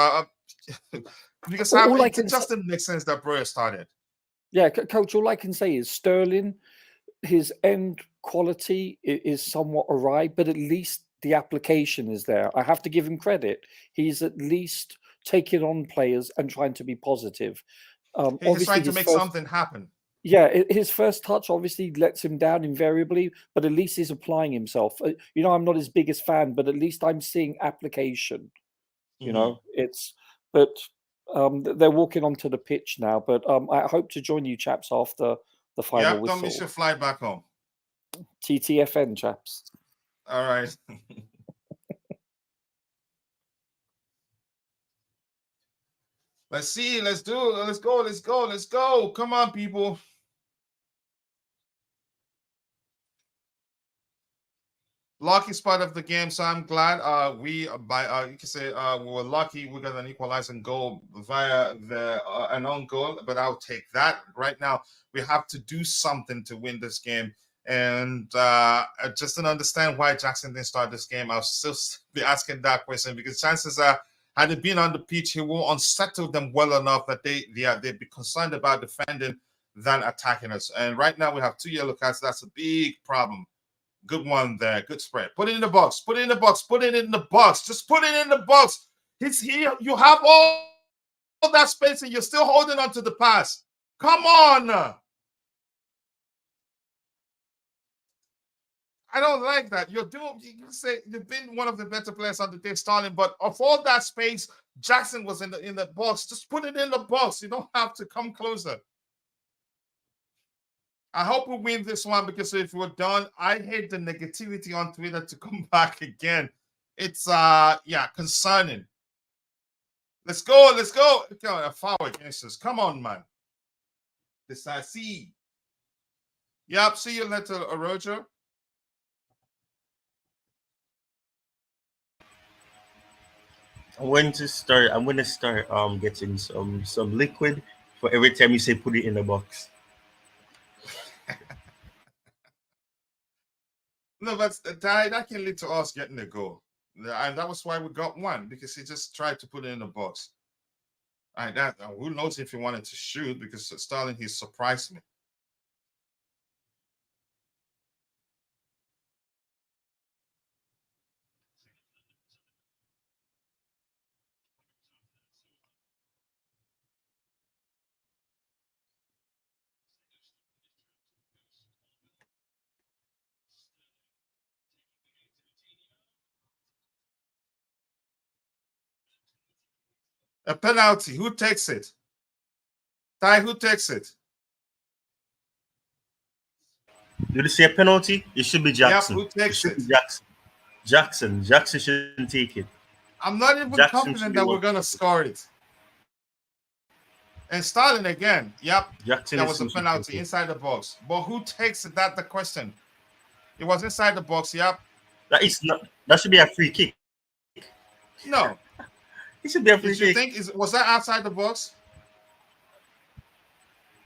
Speaker 1: Because it just didn't make sense that Broya started.
Speaker 5: Yeah, Coach, all I can say is Sterling, his end quality is somewhat awry, but at least the application is there. I have to give him credit. He's at least taking on players and trying to be positive.
Speaker 1: He's trying to make something happen.
Speaker 5: Yeah, his first touch obviously lets him down invariably, but at least he's applying himself. You know, I'm not his biggest fan, but at least I'm seeing application. You know, but they're walking onto the pitch now. But I hope to join you chaps after the final whistle.
Speaker 1: Don't miss your flight back home.
Speaker 5: TTFN, chaps.
Speaker 1: All right. Let's see. Let's go. Come on, people. Lucky spot of the game, so I'm glad you can say we were lucky we got an equalizing goal via an own goal, but I'll take that. Right now we have to do something to win this game, and I just don't understand why Jackson didn't start this game. I'll still be asking that question because chances are, had he been on the pitch, he will unsettle them well enough that they'd be concerned about defending than attacking us. And right now we have 2 yellow cards. That's a big problem. Good one there. Good spread. Put it in the box. Put it in the box. Put it in the box. Just put it in the box. It's here. You have all that space and you're still holding on to the pass. Come on. I don't like that. You say you've been one of the better players on the day, Sterling, but of all that space, Jackson was in the box. Just put it in the box. You don't have to come closer. I hope we win this one, because if we're done, I hate the negativity on Twitter to come back again. It's concerning. Let's go. Okay, a foul against us. Come on, man. This I see. Yep, see you later, Roger.
Speaker 3: I'm going to start getting some liquid for every time you say put it in the box.
Speaker 1: No, but that can lead to us getting a goal. And that was why we got one, because he just tried to put it in the box. And who knows if he wanted to shoot, because Sterling, he surprised me. A penalty. Who takes it? Ty, who takes it?
Speaker 3: Did you say a penalty? It should be Jackson.
Speaker 1: Yep, who takes it?
Speaker 3: Jackson shouldn't take it.
Speaker 1: I'm not even confident that we're going to score it. And Sterling again. Yep,
Speaker 3: Jackson,
Speaker 1: that was a penalty inside the box. But who takes it? That's the question. It was inside the box. Yep.
Speaker 3: That should be a free kick.
Speaker 1: No.
Speaker 3: It should be a free kick.
Speaker 1: Was that outside the box?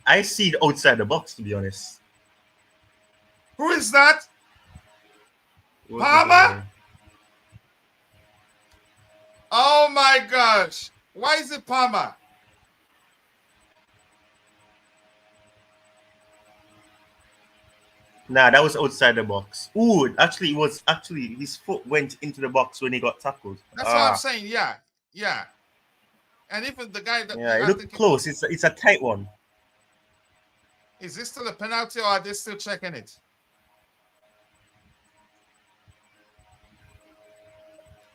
Speaker 3: I see it outside the box, to be honest.
Speaker 1: Who is that? Palmer? Oh my gosh. Why is it Palmer?
Speaker 3: Nah, that was outside the box. Ooh, actually, his foot went into the box when he got tackled.
Speaker 1: That's what I'm saying. Yeah. And even the guy that
Speaker 3: it looked close. It's a tight one.
Speaker 1: Is this still a penalty, or are they still checking it?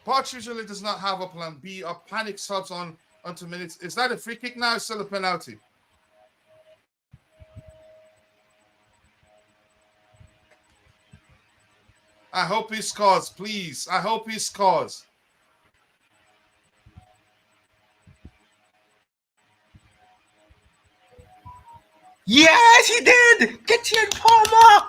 Speaker 1: Poch usually does not have a plan B or panic subs on 2 minutes. Is that a free kick now? It's still a penalty. I hope he scores, please. I hope he scores.
Speaker 3: Yes, he did. Get here, Palmer.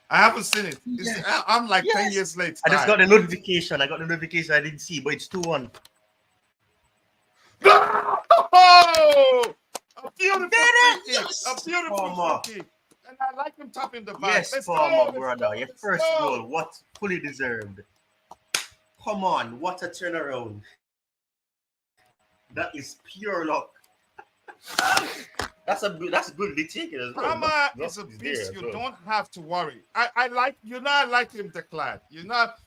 Speaker 1: I haven't seen it. Yes. I'm like 10 years late.
Speaker 3: I just got the notification. I didn't see, but it's 2-1.
Speaker 1: Oh! A beautiful free kick. A beautiful free kick. And I like him tapping the back.
Speaker 3: Yes, Palmer, brother. Your first goal. What? Fully deserved. Come on. What a turnaround. That is pure luck. That's goodly taken as well.
Speaker 1: Palmer is a beast. You don't have to worry. I like him declared.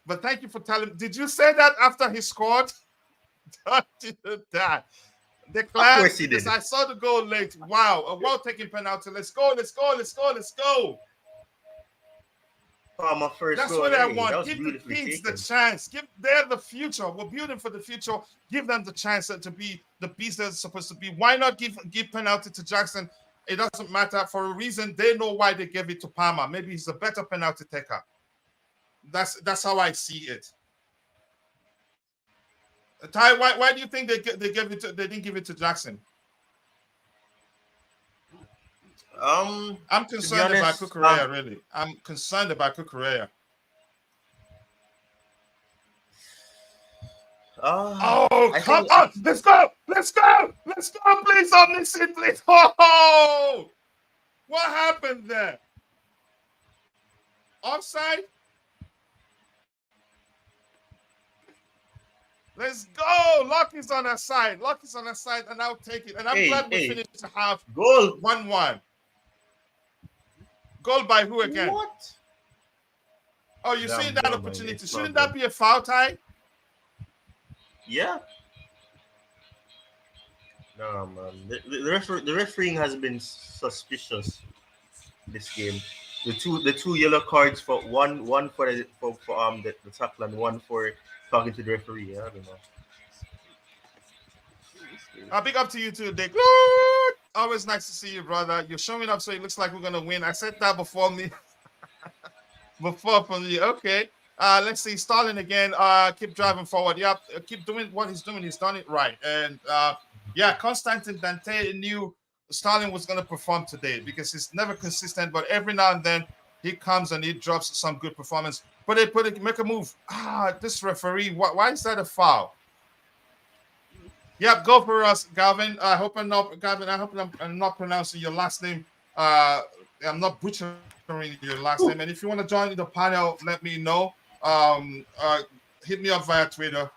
Speaker 1: But thank you for telling me. Did you say that after he scored? Don't do that. Declared. Of course he did. I saw the goal late. Wow, a well-taken penalty. Let's go.
Speaker 3: Palmer first
Speaker 1: That's
Speaker 3: goal,
Speaker 1: what I want. Give the kids
Speaker 3: taken.
Speaker 1: the chance. They're the future. We're building for the future. Give them the chance to be the beast they're supposed to be. Why not give penalty to Jackson? It doesn't matter. For a reason, they know why they gave it to Palmer. Maybe he's a better penalty taker. That's how I see it. Ty, why do you think they didn't give it to Jackson? I'm concerned about Cucurella, really. I'm concerned about Cucurella. Come on! Let's go! Please, omniscient, please! Oh! What happened there? Offside? Let's go! Lucky's on our side, and I'll take it. And I'm glad we finished to have
Speaker 3: goal
Speaker 1: 1-1. Goal by who again?
Speaker 3: What?
Speaker 1: Oh, you see that opportunity. Shouldn't that be a foul, Ty?
Speaker 3: Yeah. No, man. The refereeing has been suspicious this game. the two yellow cards for one for the tackle and one for talking to the referee. Yeah, I don't know.
Speaker 1: Big up to you too, Dick. Always nice to see you, brother. You're showing up, so it looks like we're gonna win. I said that before me, before from you. Okay. Let's see. Stalin again. Keep driving forward. Yep. Keep doing what he's doing. He's done it right. And yeah, Constantin Dante knew Stalin was gonna perform today because he's never consistent, but every now and then he comes and he drops some good performance. Make a move. This referee. Why is that a foul? Yep, go for us, Gavin. I hope I'm not Gavin. I hope I'm not pronouncing your last name. I'm not butchering your last name. And if you want to join the panel, let me know. Hit me up via Twitter.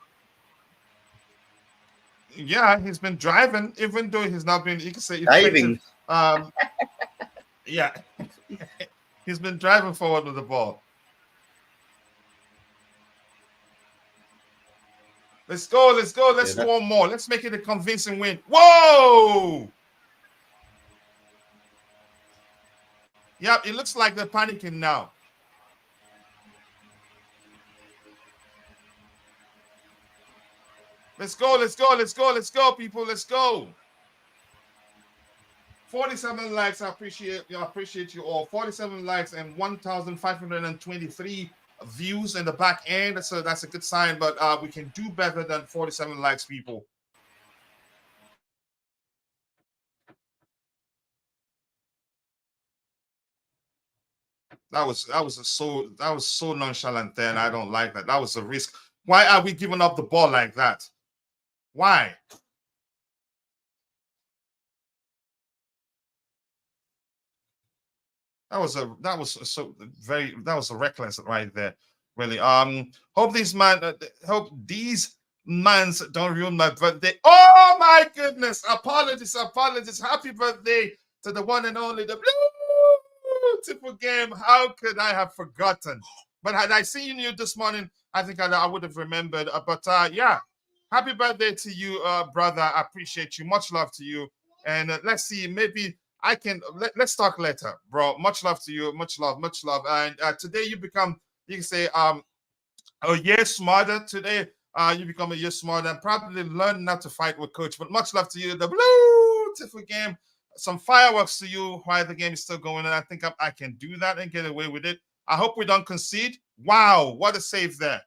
Speaker 1: Yeah, he's been driving, even though he's not been. You can say
Speaker 3: Diving.
Speaker 1: Yeah, he's been driving forward with the ball. Let's go. Let's do one more. Let's make it a convincing win. Whoa! Yep, it looks like they're panicking now. Let's go, people. Let's go. 47 likes. I appreciate you all. 47 likes and 1,523 views in the back end. So that's a good sign, but we can do better than 47 likes, people. That was so nonchalant there, and I don't like that. That was a risk. Why are we giving up the ball like that? Why? That was a reckless right there, really. Hope these mans don't ruin my birthday. Oh my goodness! Apologies. Happy birthday to the one and only, the beautiful game. How could I have forgotten? But had I seen you this morning, I think I would have remembered. Yeah, happy birthday to you, brother. I appreciate you. Much love to you. And let's see, maybe I can let's talk later, bro. Much love to you. Much love. And today you can say a year smarter today. You become a year smarter and probably learn not to fight with coach. But much love to you. The beautiful game. Some fireworks to you while the game is still going. And I think I can do that and get away with it. I hope we don't concede. Wow, what a save there.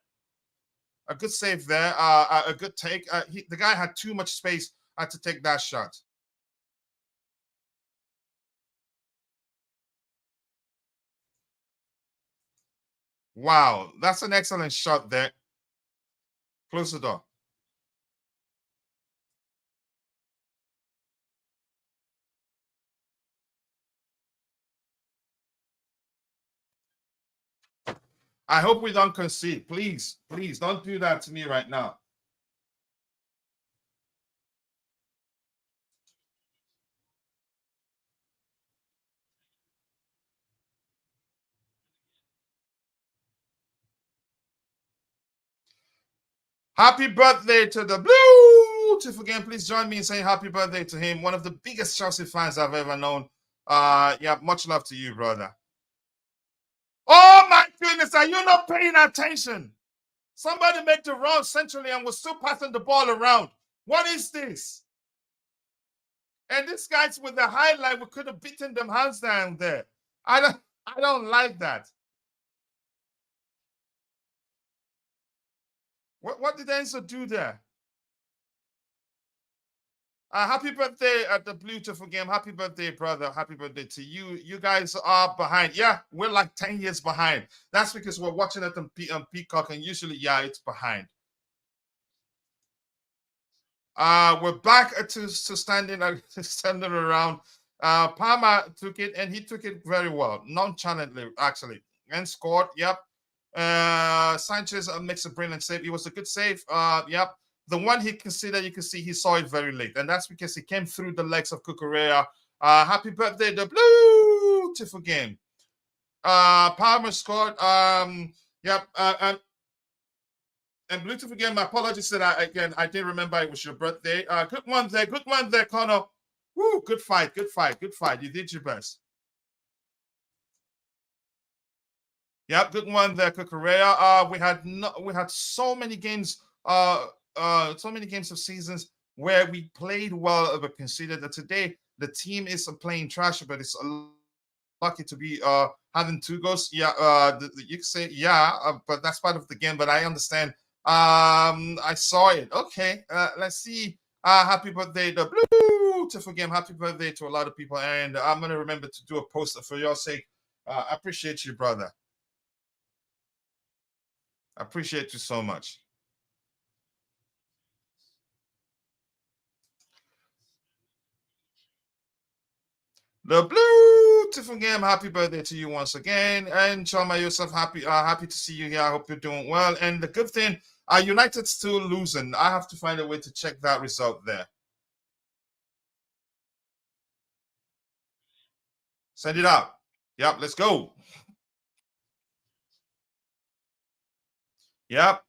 Speaker 1: A good save there. A good take. The guy had too much space to take that shot. Wow, that's an excellent shot there. Close the door. I hope we don't concede. Please don't do that to me right now. Happy birthday to the beautiful game. Please join me in saying happy birthday to him. One of the biggest Chelsea fans I've ever known. Yeah, much love to you, brother. Oh my goodness, are you not paying attention? Somebody made the wrong centrally and was still passing the ball around. What is this? And this guy's with the highlight, we could have beaten them hands down there. I don't like that. What did Enzo do there? Happy birthday at the beautiful game. Happy birthday, brother. Happy birthday to you. You guys are behind. Yeah, we're like 10 years behind. That's because we're watching it on Peacock, and usually, yeah, it's behind. We're back to standing around. Palmer took it, and he took it very well, nonchalantly, actually, and scored. Yep. Sanchez makes a brilliant save. It was a good save. Yep. The one he considered, you can see he saw it very late, and that's because he came through the legs of Cucurella. Happy birthday, the beautiful game. Palmer scored. Yep. And beautiful game. My apologies that I didn't remember it was your birthday. Good one there, Connor. Woo, good fight. You did your best. Yep, good one there, Kukurea. We had so many games, so many games of seasons where we played well but conceded. That today the team is playing trash, but it's lucky to be having 2 goals. Yeah, you can say yeah, but that's part of the game. But I understand. I saw it. Okay, let's see. Happy birthday, the beautiful game. Happy birthday to a lot of people, and I'm gonna remember to do a post for your sake. I appreciate you, brother. I appreciate you so much. The beautiful game. Happy birthday to you once again, and Chama yourself. Happy to see you here. I hope you're doing well. And the good thing, United still losing. I have to find a way to check that result there. Send it out. Yep, let's go. Yep.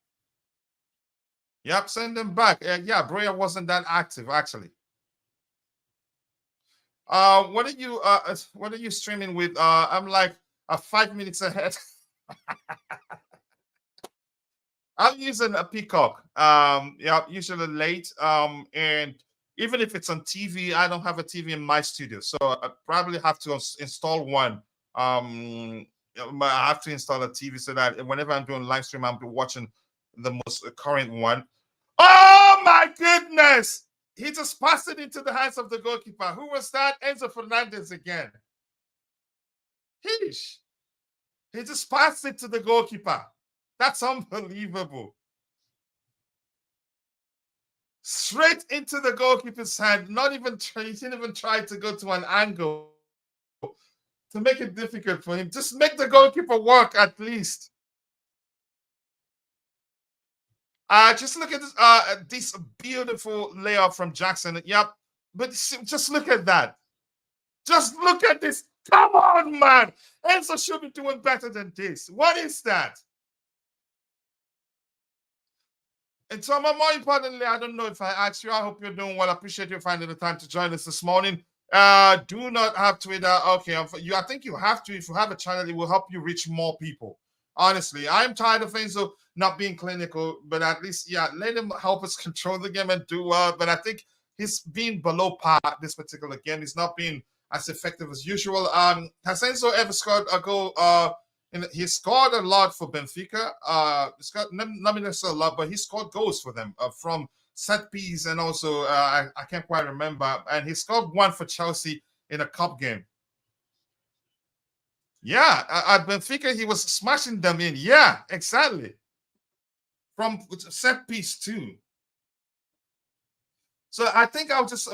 Speaker 1: Yep, send them back. Yeah, Brea wasn't that active actually. What are you streaming with? I'm like 5 minutes ahead. I'm using a Peacock. Yeah, usually late. And even if it's on TV, I don't have a TV in my studio, so I probably have to install one. I have to install a TV so that whenever I'm doing live stream, I'm watching the most current one. Oh my goodness! He just passed it into the hands of the goalkeeper. Who was that? Enzo Fernandez again. Heesh. He just passed it to the goalkeeper. That's unbelievable. Straight into the goalkeeper's hand. He didn't even try to go to an angle to make it difficult for him. Just make the goalkeeper work at least. Just look at this beautiful layout from Jackson. Yep. But just look at that. Just look at this. Come on, man. Enzo should be doing better than this. What is that? And so, more importantly, I don't know if I asked you. I hope you're doing well. I appreciate you finding the time to join us this morning. Do not have Twitter. Okay, I think you have to. If you have a channel, it will help you reach more people. Honestly, I'm tired of Enzo not being clinical, but at least, yeah, let him help us control the game and do well. But I think he's been below par this particular game. He's not been as effective as usual. Has Enzo ever scored a goal? He scored a lot for Benfica. Not necessarily a lot, but he scored goals for them from set piece, and also I can't quite remember. And he scored one for Chelsea in a cup game. Yeah, at Benfica, he was smashing them in. Yeah, exactly. From set piece too. So I think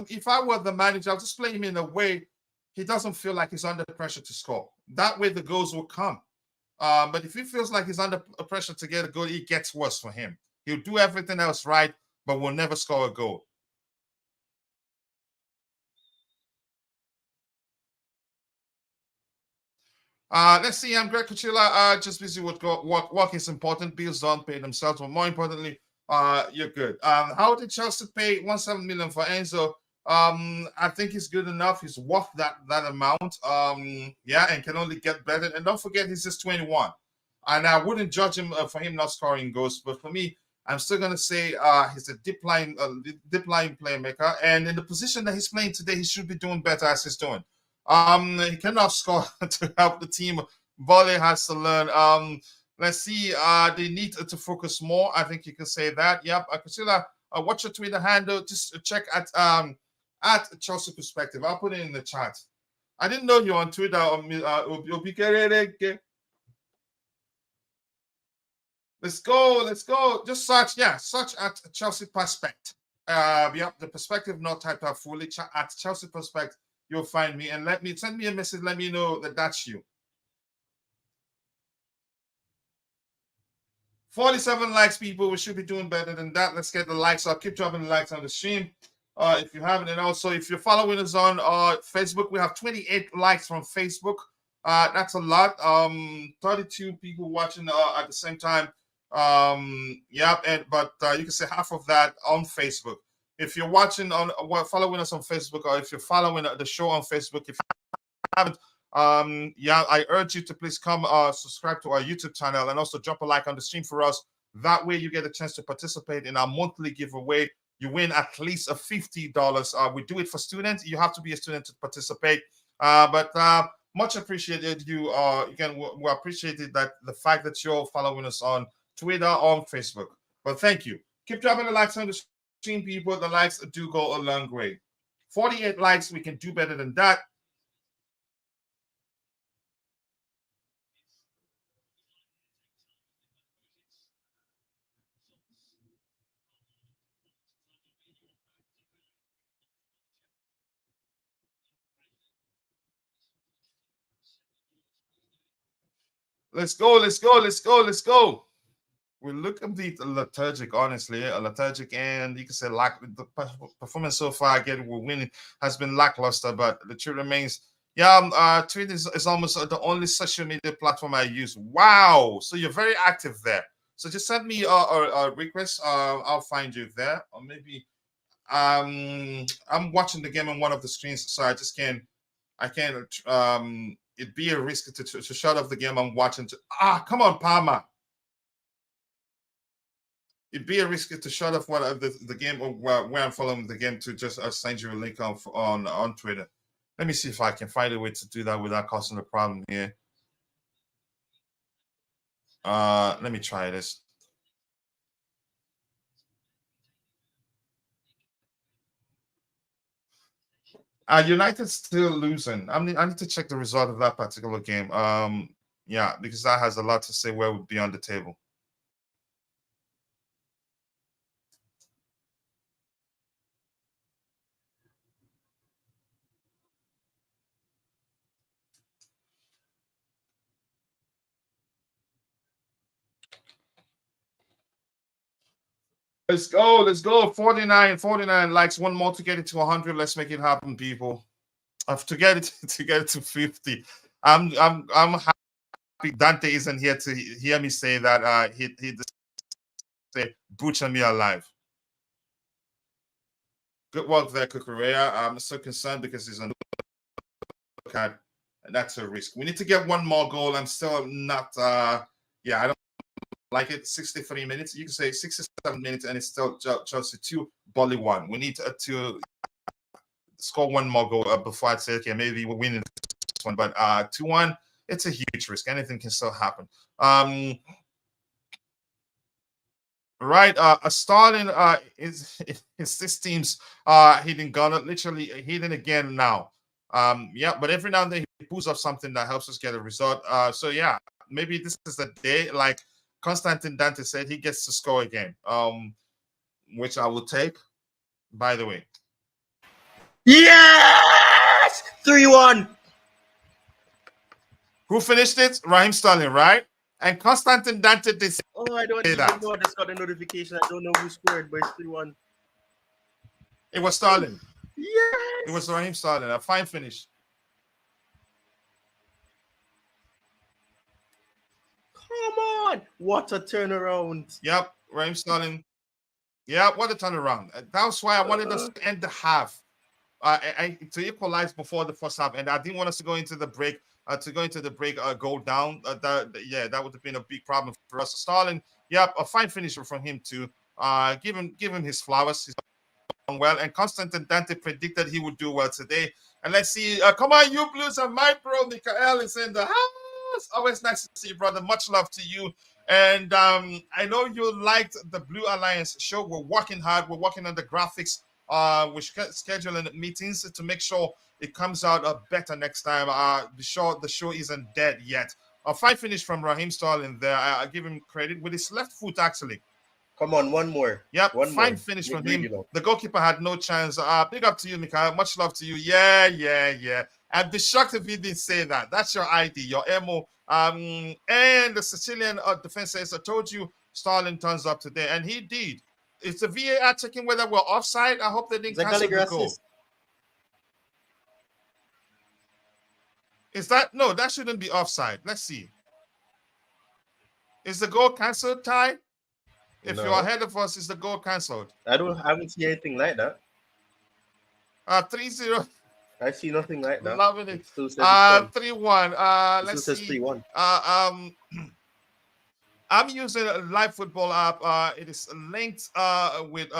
Speaker 1: if I were the manager, I'll just play him in a way he doesn't feel like he's under pressure to score. That way the goals will come. But if he feels like he's under pressure to get a goal, it gets worse for him. He'll do everything else right, but will never score a goal. Let's see. I'm Greg Coachila. Just busy with work is important. Bills don't pay themselves, but more importantly, you're good. How did Chelsea pay 1.7 million for Enzo? I think he's good enough. He's worth that amount. Yeah, and can only get better. And don't forget, he's just 21. And I wouldn't judge him for him not scoring goals, but for me, I'm still gonna say he's a deep line playmaker. And in the position that he's playing today, he should be doing better as he's doing. He cannot score to help the team. Volley has to learn. Let's see. They need to focus more. I think you can say that. Yep. Coachila, what's your Twitter handle? Just check at Chelsea Perspective. I'll put it in the chat. I didn't know you're on Twitter. Let's go. Just search at Chelsea Perspective. Yep, the perspective not typed out fully. At Chelsea Perspective, you'll find me, and send me a message. Let me know that that's you. 47 likes, people. We should be doing better than that. Let's get the likes up. Keep dropping the likes on the stream. If you haven't, and also if you're following us on Facebook, we have 28 likes from Facebook. That's a lot. 32 people watching at the same time. Yeah, but you can say half of that on Facebook. If you're watching following us on Facebook, or if you're following the show on Facebook, if you haven't, Yeah, I urge you to please come subscribe to our YouTube channel and also drop a like on the stream for us. That way you get a chance to participate in our monthly giveaway. You win at least a $50. We do it for students. You have to be a student to participate. But much appreciated. You again, we appreciated that the fact that you're following us on Twitter, on Facebook. But thank you. Keep dropping the likes on the stream, people. The likes do go a long way. 48 likes. We can do better than that. Let's go, let's go, let's go, let's go. We look a bit lethargic, honestly, lethargic, and you can say the performance so far. Again, we're winning has been lackluster, but the truth remains. Yeah, Twitter is almost the only social media platform I use. Wow, so you're very active there. So just send me a request. I'll find you there, or maybe I'm watching the game on one of the screens, so I can't it'd be a risk to shut off the game I'm watching. Come on, Palmer. It'd be a risk to shut off the game or where I'm following the game to just send you a link on Twitter. Let me see if I can find a way to do that without causing a problem here. Let me try this. United's still losing. I need to check the result of that particular game. Yeah, because that has a lot to say where we'll be on the table. Let's go, let's go. 49 likes, one more to get it to 100. Let's make it happen, people. To get it to 50. I'm happy Dante isn't here to hear me say that he say butcher me alive. Good work there, Kukurea. I'm so concerned because he's on look at, and that's a risk. We need to get one more goal. I'm still not yeah, I don't like it. 63 minutes. You can say 67 minutes, and it's still Chelsea 2, Burnley 1. We need to score one more goal before I say, okay, maybe we're winning this one. But 2-1, it's a huge risk. Anything can still happen. Right, Stalin is this team's hitting Gunner, literally hitting again now. Yeah, but every now and then he pulls up something that helps us get a result. So yeah, maybe this is the day, like Constantine Dante said, he gets to score again. Which I will take, by the way.
Speaker 3: Yes! 3-1.
Speaker 1: Who finished it? Raheem Sterling, right? And Constantine Dante did say
Speaker 3: I don't even
Speaker 1: that.
Speaker 3: know. I just got a notification. I don't know who scored, but it's 3-1.
Speaker 1: It was Sterling.
Speaker 3: Yes!
Speaker 1: It was Raheem Sterling. A fine finish.
Speaker 3: Come on! What a turnaround.
Speaker 1: Yep, Raheem Sterling. Yeah, what a turnaround. That's why I wanted us to end the half. To equalize before the first half, and I didn't want us to go into the break. Go down. That would have been a big problem for us. Sterling, yep, a fine finisher from him too. Give him his flowers. He's done well, and Constantine Dante predicted he would do well today. And let's see. Come on, you Blues, and my bro Mikael is in the house. Always nice to see you, brother. Much love to you. And I know you liked the Blue Alliance show. We're working hard. We're working on the graphics. We're scheduling meetings to make sure it comes out better next time. The show isn't dead yet. A fine finish from Raheem Sterling there. I give him credit with his left foot, actually.
Speaker 3: Come on, one more.
Speaker 1: Yep, fine finish from him. The goalkeeper had no chance. Big up to you, Mikhail. Much love to you. Yeah. I'd be shocked if you didn't say that. That's your ID, your MO. And the Sicilian defense says, I told you Sterling turns up today, and he did. Is the VAR checking whether we're offside? I hope they didn't cancel the goal. Is that no? That shouldn't be offside. Let's see. Is the goal cancelled, Ty? If you're ahead of us, is the goal cancelled?
Speaker 3: I haven't seen anything like that.
Speaker 1: 3-0.
Speaker 3: I see nothing like that.
Speaker 1: Loving
Speaker 3: It
Speaker 1: it.
Speaker 3: still says it's done.
Speaker 1: 3-1.
Speaker 3: It
Speaker 1: Let's
Speaker 3: still says
Speaker 1: see.
Speaker 3: 3-1.
Speaker 1: I'm using a live football app. It is linked with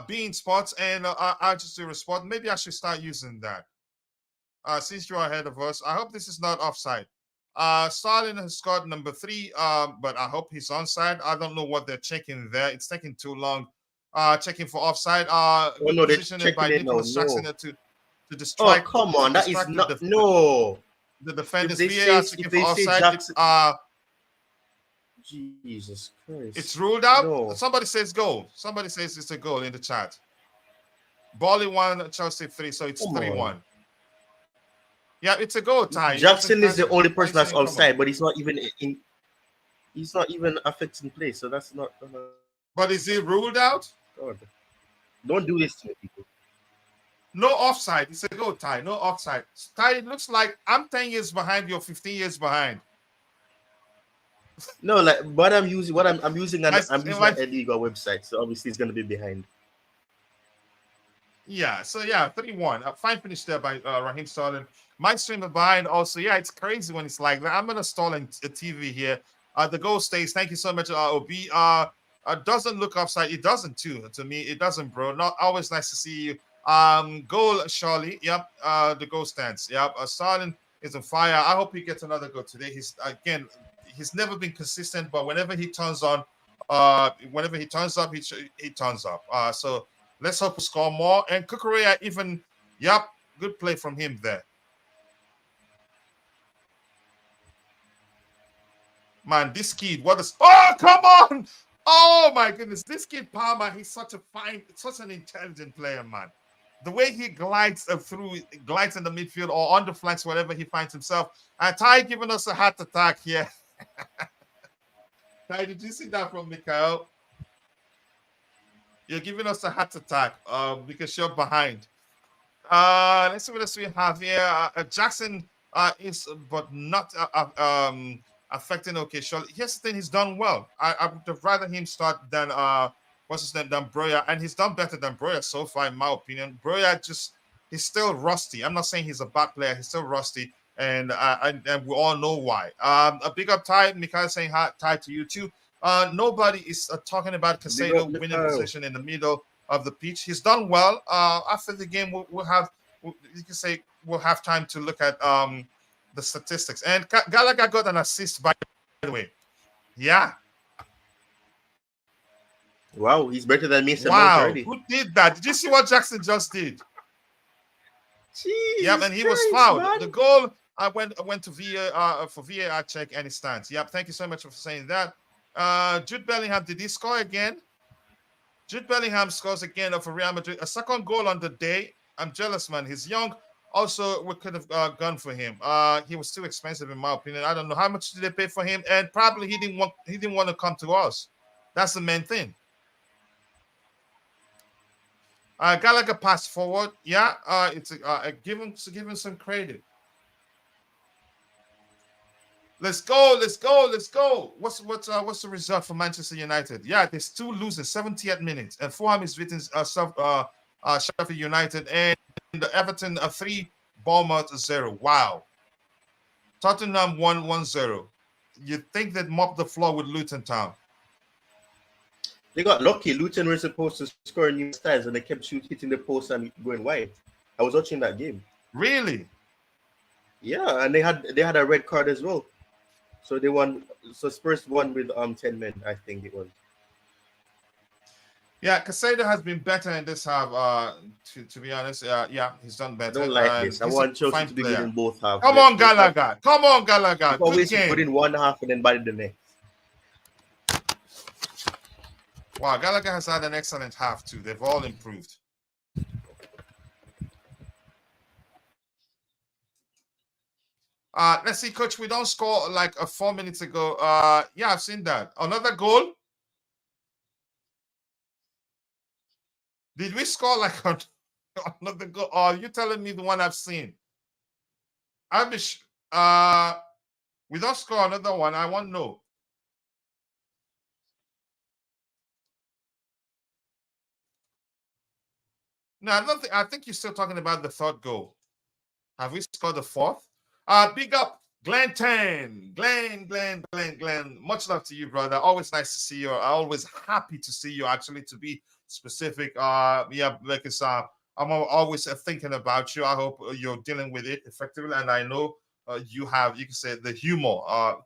Speaker 1: Bein Sports and Al Jazeera Sport. Maybe I should start using that. Since you're ahead of us, I hope this is not offside. Starlin has scored number 3, but I hope he's onside. I don't know what they're checking there. It's taking too long. Checking for offside.
Speaker 3: Oh
Speaker 1: Good
Speaker 3: no, they're
Speaker 1: positioning by
Speaker 3: checking it now.
Speaker 1: Nicholas Jackson
Speaker 3: No.
Speaker 1: to
Speaker 3: Oh
Speaker 1: distract
Speaker 3: come on, that is
Speaker 1: distract
Speaker 3: not no.
Speaker 1: the
Speaker 3: If
Speaker 1: defenders.
Speaker 3: they
Speaker 1: VAR
Speaker 3: say
Speaker 1: checking
Speaker 3: if
Speaker 1: for
Speaker 3: they say
Speaker 1: offside.
Speaker 3: Jackson, Jesus Christ,
Speaker 1: It's ruled out.
Speaker 3: No.
Speaker 1: Somebody says goal. Somebody says it's a goal in the chat. Burnley 1, Chelsea 3, so it's
Speaker 3: Come
Speaker 1: 3-1.
Speaker 3: on.
Speaker 1: Yeah, it's a goal tie. It
Speaker 3: Jackson
Speaker 1: wasn't
Speaker 3: is the
Speaker 1: cancelled.
Speaker 3: only
Speaker 1: Why
Speaker 3: person
Speaker 1: you
Speaker 3: that's
Speaker 1: saying, come on?
Speaker 3: outside, but he's not even in. He's not even affecting play, so that's not.
Speaker 1: But is he ruled out?
Speaker 3: God. Don't do this to me, people.
Speaker 1: No offside. It's a goal tie. No offside. Tie, it looks like I'm 10 years behind. You're 15 years behind.
Speaker 3: No, like what I'm using, I'm using an
Speaker 1: Like,
Speaker 3: illegal website, so obviously it's gonna be behind.
Speaker 1: Yeah, so yeah, 3-1. Fine finish there by Raheem Sterling. My stream behind also. Yeah, it's crazy when it's like that. I'm gonna stall in a TV here. The goal stays. Thank you so much, OB. Doesn't look offside. It doesn't too. To me, it doesn't, bro. Not always nice to see you. Goal, Charlie. Yep. The goal stands. Yep. Sterling is on fire. I hope he gets another goal today. He's never been consistent, but whenever he turns on, whenever he turns up, he turns up. So let's hope we score more. And Kukurea even, yep, good play from him there. Man, this kid, oh, come on! Oh my goodness, this kid Palmer, he's such an intelligent player, man. The way he glides glides in the midfield or on the flanks, wherever he finds himself. And Ty giving us a heart attack here. Ty, did you see that from Mikhail? You're giving us a heart attack because you're behind. Let's see what else we have here. Jackson is, but not affecting. Okay, sure. Here's the thing: he's done well. I would have rather him start than what's his name, than Broya, and he's done better than Broya so far, in my opinion. Broya he's still rusty. I'm not saying he's a bad player. He's still rusty, and we all know why. A big up Ty, Mikhail saying hi, Ty to you too. Nobody is talking about Casado winning position in the middle of the pitch. He's done well. After the game, we'll have time to look at the statistics. And Gallagher got an assist, by the way. Yeah.
Speaker 3: Wow, he's better than Mason
Speaker 1: Wow,
Speaker 3: Mount already.
Speaker 1: who did that? Did you see what Jackson just did?
Speaker 3: Jesus
Speaker 1: Yep, and he was
Speaker 3: Christ,
Speaker 1: fouled.
Speaker 3: man.
Speaker 1: The goal, I went to VAR for VAR check, and it stands. Yep, thank you so much for saying that. Jude Bellingham, did he score again? Jude Bellingham scores again for Real Madrid. A second goal on the day. I'm jealous, man. He's young. Also, we could have gone for him. He was too expensive, in my opinion. I don't know how much did they pay for him, and probably he didn't want to come to us. That's the main thing. Gallagher passed forward. Yeah, it's give him some credit. Let's go. What's the result for Manchester United? Yeah, there's 2 losing, 70th minute, and Fulham is beating Sheffield United, and the Everton 3, Bournemouth 0. Wow. Tottenham 1-1-0. You think they'd mop the floor with Luton Town?
Speaker 3: They got lucky. Luton were supposed to score new styles, and they kept hitting the post and going wide. I was watching that game.
Speaker 1: Really?
Speaker 3: Yeah, and they had a red card as well. So they won. So Spurs won with 10 men, I think it was.
Speaker 1: Yeah, Casado has been better in this half. To be honest, yeah, he's done better.
Speaker 3: I don't like this. I want Chelsea to be good in both halves.
Speaker 1: Come on, Gallagher.
Speaker 3: Always good in one half and then bad in the next.
Speaker 1: Wow, Gallagher has had an excellent half too. They've all improved. Let's see, Coach. We don't score like 4 minutes ago. Yeah, I've seen that. Another goal. Did we score like another goal? Oh, are you telling me the one I've seen? We don't score another one. I want to know. No, I don't think. I think you're still talking about the third goal. Have we scored the fourth? Big up Glenn 10. Glenn. Much love to you, brother. Always nice to see you. Always happy to see you, actually, to be specific. Yeah, like it's I'm always thinking about you. I hope you're dealing with it effectively. And I know you have, you can say, the humor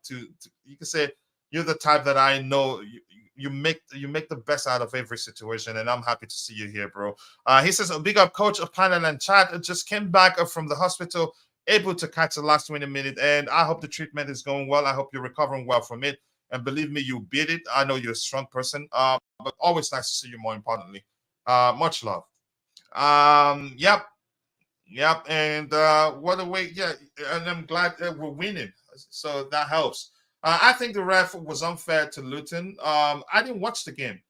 Speaker 1: to you can say you're the type that I know you make the best out of every situation, and I'm happy to see you here, bro. He says, a big up coach of panel and chat. Just came back from the hospital, able to catch the last 20 minutes, and I hope the treatment is going well. I hope you're recovering well from it. And believe me, you beat it. I know you're a strong person, but always nice to see you, more importantly. Much love. Yep. And what a way, yeah. And I'm glad that we're winning. So that helps. I think the ref was unfair to Luton. I didn't watch the game.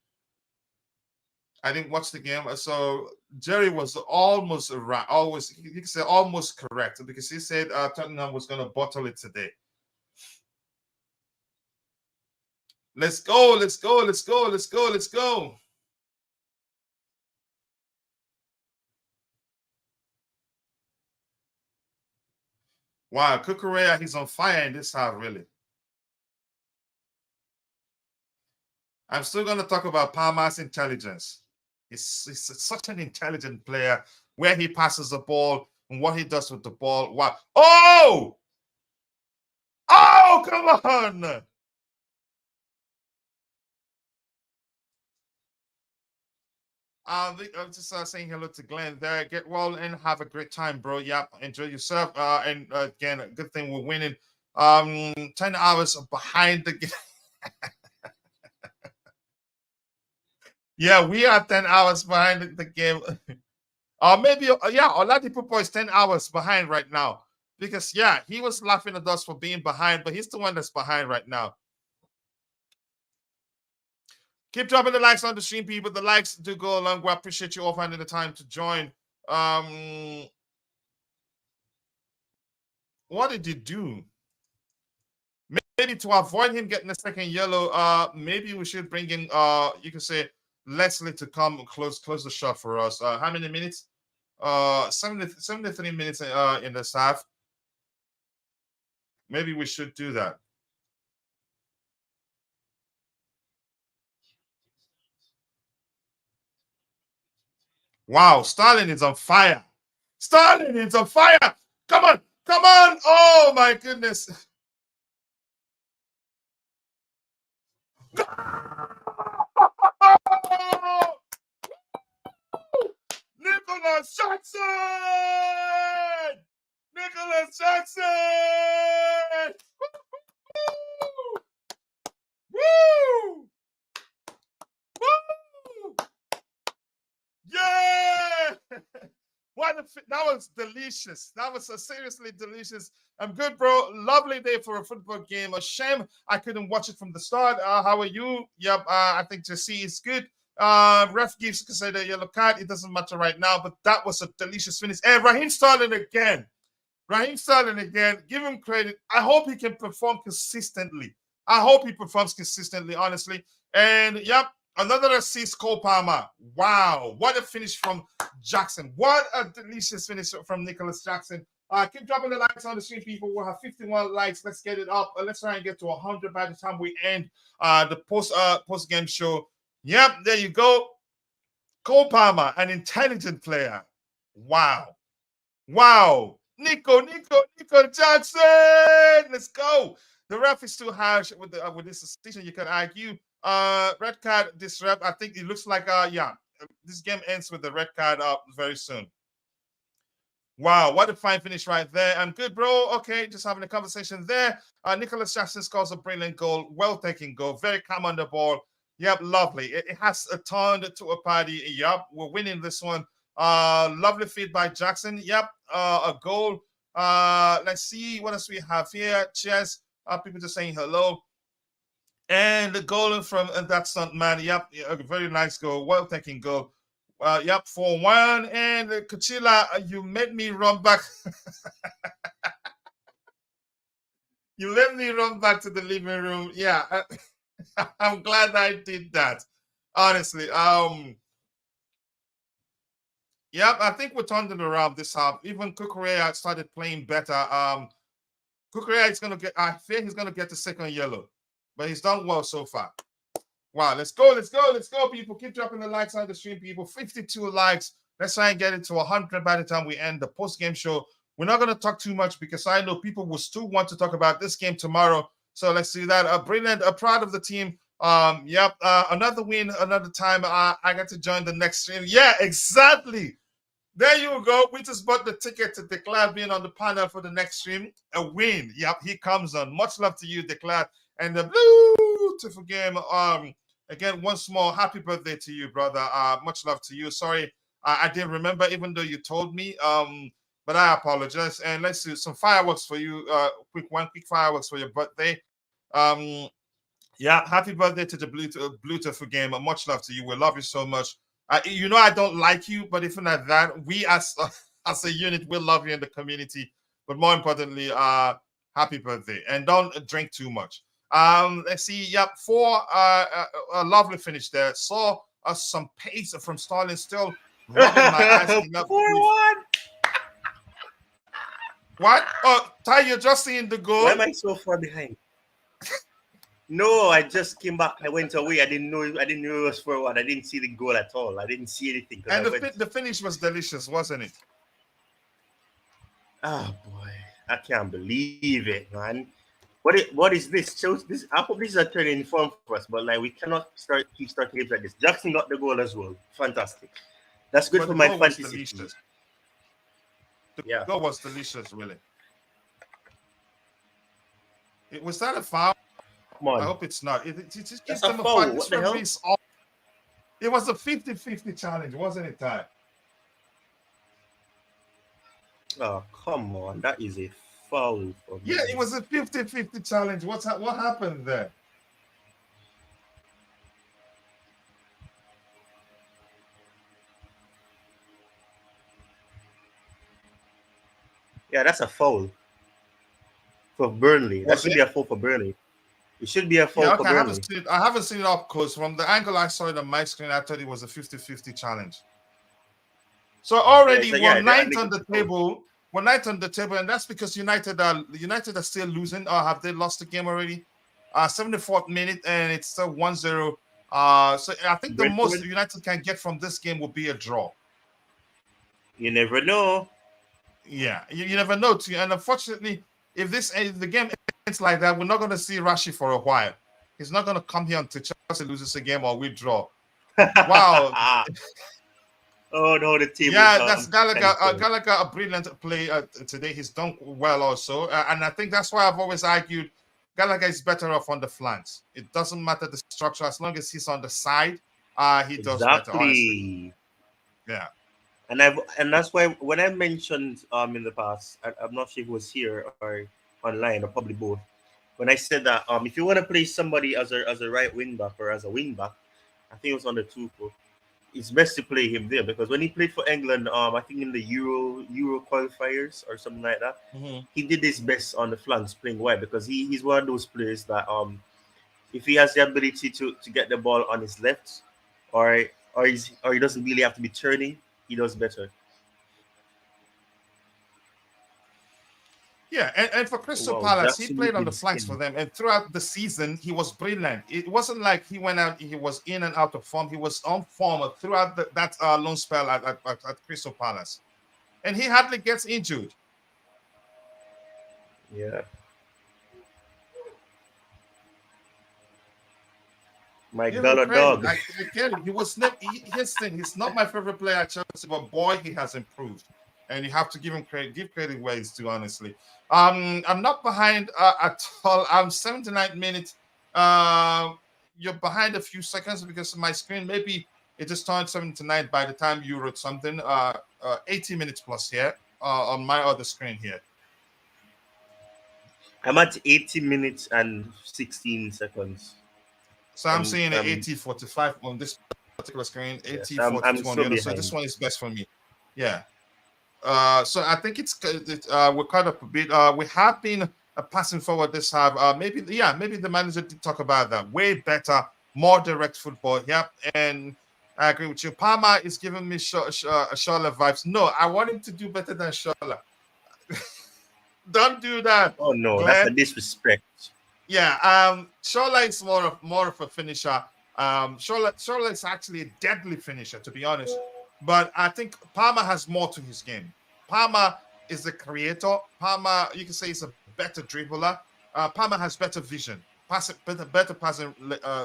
Speaker 1: So Jerry was almost right, always, you can say almost correct, because he said Tottenham was going to bottle it today. Let's go. Wow, Kukurea, he's on fire in this half, really. I'm still going to talk about Palmer's intelligence. He's such an intelligent player, where he passes the ball and what he does with the ball. Wow. Oh, come on. I'm just saying hello to Glenn there. Get well and have a great time, bro. Yeah, enjoy yourself. And again, a good thing we're winning. 10 hours behind the game. Yeah, we are 10 hours behind the game. Or maybe, yeah, Oladipo is 10 hours behind right now. Because, yeah, he was laughing at us for being behind, but he's the one that's behind right now. Keep dropping the likes on the stream, people. The likes do go along. We appreciate you all finding the time to join. What did you do? Maybe to avoid him getting a second yellow, maybe we should bring in, you can say, Leslie to come close the shot for us. How many minutes? 73 minutes in the half. Maybe we should do that. Wow, Starling is on fire. Come on. Oh my goodness. Nicholas Jackson! Woo! Yeah! That was delicious. That was seriously delicious. I'm good, bro. Lovely day for a football game. A shame I couldn't watch it from the start. How are you? Yep, I think Jesse is good. Ref gives Casado a yellow card. It doesn't matter right now, but that was a delicious finish. And Raheem Sterling again. Give him credit. I hope he can perform consistently. Honestly. And yep, another assist, Cole Palmer. Wow, what a finish from Jackson. What a delicious finish from Nicholas Jackson. Keep dropping the likes on the stream, people. We'll have 51 likes. Let's get it up. Let's try and get to 100 by the time we end the post game show. Yep, there you go. Cole Palmer, an intelligent player. Wow. Nico Jackson. Let's go. The ref is too harsh with this decision. You can argue. Red card. This ref. I think it looks like this game ends with the red card very soon. Wow, what a fine finish right there. I'm good, bro. Okay, just having a conversation there. Nicholas Jackson scores a brilliant goal. Well taken goal. Very calm on the ball. Yep, lovely. It has turned to a party. Yep, we're winning this one. Lovely feed by Jackson. Yep, a goal. Let's see what else we have here. Cheers. People just saying hello. And the goal from that stunt man. Yep, a very nice goal. Well taken goal. Yep, 4-1. And Coachila, you made me run back. You let me run back to the living room. Yeah, I'm glad I did that. Honestly, Yep, I think we turned it around this half. Even Kukurea started playing better. Kukurea is gonna get. I fear he's gonna get the second yellow, but he's done well so far. Wow, let's go, people. Keep dropping the likes on the stream, people. 52 likes. Let's try and get it to 100 by the time we end the post-game show. We're not going to talk too much because I know people will still want to talk about this game tomorrow. So let's do that. Brilliant. Proud of the team. Yep. Another win, another time. I got to join the next stream. Yeah, exactly. There you go. We just bought the ticket to Declare being on the panel for the next stream. A win. Yep, he comes on. Much love to you, Declare. And the beautiful game. Again, once more, happy birthday to you, brother. Much love to you. Sorry, I didn't remember, even though you told me. But I apologize. And let's do some fireworks for you. Quick fireworks for your birthday. Yeah, happy birthday to the Bluetooth game. Much love to you. We love you so much. You know I don't like you, but even at that, we as a unit will love you in the community. But more importantly, happy birthday, and don't drink too much. Let's see. Yep, a lovely finish there. Saw some pace from Starling, still rubbing my eyes.
Speaker 3: 4-1.
Speaker 1: What? Oh, Ty, you're just seeing the goal.
Speaker 3: Why am I so far behind? No, I just came back. I went away. I didn't know it was 4-1. I didn't see the goal at all. I didn't see anything.
Speaker 1: And the finish was delicious, wasn't it?
Speaker 3: Oh boy, I can't believe it, man. What is this? This. I hope this is a turning form for us, but like we cannot keep starting games like this. Jackson got the goal as well. Fantastic. That's good for my fantasy team.
Speaker 1: The goal was delicious, really. Was that a foul?
Speaker 3: Come on.
Speaker 1: I hope it's not. It just gives
Speaker 3: That's
Speaker 1: them
Speaker 3: a foul.
Speaker 1: What
Speaker 3: the hell?
Speaker 1: It was a 50-50 challenge, wasn't it, Ty?
Speaker 3: Oh, come on. That is a foul for me.
Speaker 1: Yeah, it was a 50-50 challenge. What happened there?
Speaker 3: Yeah, that's a foul for Burnley. That should be a foul for Burnley. It should be a foul for Burnley.
Speaker 1: I haven't seen it up close. From the angle I saw it on my screen, I thought it was a 50-50 challenge. So already we're ninth on the table. We're ninth on the table, and that's because United are still losing. Or have they lost the game already? 74th minute, and it's still 1-0. So I think the most United can get from this game will be a draw.
Speaker 3: You never know.
Speaker 1: Yeah, you never know. And unfortunately, if the game ends like that, we're not going to see Rashi for a while. He's not going to come here until Chelsea loses a game or we draw. Wow.
Speaker 3: Oh no, the team.
Speaker 1: Yeah, that's Gallagher. Gallagher, a brilliant play today. He's done well also, and I think that's why I've always argued Gallagher is better off on the flanks. It doesn't matter the structure as long as he's on the side. He does better. Honestly. Yeah.
Speaker 3: And that's why when I mentioned in the past, I'm not sure if it was here or online or probably both. When I said that if you want to play somebody as a right wing back or as a wing back, I think it was on the Tuchel. It's best to play him there because when he played for England, I think in the Euro qualifiers or something like that, he did his best on the flanks playing wide because he's one of those players that if he has the ability to get the ball on his left or he doesn't really have to be turning, he does better.
Speaker 1: Yeah, and for Crystal Palace, he played on the flanks for them, and throughout the season, he was brilliant. It wasn't like he went out, he was in and out of form. He was on form throughout that loan spell at Crystal Palace, and he hardly gets injured.
Speaker 3: Yeah. My dog.
Speaker 1: Again, he was not. He's not my favorite player at Chelsea, but boy, he has improved, and you have to give him credit. Give credit where it's due. Honestly, I'm not behind at all. I'm 79 minutes. You're behind a few seconds because my screen maybe it just turned 79 by the time you wrote something. 80 minutes plus here on my other screen here.
Speaker 3: I'm at 80 minutes and 16 seconds.
Speaker 1: So I'm seeing an 80-45 on this particular screen, 80-41. So this one is best for me. Yeah. So I think we're caught up a bit. We have been passing forward this half. Maybe the manager did talk about that. Way better, more direct football. Yep. And I agree with you. Palmer is giving me Shola vibes. No, I want him to do better than Shola. Don't do that,
Speaker 3: Oh no, that's a
Speaker 1: Glenn.
Speaker 3: disrespect.
Speaker 1: Yeah, Shola is more of a finisher. Shola is actually a deadly finisher, to be honest. But I think Palmer has more to his game. Palmer is the creator. Palmer, you can say, is a better dribbler. Palmer has better vision, better passing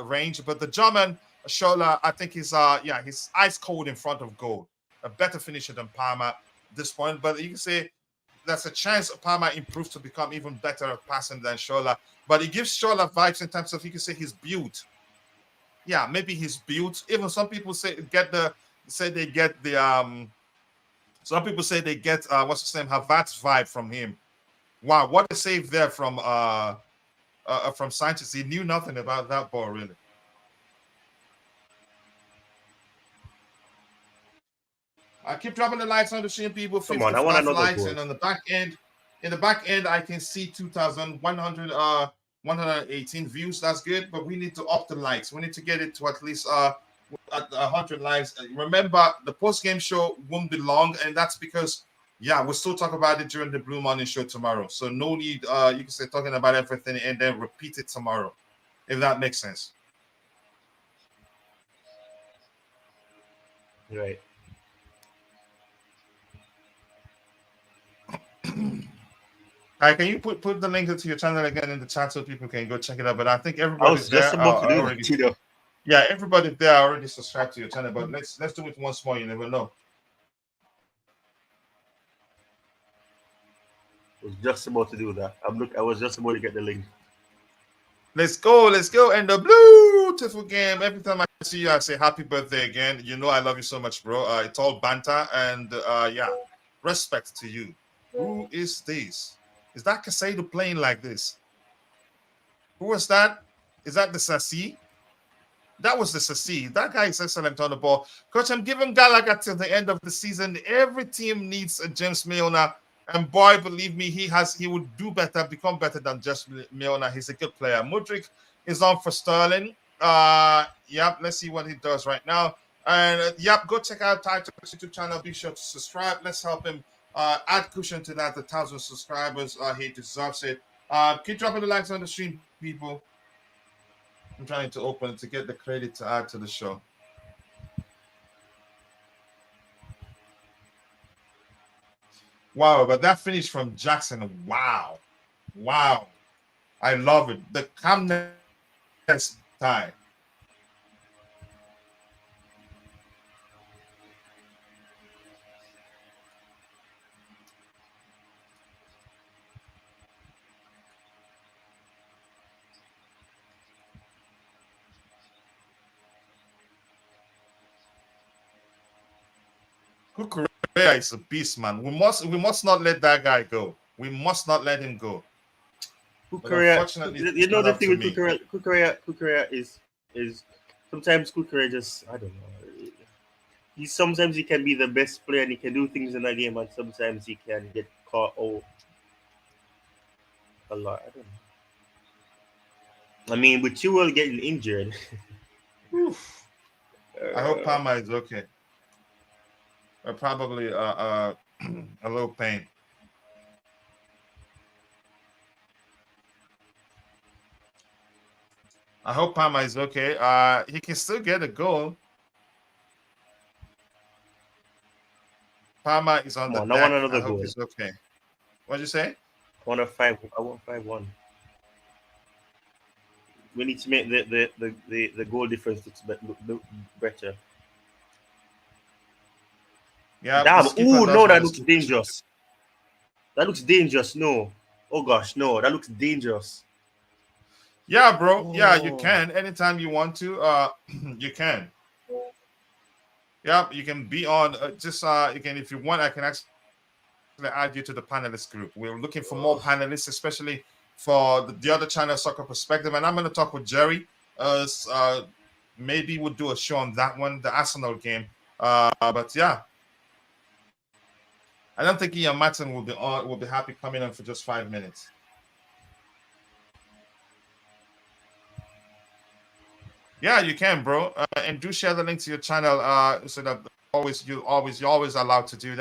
Speaker 1: range. But the German Shola, I think he's he's ice cold in front of goal. A better finisher than Palmer at this point. But you can say there's a chance Palmer improves to become even better at passing than Shola. But he gives Shola vibes in terms of, you can say, his build. Yeah, maybe his build. Even some people say they get the some people say they get what's his name, Havertz vibe from him. Wow, what a save there from Sanchez. He knew nothing about that ball, really. I keep dropping the likes on the stream, people.
Speaker 3: Come on, I want
Speaker 1: 55
Speaker 3: another
Speaker 1: likes,
Speaker 3: goal.
Speaker 1: and on the back end, I can see 2,100 118 views. That's good, but we need to up the likes. We need to get it to at least at 100 likes. Remember, the post-game show won't be long, and that's because we'll still talk about it during the Blue Morning show tomorrow. So no need, you can say, talking about everything and then repeat it tomorrow, if that makes sense.
Speaker 3: Right.
Speaker 1: Hi, can you put the link to your channel again in the chat so people can go check it out? But I think
Speaker 3: I
Speaker 1: everybody's
Speaker 3: was just
Speaker 1: there.
Speaker 3: about to do
Speaker 1: Already.
Speaker 3: that, you know.
Speaker 1: Yeah, everybody there already subscribed to your channel. But let's do it once more. You never know.
Speaker 3: I was just about to do that. I was just about to get the link.
Speaker 1: Let's go. And the beautiful game. Every time I see you, I say happy birthday again. You know I love you so much, bro. It's all banter and respect to you. Who is this? Is that Casado playing like this? Who was that? Is that the Sassi? That was the Sassi. That guy is excellent on the ball. Coach, I'm giving Gallagher till the end of the season. Every team needs a James Milner. And boy, believe me, he would do better, become better than just Milner. He's a good player. Mudryk is on for Sterling. Let's see what he does right now. And go check out Tito's YouTube channel. Be sure to subscribe. Let's help him add cushion to that. The 1,000 subscribers. He deserves it. Keep dropping the likes on the stream, people. I'm trying to open it to get the credit to add to the show. Wow, but that finish from Jackson, wow. I love it. The calmness tie. Kukurea is a beast, man. We must not let that guy go. We must not let him go.
Speaker 3: Kukurea, you know the thing with Kukurea is sometimes Kukurea just, I don't know. Sometimes he can be the best player and he can do things in a game, and sometimes he can get caught out a lot. I don't know. I mean, with Chilwell getting injured.
Speaker 1: I hope Palmer is okay. Probably a little pain. I hope Palmer is okay. He can still get a goal. Palmer is on the deck. I hope he's okay. What'd you say?
Speaker 3: I want 5-1. We need to make the goal difference look better.
Speaker 1: Yeah.
Speaker 3: Damn. Oh no, that looks dangerous. That looks dangerous. No. Oh gosh, no. That looks dangerous.
Speaker 1: Yeah, bro. Yeah, you can. Anytime you want to, you can. Yeah, you can be on. You can, if you want, I can actually add you to the panelist group. We're looking for more panelists, especially for the other channel, Soccer Perspective. And I'm going to talk with Jerry. Maybe we'll do a show on that one, the Arsenal game. But yeah, I don't think Ian Martin will be happy coming on for just 5 minutes. Yeah, you can, bro. And do share the link to your channel so that you're always allowed to do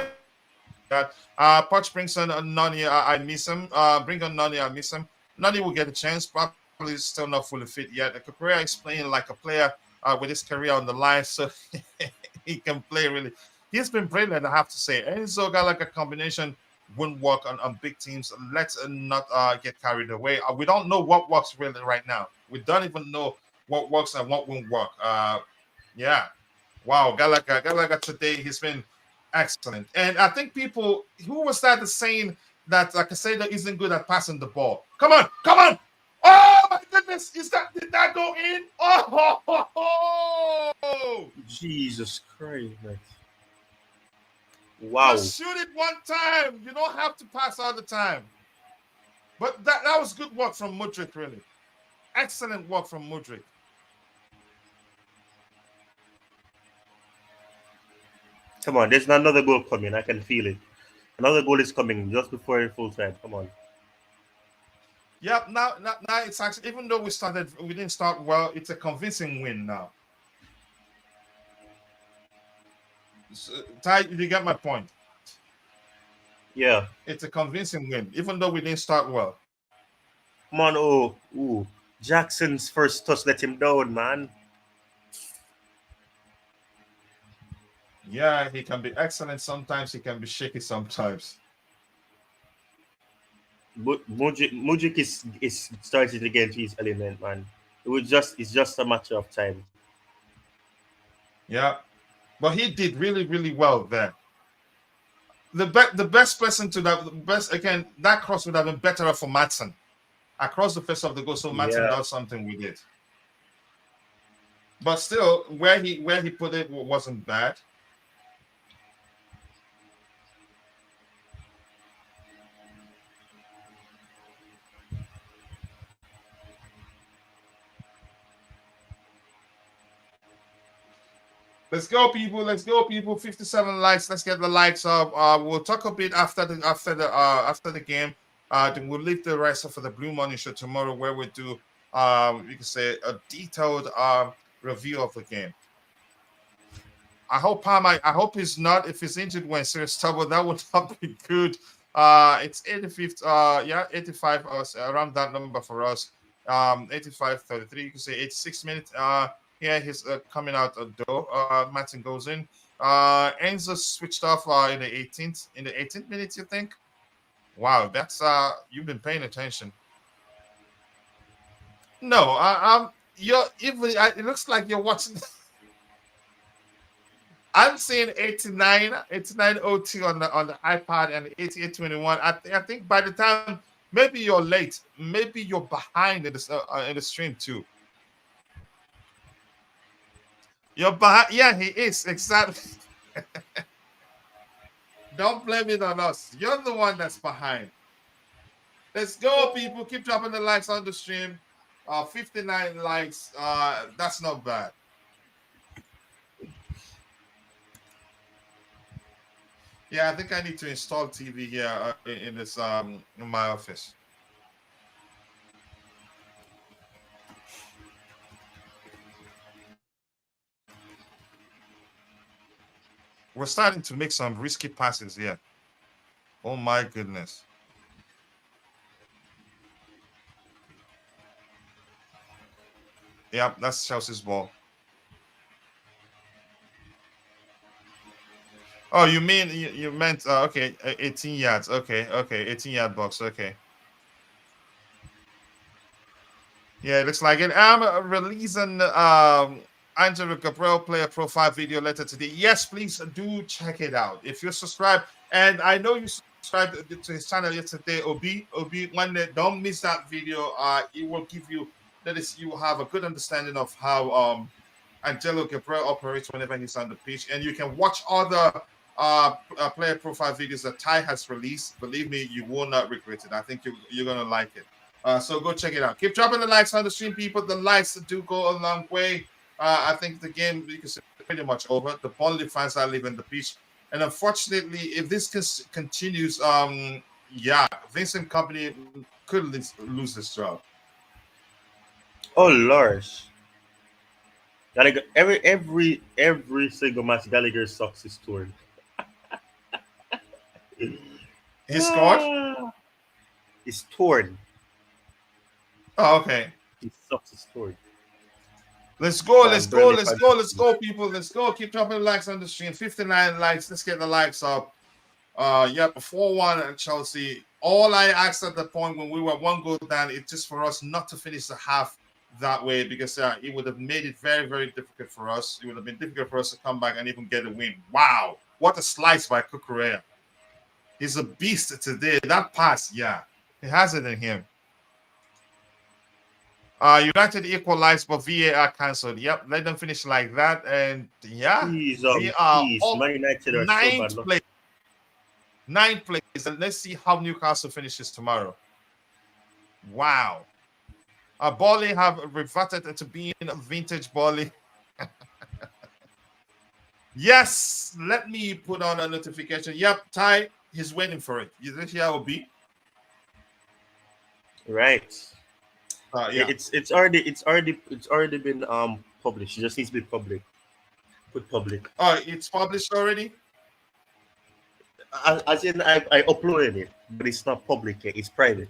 Speaker 1: that. Poch brings on Nani. I miss him. Bring on Nani. I miss him. Nani will get a chance. Probably still not fully fit yet. Capoeira is playing like a player with his career on the line, so he can play really. He's been brilliant, I have to say. Enzo got like a combination wouldn't work on big teams. Let's not get carried away. We don't know what works really right now. We don't even know what works and what won't work. Yeah. Wow, Gallagher today, he's been excellent. And I think people, who was that saying that Casado isn't good at passing the ball? Come on, come on. Oh my goodness, did that go in? Oh,
Speaker 3: Jesus Christ, man. Wow.
Speaker 1: just shoot it one time. You don't have to pass all the time. But that was good work from Mudryk, really. Excellent work from Mudryk.
Speaker 3: Come on, there's another goal coming. I can feel it. Another goal is coming just before full time. Come on.
Speaker 1: Yep, now it's actually, even though we didn't start well, it's a convincing win now. So, Ty, you get my point?
Speaker 3: Yeah.
Speaker 1: It's a convincing win, even though we didn't start well.
Speaker 3: Come on, ooh. Jackson's first touch let him down, man.
Speaker 1: Yeah, he can be excellent sometimes, he can be shaky sometimes.
Speaker 3: Mudryk is starting to get his element, man. It's just a matter of time.
Speaker 1: Yeah, but he did really, really well there. The best person to that cross would have been better off for Madsen across the face of the goal, so Madsen does something with it. But still, where he put it wasn't bad. Let's go, people. Let's go, people. 57 likes. Let's get the likes up. We'll talk a bit after the game. Then we'll leave the rest for the Blue Money Show tomorrow, where we do you can say a detailed review of the game. I hope he's not. If he's injured when serious trouble, that would not be good. It's 85th. 85 around that number for us. 85-33. You can say 86 minutes. Yeah, he's coming out the door. Martin goes in. Enzo switched off in the 18th minute, you think? Wow, that's you've been paying attention. No, it looks like you're watching. I'm seeing 8902 on the iPad and 8821. I think by the time maybe you're late, maybe you're behind in the stream too. You're behind. Yeah, he is exactly. Don't blame it on us. You're the one that's behind. Let's go, people. Keep dropping the likes on the stream. 59 likes. That's not bad. Yeah, I think I need to install TV here in this in my office. We're starting to make some risky passes here. Oh my goodness. Yep, that's Chelsea's ball. Oh, you mean you meant okay, 18 yards. Okay, 18-yard box. Okay. Yeah, it looks like it. I'm releasing Angelo Gabriel player profile video later today. Yes, please do check it out. If you're subscribed, and I know you subscribed to his channel yesterday, Obi, one day, don't miss that video. It will give you you will have a good understanding of how Angelo Gabriel operates whenever he's on the pitch, and you can watch other player profile videos that Ty has released. Believe me, you will not regret it. I think you're gonna like it. So go check it out. Keep dropping the likes on the stream, people. The likes do go a long way. I think the game is pretty much over. The Burnley fans are leaving the pitch, and unfortunately, if this continues, Vincent Kompany could lose this job.
Speaker 3: Oh Lord. Gallagher, every single match, Gallagher's socks is torn.
Speaker 1: He scored?
Speaker 3: It's torn.
Speaker 1: Oh, okay.
Speaker 3: His socks is torn.
Speaker 1: Let's go,
Speaker 3: Man,
Speaker 1: let's go,
Speaker 3: Burnley
Speaker 1: let's
Speaker 3: fans-
Speaker 1: go, let's go, people. Let's go. Keep dropping likes on the stream. 59 likes. Let's get the likes up. Yeah, 4-1 at Chelsea. All I asked at the point when we were one goal down, it's just for us not to finish the half that way, because it would have made it very, very difficult for us. It would have been difficult for us to come back and even get a win. Wow, what a slice by Cucurella. He's a beast today. That pass, yeah, he has it in him. United equalized, but VAR cancelled. Yep, let them finish like that, and yeah,
Speaker 3: Please,
Speaker 1: we are up
Speaker 3: Man United are so
Speaker 1: ninth
Speaker 3: bad.
Speaker 1: place. Ninth place, and let's see how Newcastle finishes tomorrow. Wow. Bally have reverted to being vintage Bally. Yes, let me put on a notification. Yep, Ty, he's waiting for it. You think how it will be?
Speaker 3: Right.
Speaker 1: Yeah.
Speaker 3: It's already been published. It just needs to be public. Put public.
Speaker 1: Oh, it's published already?
Speaker 3: As in, I uploaded it, but it's not public yet. It's private.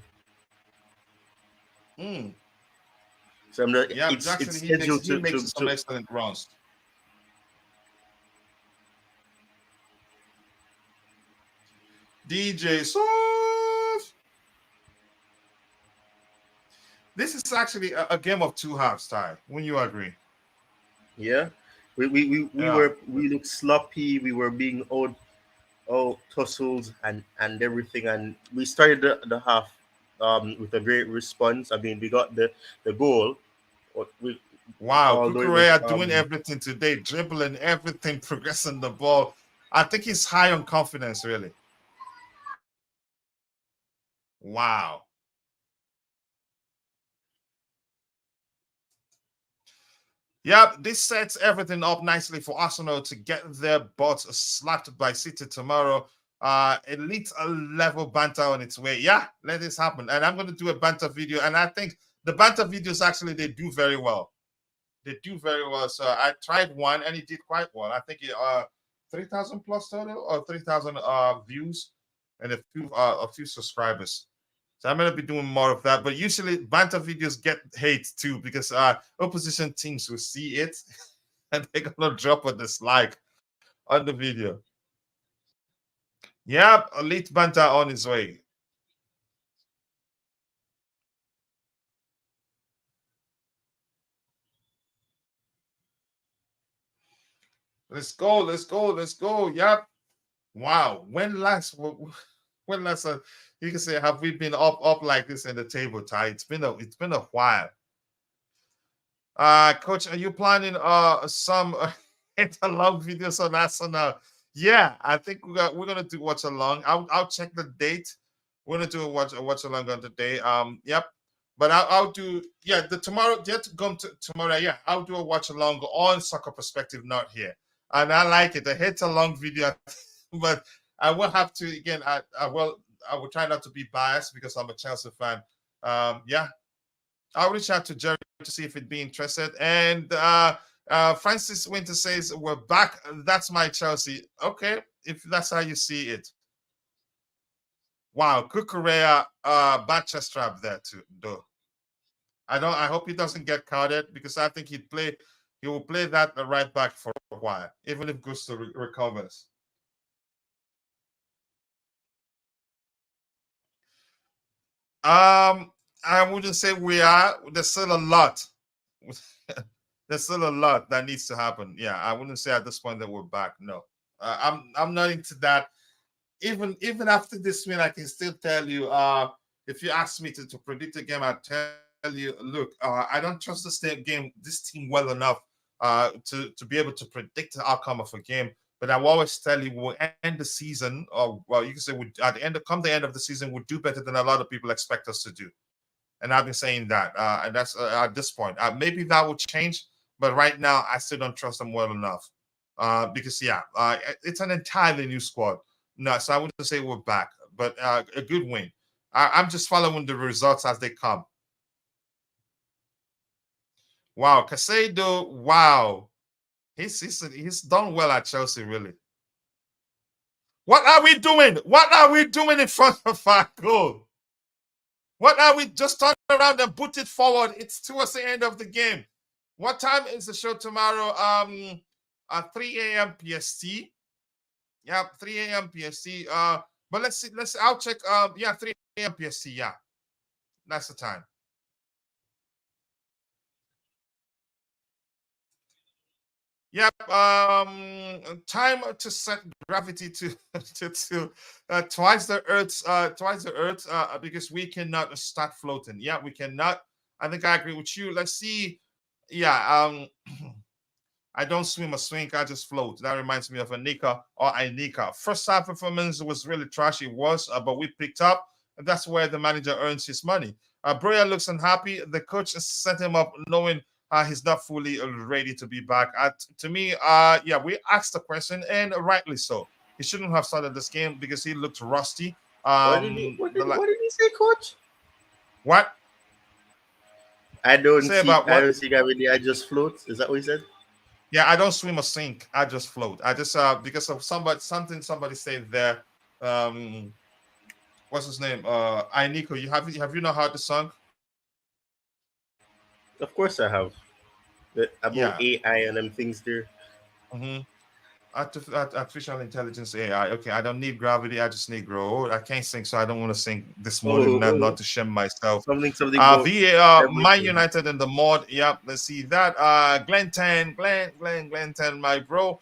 Speaker 3: So I'm not.
Speaker 1: Yeah,
Speaker 3: It's
Speaker 1: Jackson,
Speaker 3: scheduled
Speaker 1: he makes some
Speaker 3: to
Speaker 1: excellent runs. DJ Soft. This is actually a game of two halves, Ty. When you agree?
Speaker 3: Yeah, we looked sloppy. We were being out tussled and everything, and we started the half with a great response. I mean, we got the goal.
Speaker 1: Wow,
Speaker 3: although it
Speaker 1: Cucurella
Speaker 3: was,
Speaker 1: doing everything today, dribbling everything, progressing the ball. I think he's high on confidence, really. Wow. Yep, this sets everything up nicely for Arsenal to get their butts slapped by City tomorrow. Elite level banter on its way. Yeah, let this happen. And I'm going to do a banter video. And I think the banter videos, actually, they do very well. They do very well. So I tried one and it did quite well. I think it 3,000 plus total, or 3,000 views, and a few subscribers. So I'm gonna be doing more of that. But usually banter videos get hate too, because opposition teams will see it and they're gonna drop a dislike on the video. Yep, elite banter on its way. Let's go, let's go, let's go. Yep. Wow. When last you can say, have we been up like this in the table, Ty? It's been a while. Coach, are you planning some long videos on Arsenal? Yeah, I think we're gonna do watch along. I'll check the date. We're gonna do a watch along on the day. Yep. But I'll do tomorrow. Tomorrow. Yeah, I'll do a watch along on Soccer Perspective, not here. And I like it. I hate a long video, but I will have to again. I will try not to be biased because I'm a Chelsea fan. Yeah, I'll reach out to Jerry to see if he'd be interested. And Francis Winter says, we're back. That's my Chelsea. Okay, if that's how you see it. Wow, Cucurella, bad chest trap there too, though. I hope he doesn't get carded, because I think he will play that right back for a while, even if Gusto recovers. I wouldn't say we are. There's still a lot. There's still a lot that needs to happen. Yeah, I wouldn't say at this point that we're back. No, I'm not into that. Even after this win, I can still tell you. If you ask me to predict a game, I'd tell you, look, I don't trust this team well enough to be able to predict the outcome of a game. But I will always tell you, we'll end the season, or well, you can say at the end of the season, we'll do better than a lot of people expect us to do. And I've been saying that, and that's at this point. Maybe that will change, but right now, I still don't trust them well enough. Because it's an entirely new squad. No, so I wouldn't say we're back, but a good win. I'm just following the results as they come. Wow, Casado, wow. He's done well at Chelsea, really. What are we doing? What are we doing in front of our goal? What are we just turn around and put it forward? It's towards the end of the game. What time is the show tomorrow? At 3 a.m. PST. Yeah, 3 a.m. PST. But let's see. I'll check. Yeah, 3 a.m. PST. Yeah, that's the time. Yep. Time to set gravity to twice the Earth. Because we cannot start floating. Yeah, we cannot. I think I agree with you. Let's see. Yeah. I don't swim or swing, I just float. That reminds me of Anika or Ainika. First half performance was really trash. It was, but we picked up. And that's where the manager earns his money. Broya looks unhappy. The coach set him up knowing he's not fully ready to be back. To me, yeah, we asked the question, and rightly so. He shouldn't have started this game because he looked rusty.
Speaker 3: What did he say, coach?
Speaker 1: What?
Speaker 3: I don't
Speaker 1: Say
Speaker 3: see
Speaker 1: about
Speaker 3: I
Speaker 1: what?
Speaker 3: don't see gravity. I just float. Is that what he said?
Speaker 1: Yeah, I don't swim or sink. I just float. I just because of somebody said there. What's his name? Ainiko. Have you not heard the song?
Speaker 3: Of course I have. About
Speaker 1: Yeah.
Speaker 3: AI and them things there.
Speaker 1: Mm-hmm. Artificial intelligence AI. Okay, I don't need gravity. I just need grow. I can't sing, so I don't want to sing this morning. Not to shame myself.
Speaker 3: Something about
Speaker 1: VAR, My
Speaker 3: everything.
Speaker 1: United in the mod. Yep, let's see that. Glen 10, Glen 10, my bro.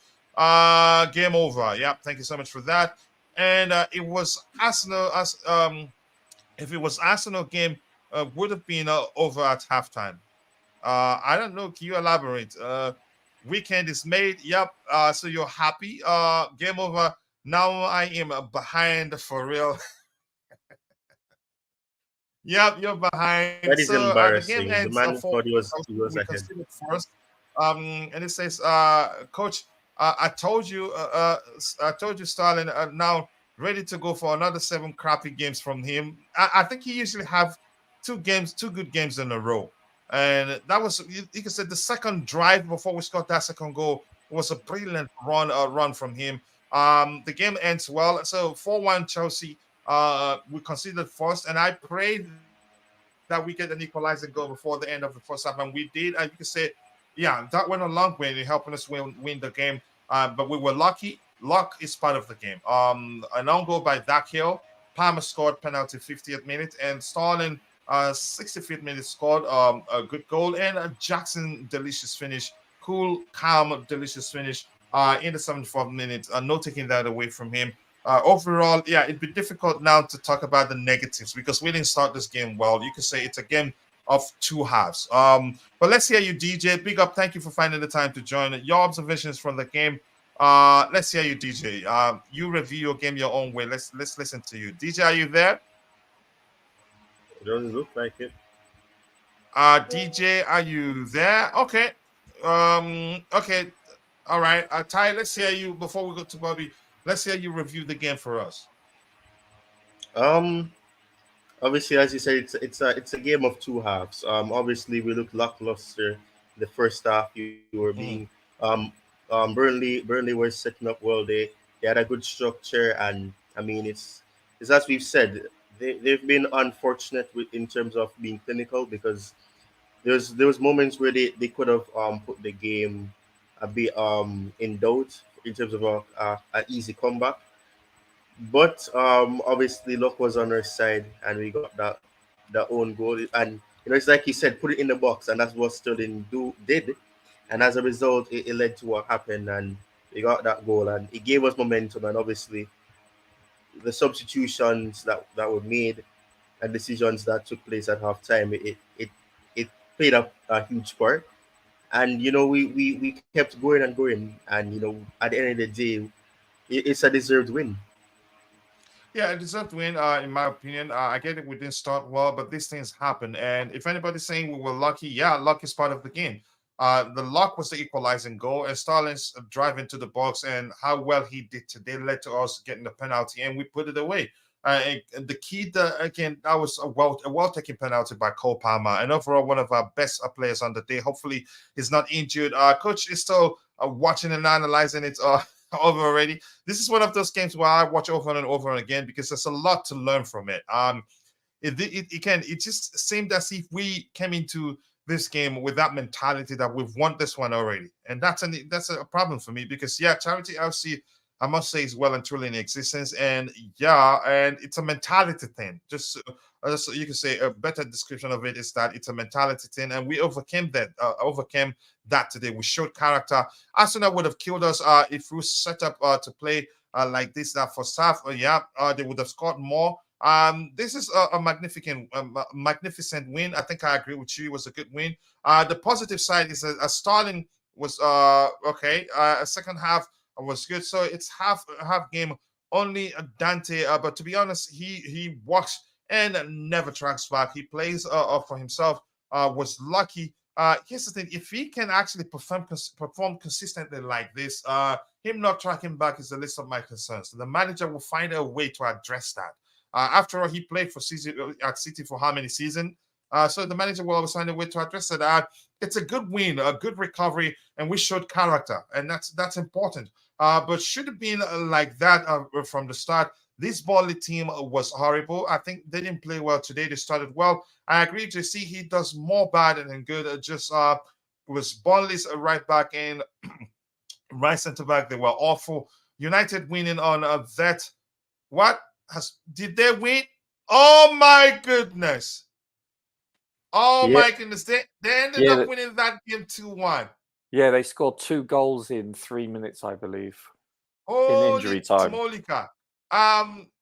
Speaker 1: Game over. Yep, thank you so much for that. And it was Arsenal. If it was Arsenal game, would have been over at halftime. I don't know. Can you elaborate? Weekend is made. Yep. So you're happy. Game over. Now I am behind for real. Yep, you're behind.
Speaker 3: That is
Speaker 1: So the game
Speaker 3: embarrassing. The
Speaker 1: ends
Speaker 3: man
Speaker 1: 4.
Speaker 3: thought he was
Speaker 1: We
Speaker 3: ahead.
Speaker 1: conceded first. And it says, Coach, I told you, Starlin, now ready to go for another 7 crappy games from him. I think he usually have 2 good games in a row. And that was, you can say, the second drive before we scored that second goal was a brilliant run from him. The game ends well. So 4-1 Chelsea. We conceded first, and I prayed that we get an equalizing goal before the end of the first half, and we did. And you can say, yeah, that went a long way in helping us win the game. But we were lucky. Luck is part of the game. An own goal by Dakhil. Palmer scored penalty 50th minute, and Sterling 65th minute scored a good goal, and Jackson delicious finish, cool, calm, delicious finish in the 74th minute. No taking that away from him. Overall, yeah, it'd be difficult now to talk about the negatives because we didn't start this game well. You could say it's a game of 2 halves. But let's hear you, DJ. Big up. Thank you for finding the time to join. Your observations from the game. Let's hear you, DJ. You review your game your own way. Let's listen to you. DJ, are you there?
Speaker 3: It doesn't look like it.
Speaker 1: DJ, are you there? Okay. Okay. All right. Ty, let's hear you before we go to Bobby. Let's hear you review the game for us.
Speaker 3: Obviously, as you said, it's a game of 2 halves. Obviously we looked lackluster the first half. You were being Burnley were setting up well. They had a good structure, and I mean it's as we've said, they've been unfortunate in terms of being clinical, because there was moments where they could have put the game a bit in doubt in terms of an easy comeback. But obviously luck was on our side, and we got that own goal. And it's like you said, put it in the box, and that's what Sterling did. And as a result, it led to what happened, and we got that goal, and it gave us momentum. And obviously, the substitutions that were made and decisions that took place at halftime, it played a huge part. And we kept going and going, and at the end of the day, it's a deserved win.
Speaker 1: Yeah, it deserved to win, in my opinion. I get it, we didn't start well, but these things happen. And if anybody's saying we were lucky, yeah, luck is part of the game. The luck was the equalizing goal, and Starling's drive into the box and how well he did today led to us getting the penalty, and we put it away. And the key, again, that was a well taken penalty by Cole Palmer, and overall one of our best players on the day. Hopefully, he's not injured. Coach is still watching and analyzing it over already. This is one of those games where I watch over and over again because there's a lot to learn from it. It just seemed as if we came into this game with that mentality that we've won this one already, and that's a problem for me because Charity FC, I must say, is well and truly in existence, and it's a mentality thing. Just so you can say a better description of it is that it's a mentality thing, and we overcame that today. We showed character. Arsenal would have killed us if we set up to play like this that first half. They would have scored more. This is a magnificent win. I think I agree with you. It was a good win. The positive side is that Sterling was okay. A second half was good. So it's half game. Only Dante, but to be honest, he walks and never tracks back. He plays for himself. Was lucky. Here's the thing: if he can actually perform consistently like this, him not tracking back is the least of my concerns. The manager will find a way to address that. After all, he played at City for how many seasons? So the manager will always find a way to address it. It's a good win, a good recovery, and we showed character, and that's important. But should have been like that from the start. This Burnley team was horrible. I think they didn't play well today. They started well. I agree. JC, he does more bad than good. Was Burnley's right back and right centre back. They were awful. United winning on that. What? Did they win? Oh my goodness. My goodness. They ended up winning that game 2-1.
Speaker 5: Yeah, they scored 2 goals in 3 minutes, I believe.
Speaker 1: In
Speaker 5: injury time.
Speaker 1: Molika.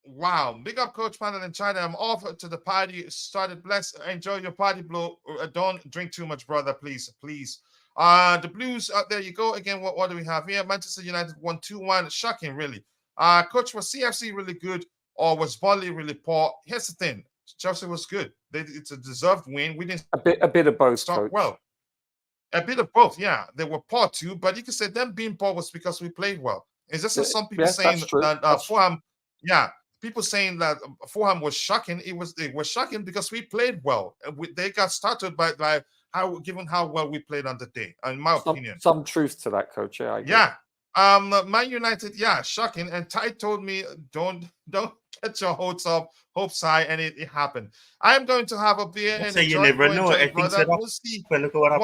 Speaker 1: Wow. Big up Coach Panel in China. I'm off to the party. Started. Bless. Enjoy your party, Blue. Don't drink too much, brother, please. The Blues, there you go. Again, what do we have here? Manchester United won 2-1. Shocking, really. Coach, was CFC really good? Or was Burnley really poor? Here's the thing: Chelsea was good. It's a deserved win. We didn't
Speaker 5: a bit of both.
Speaker 1: Start well. A bit of both, yeah. They were poor too, but you can say them being poor was because we played well. It's just some people saying that Fulham, people saying that Fulham was shocking. It was shocking because we played well. They got started by given how well we played on the day. In my opinion,
Speaker 5: some truth to that, Coach.
Speaker 1: Man United, shocking. And Ty told me, don't get your hopes high, and it happened. I'm going to have a beer and
Speaker 3: you never know.
Speaker 1: We'll see one for a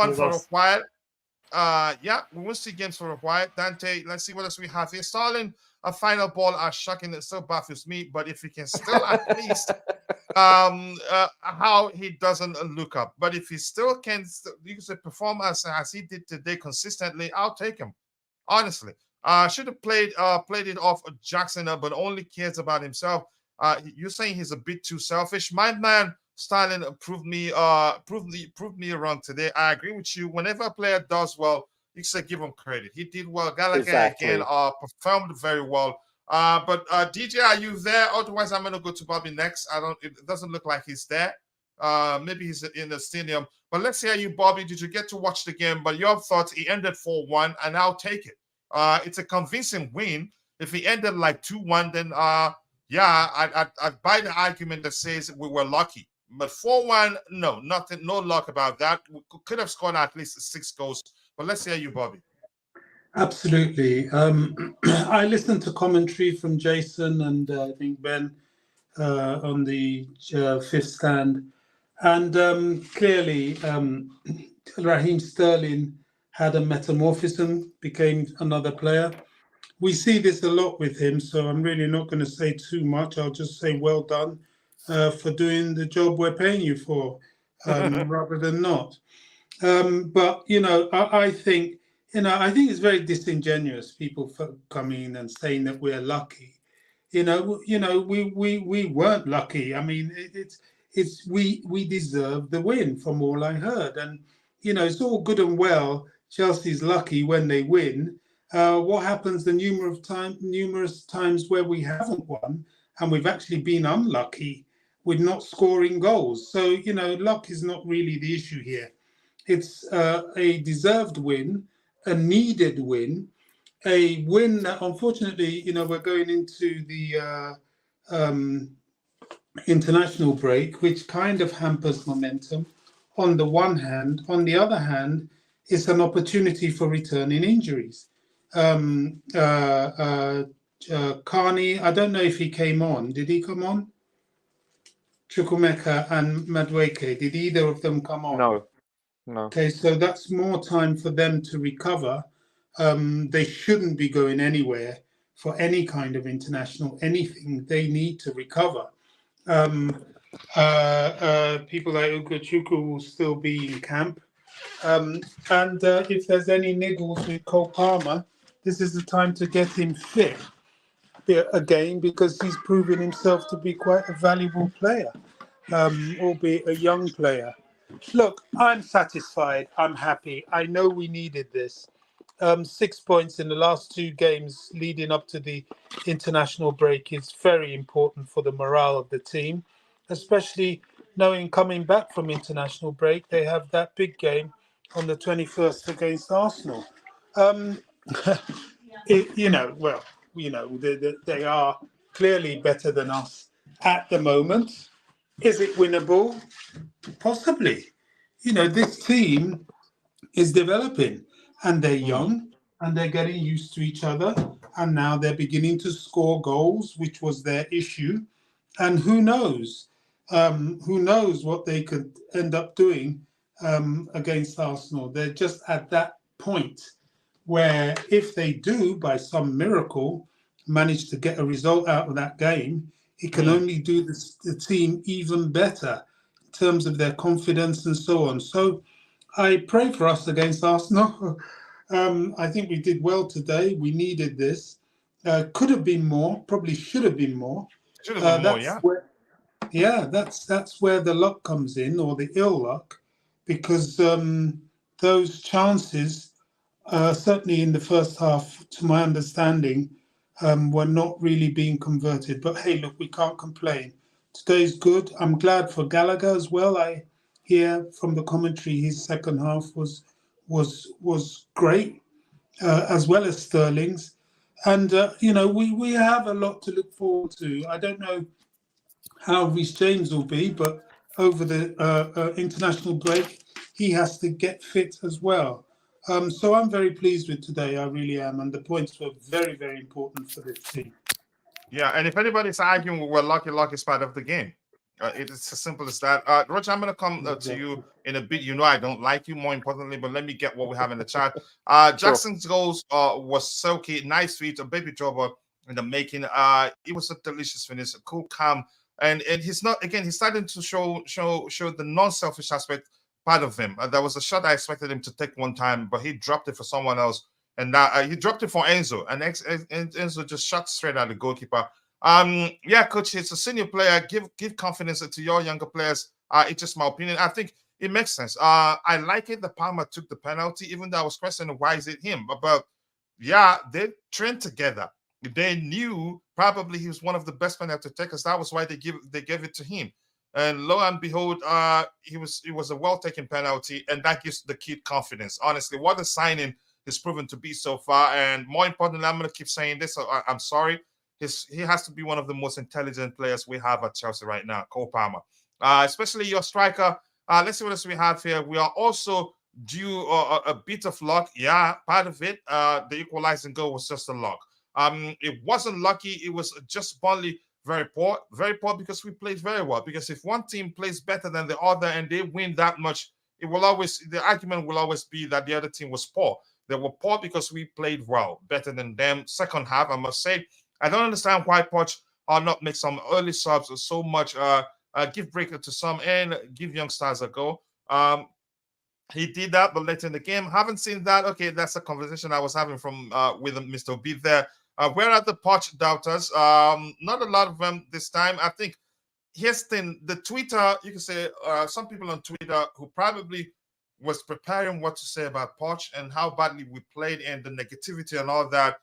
Speaker 1: while. We will see games for a while. Dante, let's see what else we have here. Sterling, a final ball are shocking. It still baffles me, but if he can still at least how he doesn't look up. But if he still can perform as he did today consistently, I'll take him. Honestly, should have played it off Jackson, but only cares about himself. You're saying he's a bit too selfish. My man Sterling proved me wrong today. I agree with you. Whenever a player does well, you should give him credit. He did well. Gallagher again performed very well. But DJ, are you there? Otherwise, I'm gonna go to Bobby next. It doesn't look like he's there. Maybe he's in the stadium. But let's hear you, Bobby. Did you get to watch the game? But your thoughts, he ended 4-1, and I'll take it. It's a convincing win. If he ended like 2-1, then I'd buy the argument that says we were lucky. But 4-1, no luck about that. We could have scored at least 6 goals. But let's hear you, Bobby.
Speaker 4: Absolutely. I listened to commentary from Jason and I think Ben on the fifth stand. And clearly, Raheem Sterling had a metamorphism, became another player. We see this a lot with him, so I'm really not going to say too much. I'll just say well done for doing the job we're paying you for, rather than not. But, I think it's very disingenuous, people coming and saying that we're lucky. We weren't lucky. I mean, we deserve the win from all I heard. And, it's all good and well. Chelsea's lucky when they win. What happens the numerous times where we haven't won and we've actually been unlucky with not scoring goals? So, luck is not really the issue here. It's a deserved win, a needed win, a win that unfortunately, we're going into the international break, which kind of hampers momentum on the one hand. On the other hand, it's an opportunity for returning injuries. Um, uh, uh, Carney, I don't know if he came on. Did he come on? Chukwumeka and Madueke, did either of them come on?
Speaker 5: No, no.
Speaker 4: Okay, so that's more time for them to recover. They shouldn't be going anywhere for any kind of international anything. They need to recover. People like Ugochukwu will still be in camp. And if there's any niggles with Cole Palmer, this is the time to get him fit again, because he's proven himself to be quite a valuable player, albeit a young player. Look, I'm satisfied. I'm happy. I know we needed this. 6 points in the last 2 games leading up to the international break is very important for the morale of the team, especially knowing coming back from international break, they have that big game on the 21st against Arsenal. They are clearly better than us at the moment. Is it winnable? Possibly. This team is developing, and they're young, and they're getting used to each other, and now they're beginning to score goals, which was their issue. And who knows? Who knows what they could end up doing against Arsenal? They're just at that point where, if they do, by some miracle, manage to get a result out of that game, it can only do the team even better in terms of their confidence and so on. So I pray for us against Arsenal. I think we did well today. We needed this. Could have been more. Probably should have been more.
Speaker 1: Should have been more, yeah.
Speaker 4: That's where the luck comes in, or the ill luck, because those chances, certainly in the first half, to my understanding, were not really being converted. But hey, look, we can't complain. Today's good. I'm glad for Gallagher as well. I hear from the commentary his second half was great, as well as Sterling's. And we have a lot to look forward to. I don't know how Reece James will be, but over the international break, he has to get fit as well. So I'm very pleased with today. I really am. And the points were very, very important for this team.
Speaker 1: Yeah, and if anybody's arguing, well, luck is part of the game. It's as simple as that. Roger, I'm going to come to you in a bit. You know I don't like you, more importantly, but let me get what we have in the chat. Jackson's goals was silky, nice feet, a baby dropper in the making. It was a delicious finish, a cool, calm, and he's not, again, he's starting to show the non-selfish aspect part of him. There was a shot I expected him to take one time, but he dropped it for someone else. And he dropped it for Enzo, and Enzo just shot straight at the goalkeeper. Yeah, coach, it's a senior player. Give confidence to your younger players. It's just my opinion. I think it makes sense. I like it that Palmer took the penalty, even though I was questioning why is it him. But yeah, they trained together. They knew probably he was one of the best penalty takers. That was why they gave it to him. And lo and behold, it was a well-taken penalty, and that gives the kid confidence. Honestly, what a signing is proven to be so far. And more importantly, I'm going to keep saying this. I'm sorry. He has to be one of the most intelligent players we have at Chelsea right now, Cole Palmer. Especially your striker. Let's see what else we have here. We are also due a bit of luck. Yeah, part of it. The equalizing goal was just a luck. It wasn't lucky. It was just Burnley very poor because we played very well. Because if one team plays better than the other and they win that much, the argument will always be that the other team was poor. They were poor because we played well, better than them. Second half, I must say, I don't understand why Poch not make some early subs or so much. Give breaker to some and give young stars a go. He did that, but later in the game, haven't seen that. Okay, that's a conversation I was having with Mr. B there. Where are the Poch doubters? Not a lot of them this time. I think here's the thing: the Twitter, you can say some people on Twitter who probably was preparing what to say about Poch and how badly we played and the negativity and all that.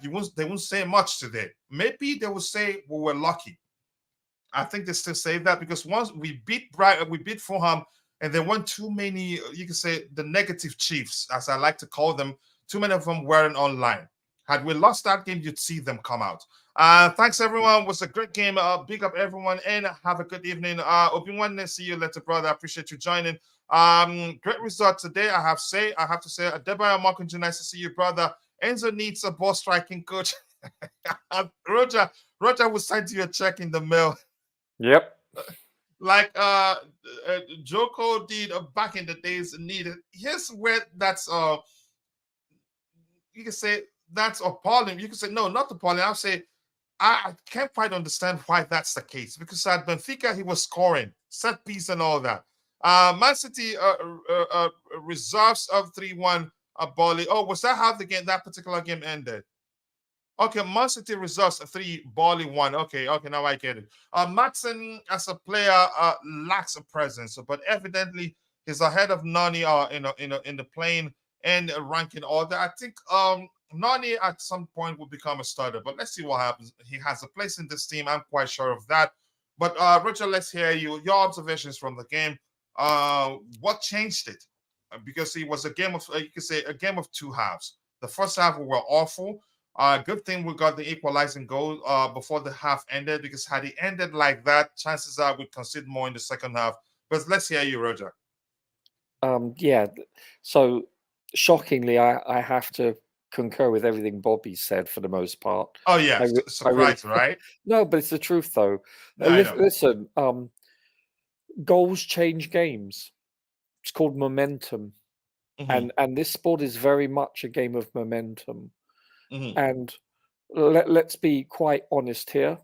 Speaker 1: They won't say much today. Maybe they will say we were lucky. I think they still say that because once we beat Fulham, and there weren't too many, you can say the negative Chiefs, as I like to call them. Too many of them weren't online. Had we lost that game, you'd see them come out. Thanks, everyone. It was a great game. Big up everyone and have a good evening. Obi-Wan, see you later, brother. I appreciate you joining. Great result today. I have to say, Adebayo Markunju, nice to see you, brother. Enzo needs a ball striking coach. Roger will send you a check in the mail.
Speaker 5: Yep.
Speaker 1: Like Joko did back in the days needed. Here's where that's you can say that's appalling. You can say no, not appalling. I'll say I can't quite understand why that's the case, because at Benfica he was scoring set piece and all that. Man City reserves of 3-1 Burnley. Oh, was that how that particular game ended? Okay, Man City reserves 3, Burnley 1. Okay, now I get it. Matson as a player lacks a presence, but evidently he's ahead of Nani in the playing and ranking order. I think Nani at some point will become a starter, but let's see what happens. He has a place in this team. I'm quite sure of that. But Richard, let's hear your observations from the game. What changed it? Because it was a game of you could say a game of two halves. The first half we were awful. Good thing we got the equalizing goal before the half ended, because had it ended like that, chances are we'd concede more in the second half. But let's hear you, Roger.
Speaker 5: Yeah. So shockingly, I have to concur with everything Bobby said for the most part.
Speaker 1: Oh yeah, surprised, right?
Speaker 5: No, but it's the truth though.
Speaker 1: No,
Speaker 5: listen, goals change games. It's called momentum, and this sport is very much a game of momentum. And let's be quite honest here.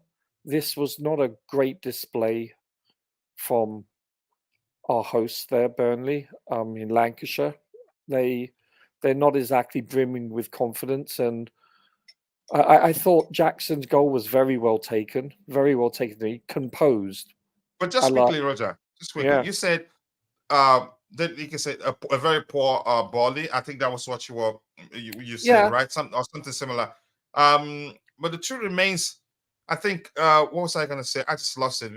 Speaker 5: This was not a great display from our hosts there, Burnley, in Lancashire. They're not exactly brimming with confidence, and I thought Jackson's goal was very well taken, composed.
Speaker 1: But just quickly, Roger, you said that you can say a very poor Burnley. I think that was what you said, right? Something similar. But the truth remains, I think what was I going to say? I just lost it.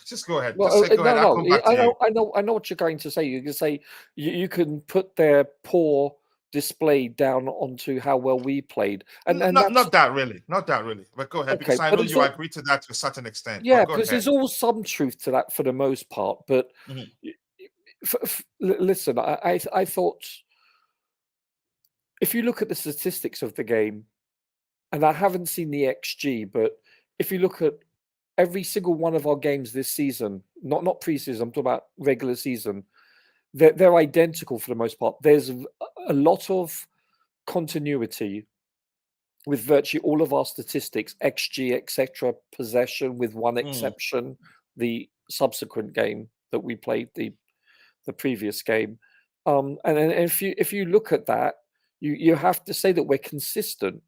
Speaker 1: Just go ahead.
Speaker 5: Well,
Speaker 1: go ahead. I'll come back to you.
Speaker 5: I know what you're going to say. You can say you can put their poor display down onto how well we played, and
Speaker 1: not that really. But go ahead, because I know you agree to that to a certain extent.
Speaker 5: Yeah, because there's all some truth to that for the most part. But listen, I thought if you look at the statistics of the game, and I haven't seen the XG, but if you look at every single one of our games this season, not preseason, I'm talking about regular season, they're identical for the most part. There's a lot of continuity with virtually all of our statistics, XG, etc., possession, with one exception, the subsequent game that we played, the previous game. And if you look at that, you have to say that we're consistent.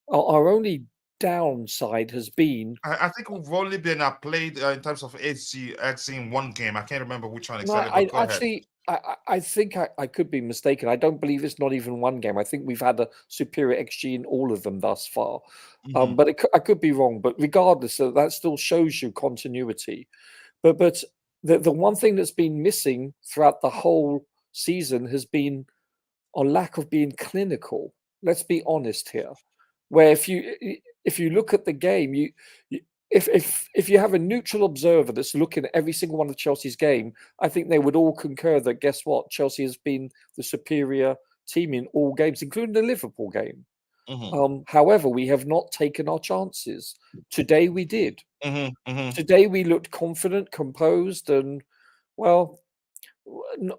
Speaker 5: Our only downside has been,
Speaker 1: I think we've only been played in terms of XG in one game. I can't remember which one exactly.
Speaker 5: No, I think I could be mistaken. I don't believe it's not even one game. I think we've had a superior XG in all of them thus far. But I could be wrong. But regardless, that still shows you continuity. But the one thing that's been missing throughout the whole season has been a lack of being clinical. Let's be honest here. Where if you look at the game, if you have a neutral observer that's looking at every single one of Chelsea's game, I think they would all concur that guess what? Chelsea has been the superior team in all games, including the Liverpool game. However, we have not taken our chances. Today we did. Today we looked confident, composed, and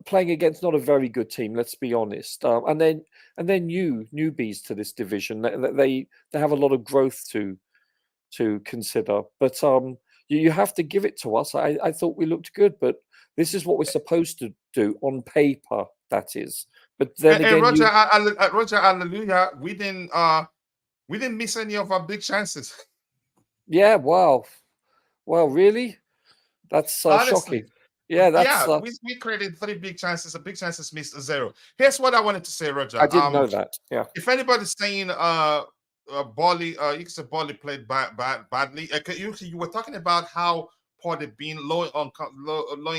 Speaker 5: playing against not a very good team. Let's be honest. And then newbies to this division. They have a lot of growth to consider. But you have to give it to us. I thought we looked good, but this is what we're supposed to do on paper. That is. But then again,
Speaker 1: Roger, hallelujah. We didn't miss any of our big chances.
Speaker 5: Yeah. Wow. Well, really? That's shocking. Yeah,
Speaker 1: we created 3 big chances. The big chances missed 0. Here's what I wanted to say, Roger.
Speaker 5: I didn't know that. Yeah.
Speaker 1: If anybody's saying Burnley, you can say Burnley played badly. You were talking about how poor they've been, low in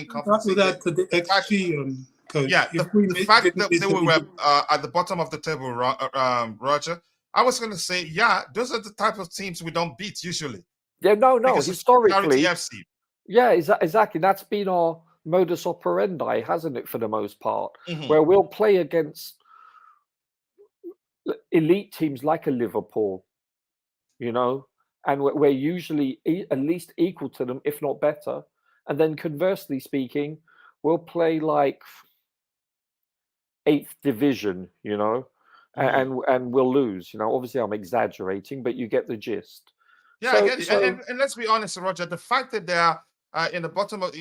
Speaker 1: confidence.
Speaker 4: Without the XG, coach.
Speaker 1: Yeah, the fact that they were at the bottom of the table, Roger. I was going to say, yeah, those are the type of teams we don't beat usually.
Speaker 5: Yeah, no.
Speaker 1: Because
Speaker 5: Historically,
Speaker 1: FC.
Speaker 5: yeah, exactly. That's been our modus operandi, hasn't it, for the most part,
Speaker 1: Mhm.
Speaker 5: where we'll play against elite teams like a Liverpool, you know, and we're usually at least equal to them, if not better. And then conversely speaking, we'll play like 8th division, you know, and we'll lose. You know, obviously I'm exaggerating, but you get the gist.
Speaker 1: Yeah, I get it. And let's be honest, Roger. The fact that they are in the bottom of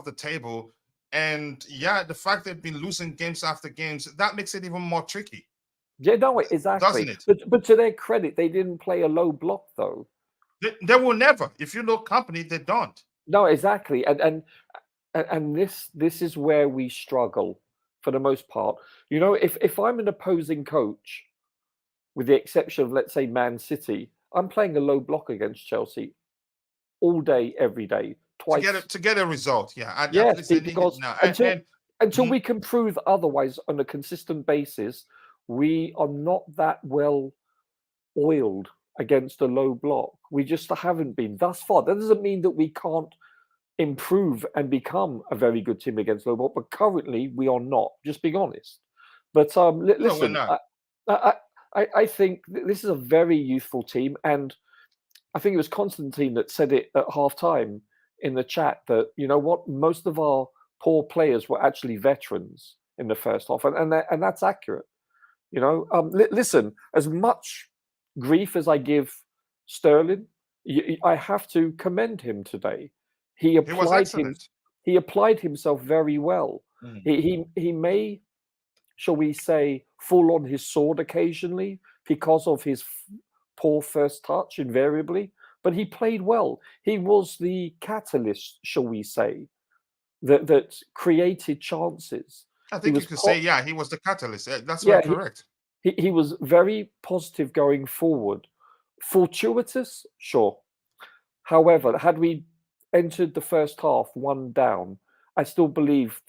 Speaker 1: the table, and yeah, the fact they've been losing games after games, that makes it even more tricky.
Speaker 5: Yeah, no, exactly.
Speaker 1: Doesn't it?
Speaker 5: But to their credit, they didn't play a low block though.
Speaker 1: They will never. If you know Kompany, they don't.
Speaker 5: No, exactly. And this is where we struggle for the most part. You know, if I'm an opposing coach, with the exception of, let's say, Man City, I'm playing a low block against Chelsea all day, every day, twice.
Speaker 1: To get a result. Yeah.
Speaker 5: Yes, because until
Speaker 1: Mhm.
Speaker 5: we can prove otherwise on a consistent basis, we are not that well oiled against a low block. We just haven't been thus far. That doesn't mean that we can't improve and become a very good team against low block, but currently we are not. Just being honest. But listen,
Speaker 1: not.
Speaker 5: I think this is a very youthful team, and I think it was Constantine that said it at halftime in the chat that, you know what, most of our poor players were actually veterans in the first half, and that's accurate. You know, listen, as much grief as I give Sterling, I have to commend him today. He applied himself very well. He may, shall we say, fall on his sword occasionally because of his poor first touch invariably, but he played well. He was the catalyst, shall we say, that created chances.
Speaker 1: I think you could say, yeah, he was the catalyst. That's very correct.
Speaker 5: He was very positive going forward. Fortuitous, sure. However, had we entered the first half one down, I still believe,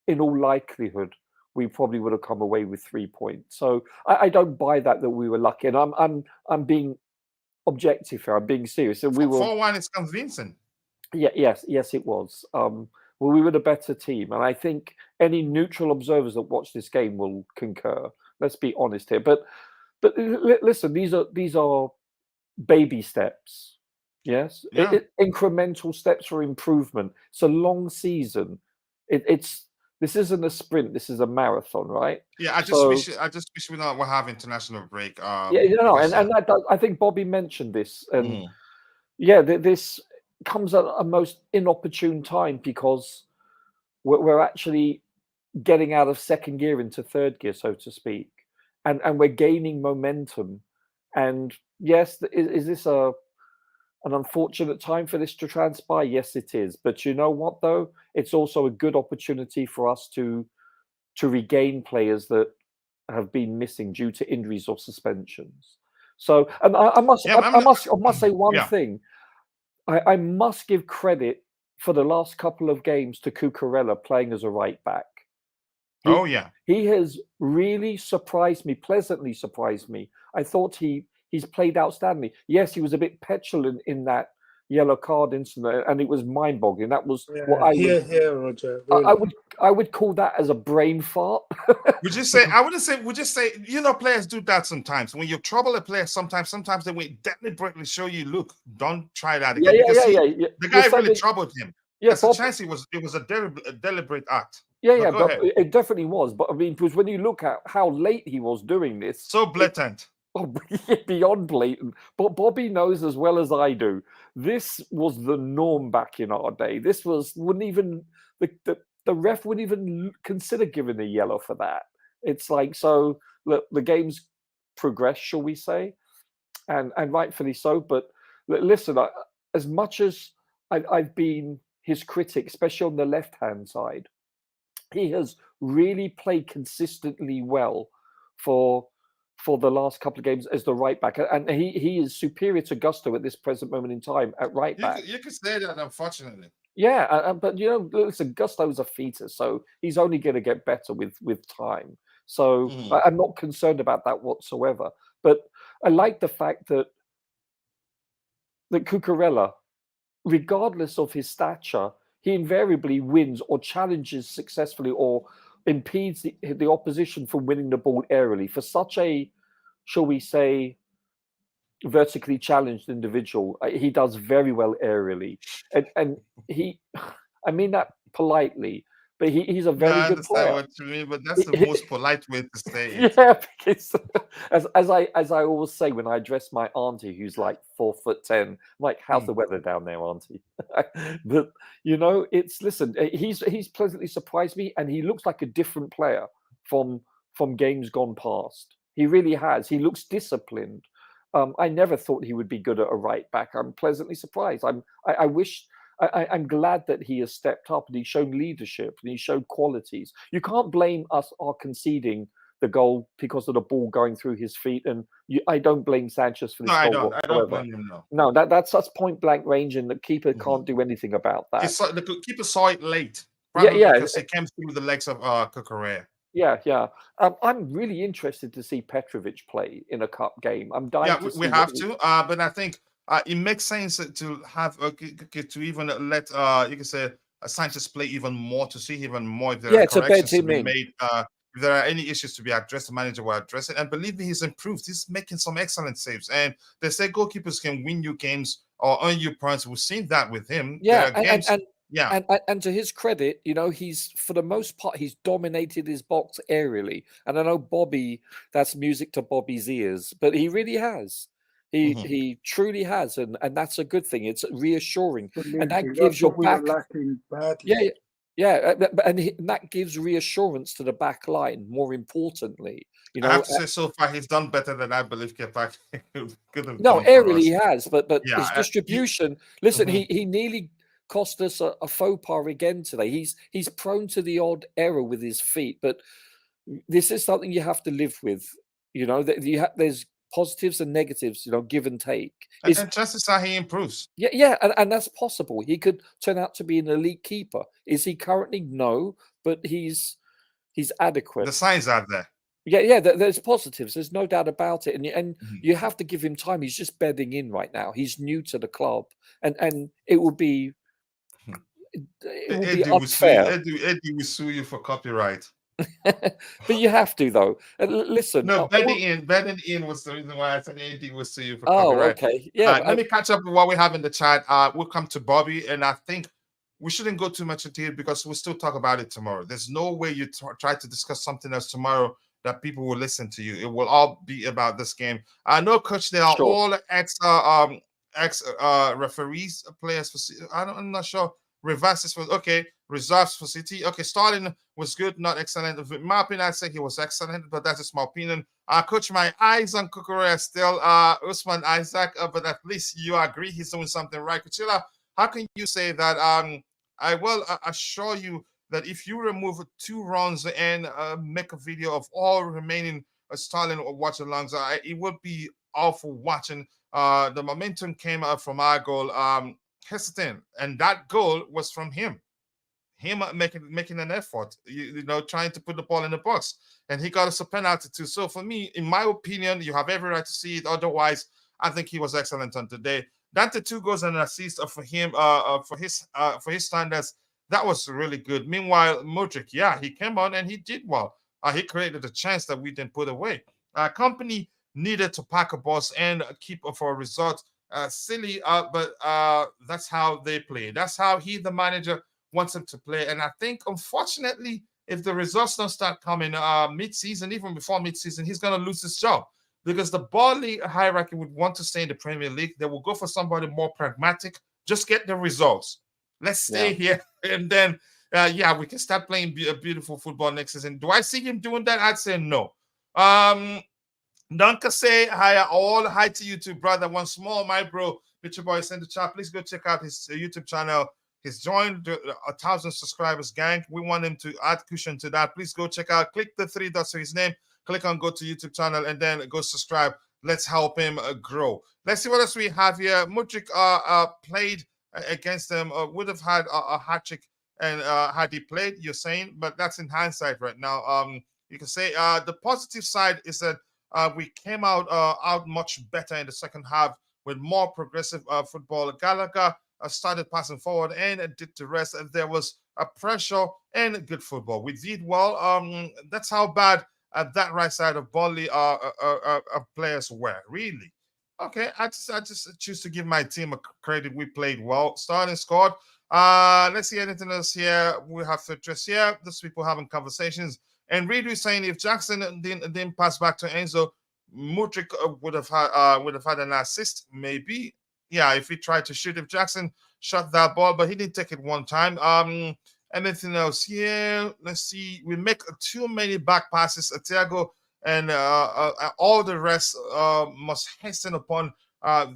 Speaker 5: in all likelihood, we probably would have come away with 3 points. So I don't buy that we were lucky, and I'm being objective here. I'm being serious. And we were
Speaker 1: 4-1 is convincing.
Speaker 5: Yeah, yes, it was. Well, we were the better team, and I think any neutral observers that watch this game will concur. Let's be honest here. But listen, these are baby steps. Yes,
Speaker 1: Yeah.
Speaker 5: Incremental steps for improvement. It's a long season. This isn't a sprint. This is a marathon, right?
Speaker 1: Yeah, I just wish we don't have international break.
Speaker 5: I think Bobby mentioned this, and this comes at a most inopportune time because we're actually getting out of second gear into third gear, so to speak, and we're gaining momentum. And yes, is this an unfortunate time for this to transpire? Yes, it is. But you know what, though? It's also a good opportunity for us to regain players that have been missing due to injuries or suspensions. So, and I must say one thing. I must give credit for the last couple of games to Cucurella playing as a right back. He has really surprised me, pleasantly surprised me. I thought he's played outstandingly. Yes, he was a bit petulant in that yellow card incident, and it was mind-boggling. That was what I
Speaker 4: Roger. Really.
Speaker 5: I would call that as a brain fart.
Speaker 1: Would you say? I wouldn't say. Would you say? You know, players do that sometimes. When you trouble a player, sometimes they will deliberately show you, look, don't try that again. The guy really troubled him. Yes, a chance. It was a deliberate act.
Speaker 5: But it definitely was. But I mean, because when you look at how late he was doing this,
Speaker 1: so blatant.
Speaker 5: Beyond blatant. But Bobby knows as well as I do, this was the norm back in our day. This wouldn't even the ref wouldn't even consider giving a yellow for that. It's like, so look, the game's progressed, shall we say, and rightfully so. But listen, as much as I've been his critic, especially on the left-hand side, he has really played consistently well for the last couple of games as the right back, and he is superior to Gusto at this present moment in time at right back.
Speaker 1: You could say that, unfortunately.
Speaker 5: Yeah, but you know, listen, Gusto's a fetus, so he's only going to get better with time. So I'm not concerned about that whatsoever. But I like the fact that Cucurella, regardless of his stature, he invariably wins or challenges successfully or impedes the opposition from winning the ball aerially. For such a, shall we say, vertically challenged individual, he does very well aerially. And he, I mean that politely, but he's a
Speaker 1: No,
Speaker 5: very
Speaker 1: I
Speaker 5: good
Speaker 1: understand
Speaker 5: player.
Speaker 1: what you mean, but that's the most polite way to say it.
Speaker 5: Yeah, because as I always say when I address my auntie who's like 4'10", I'm like, how's the weather down there, auntie? But you know, listen, he's pleasantly surprised me, and he looks like a different player from games gone past. He really has. He looks disciplined. I never thought he would be good at a right back. I'm pleasantly surprised. I wish. I'm glad that he has stepped up and he's shown leadership and he's showed qualities. You can't blame us our conceding the goal because of the ball going through his feet. And I don't blame Sanchez for this
Speaker 1: No, I
Speaker 5: goal
Speaker 1: don't. I don't
Speaker 5: whatsoever.
Speaker 1: blame him. No,
Speaker 5: No, that's point blank range, and the keeper can't do anything about that.
Speaker 1: it's the keeper saw it late,
Speaker 5: Yeah,
Speaker 1: probably
Speaker 5: yeah.
Speaker 1: because it came through the legs of Cucurella.
Speaker 5: Yeah. I'm really interested to see Petrovic play in a cup game. I'm dying
Speaker 1: Yeah,
Speaker 5: to see
Speaker 1: we
Speaker 5: what
Speaker 1: have to. But I think it makes sense to have to even let you can say Sanchez play even more, to see even more if there are
Speaker 5: to bed
Speaker 1: corrections to
Speaker 5: him
Speaker 1: be
Speaker 5: in.
Speaker 1: made. If there are any issues to be addressed, the manager will address it. And believe me, he's improved. He's making some excellent saves. And they say goalkeepers can win you games or earn you points. We've seen that with him.
Speaker 5: Yeah,
Speaker 1: There are games. Yeah.
Speaker 5: And to his credit, you know, he's for the most part he's dominated his box aerially. And I know Bobby, that's music to Bobby's ears, but he really has. He truly has, and that's a good thing. It's reassuring, and that
Speaker 4: Absolutely.
Speaker 5: gives
Speaker 4: That's
Speaker 5: your
Speaker 4: what we
Speaker 5: back.
Speaker 4: are lacking badly.
Speaker 5: And that gives reassurance to the back line. More importantly, you
Speaker 1: I
Speaker 5: know,
Speaker 1: have to say, so far he's done better than I believe Kepa could have
Speaker 5: no,
Speaker 1: done for
Speaker 5: aerially
Speaker 1: us.
Speaker 5: he has, but
Speaker 1: Yeah,
Speaker 5: his distribution. Listen, he nearly cost us a faux pas again today. He's prone to the odd error with his feet, but this is something you have to live with. You know that there's positives and negatives. You know, give and take.
Speaker 1: and chances are he improves.
Speaker 5: Yeah, and that's possible. He could turn out to be an elite keeper. Is he currently? No, but he's adequate.
Speaker 1: The signs are there.
Speaker 5: Yeah. There's positives. There's no doubt about it, and you have to give him time. He's just bedding in right now. He's new to the club, and it will be unfair.
Speaker 1: Eddie will sue you for copyright.
Speaker 5: But you have to though. Listen.
Speaker 1: No, bedding in was the reason why I said Eddie will sue you for
Speaker 5: Oh,
Speaker 1: copyright.
Speaker 5: okay. Yeah.
Speaker 1: Let me catch up with what we have in the chat. We'll come to Bobby, and I think we shouldn't go too much into it because we'll still talk about it tomorrow. There's no way you try to discuss something else tomorrow that people will listen to you. It will all be about this game. I know, Coach, they are all ex referees, players for. I'm not sure. Reverses for reserves for City. Okay, Starling was good, not excellent. In my opinion, I'd say he was excellent, but that's just my opinion. Coach, my eyes on Cucurella still Usman Isaac, but at least you agree he's doing something right. Coachila, how can you say that? I will assure you that if you remove 2 runs and make a video of all remaining Starling or watch alongs, it would be awful watching. The momentum came out from our goal. Hesitant, and that goal was from him making an effort, you know, trying to put the ball in the box, and he got us a penalty too. So for me, in my opinion, you have every right to see it. Otherwise, I think he was excellent on today. Dante 2 goals and an assist for him, for his standards. That was really good. Meanwhile, Modric, he came on and he did well. He created a chance that we didn't put away. Kompany needed to pack a bus and keep for a result. Silly, but that's how they play. That's how the manager, wants him to play. And I think, unfortunately, if the results don't start coming mid-season, even before mid-season, he's going to lose his job because the ball league hierarchy would want to stay in the Premier League. They will go for somebody more pragmatic. Just get the results. Let's stay here. And then, we can start playing beautiful football next season. Do I see him doing that? I'd say no. Danka say hi to you too, brother. Once more, my bro, Mitchell Boy, send the chat. Please go check out his YouTube channel. He's joined 1,000 subscribers gang. We want him to add cushion to that. Please go check out. Click the 3 dots for his name. Click on go to YouTube channel and then go subscribe. Let's help him grow. Let's see what else we have here. Modric played against them. Would have had a hat trick and had he played. You're saying, but that's in hindsight right now. You can say the positive side is that we came out much better in the second half with more progressive football. Gallagher started passing forward and did the rest. And there was a pressure and good football. We did well. That's how bad that right side of Burnley players were, really. Okay, I just choose to give my team a credit. We played well. Sterling scored. Let's see anything else here. We have to address here. Those people having conversations. And Reed is saying if Jackson didn't pass back to Enzo, Mudryk would have had an assist, maybe. Yeah, if he tried to shoot, if Jackson shot that ball, but he didn't take it one time. Anything else here? Let's see. We make too many back passes. Thiago and all the rest must hasten upon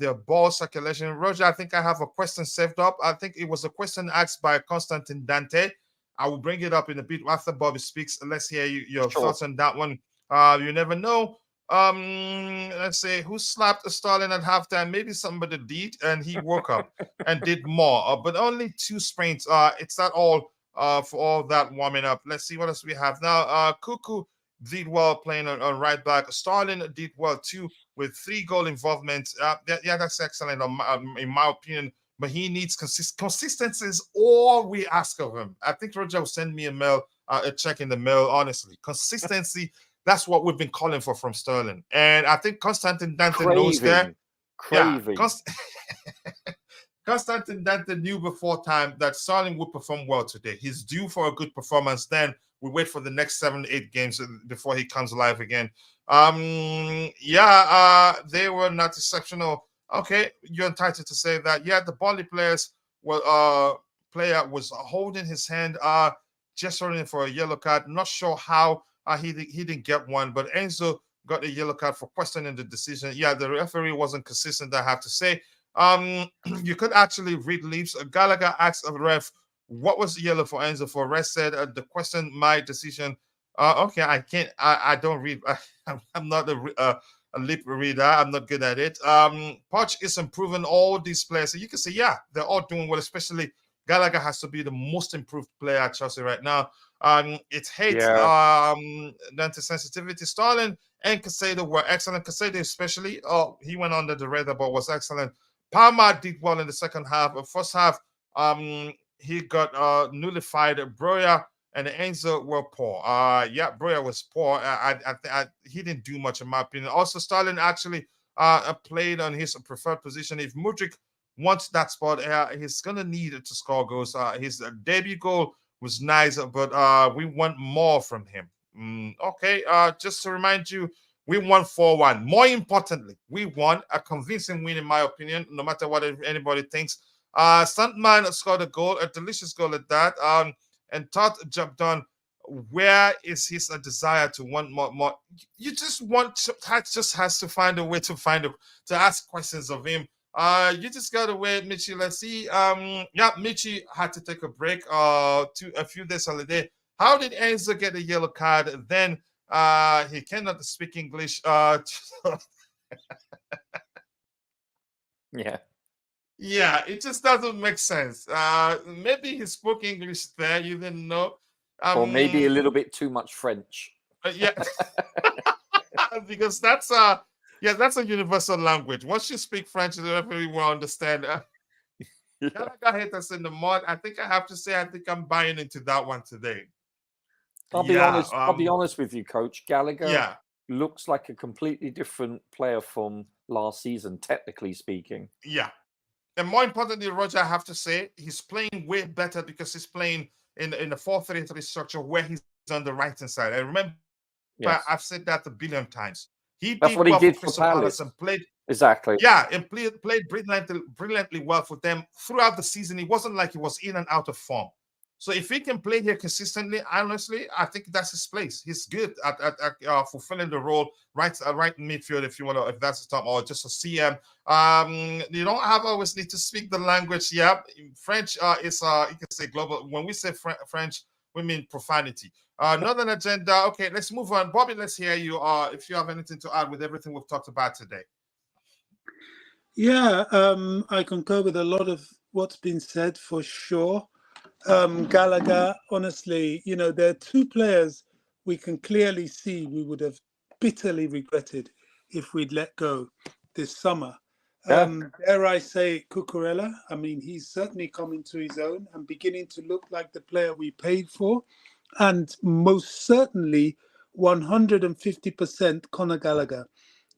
Speaker 1: their ball circulation. Roger, I think I have a question saved up. I think it was a question asked by Constantine Dante. I will bring it up in a bit after Bobby speaks. Let's hear your thoughts on that one. You never know. Let's say who slapped Sterling at halftime? Maybe somebody did, and he woke up and did more. But only 2 sprints. It's not all for all that warming up. Let's see what else we have now. Cuckoo did well playing on right back. Sterling did well too with 3 goal involvements. Yeah, that's excellent in my opinion. But he needs consistency is all we ask of him. I think Roger will send me a mail, a check in the mail. Honestly, consistency. That's what we've been calling for from Sterling, and I think Constantine Dante knows that.
Speaker 5: Craving.
Speaker 1: Yeah, Constantine Dante knew before time that Sterling would perform well today. He's due for a good performance. Then we wait for the next 7-8 games before he comes alive again. They were not exceptional. Okay, you're entitled to say that. Yeah, the Burnley player was holding his hand, gesturing for a yellow card. Not sure how he didn't get one, but Enzo got a yellow card for questioning the decision. Yeah, the referee wasn't consistent, I have to say. You could actually read leaves. Gallagher asked a ref, what was the yellow for Enzo? For rest said the question, my decision. Okay, I can't. I don't read. I'm not a lip reader. I'm not good at it. Poch is improving all these players. So you can say, yeah, they're all doing well. Especially Gallagher has to be the most improved player at Chelsea right now. It hates Dante sensitivity. Sterling and Casado were excellent. Casado especially. Oh, he went under the radar, but was excellent. Palmer did well in the second half. First half, he got nullified. Broya and Enzo were poor. Broya was poor. He didn't do much in my opinion. Also, Sterling actually played on his preferred position. If Mudryk wants that spot, he's gonna need to score goals. His debut goal was nice, but we want more from him. Okay, just to remind you, we won 4-1. More importantly, we won a convincing win, in my opinion, no matter what anybody thinks. Stuntman scored a goal, a delicious goal at that. And Todd jumped on. Where is his desire to want more? You just has to find a way to ask questions of him. You just gotta wait, Michi. Let's see. Michi had to take a break. A few days holiday. How did Enzo get a yellow card? Then he cannot speak English. Yeah, it just doesn't make sense. Maybe he spoke English there, you didn't know.
Speaker 5: Or maybe a little bit too much French.
Speaker 1: Yeah, because that's a universal language. Once you speak French, everyone will understand. Gallagher hit us in the mud. I think I have to say, I think I'm buying into that one today.
Speaker 5: I'll be honest with you, Coach. Gallagher looks like a completely different player from last season, technically speaking.
Speaker 1: Yeah. And more importantly, Roger, I have to say, he's playing way better because he's playing in the 4-3-3 structure where he's on the right-hand side. I remember I've said that a billion times.
Speaker 5: That's what he did for Palace
Speaker 1: and played
Speaker 5: exactly.
Speaker 1: Yeah, and played brilliantly well for them throughout the season. It wasn't like he was in and out of form. So if he can play here consistently, honestly, I think that's his place. He's good at fulfilling the role right midfield, if you want to, if that's the term, or just a CM. You don't always need to speak the language. Yeah, French is you can say global. When we say French, we mean profanity. Northern agenda. Okay, let's move on. Bobby, let's hear you. If you have anything to add with everything we've talked about today.
Speaker 4: Yeah, I concur with a lot of what's been said for sure. Gallagher, honestly, there are 2 players we can clearly see we would have bitterly regretted if we'd let go this summer.
Speaker 5: Yeah.
Speaker 4: Dare I say Cucurella? I mean, he's certainly coming to his own and beginning to look like the player we paid for. And most certainly 150% Conor Gallagher.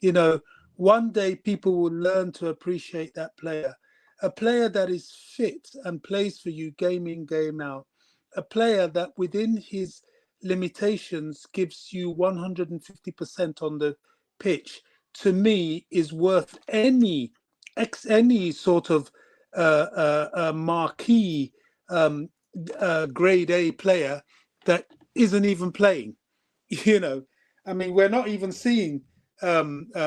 Speaker 4: You know, one day people will learn to appreciate that player. A player that is fit and plays for you game in, game out. A player that within his limitations gives you 150% on the pitch, to me, is worth any sort of marquee grade A player that isn't even playing. You know, I mean, we're not even seeing Nkunku.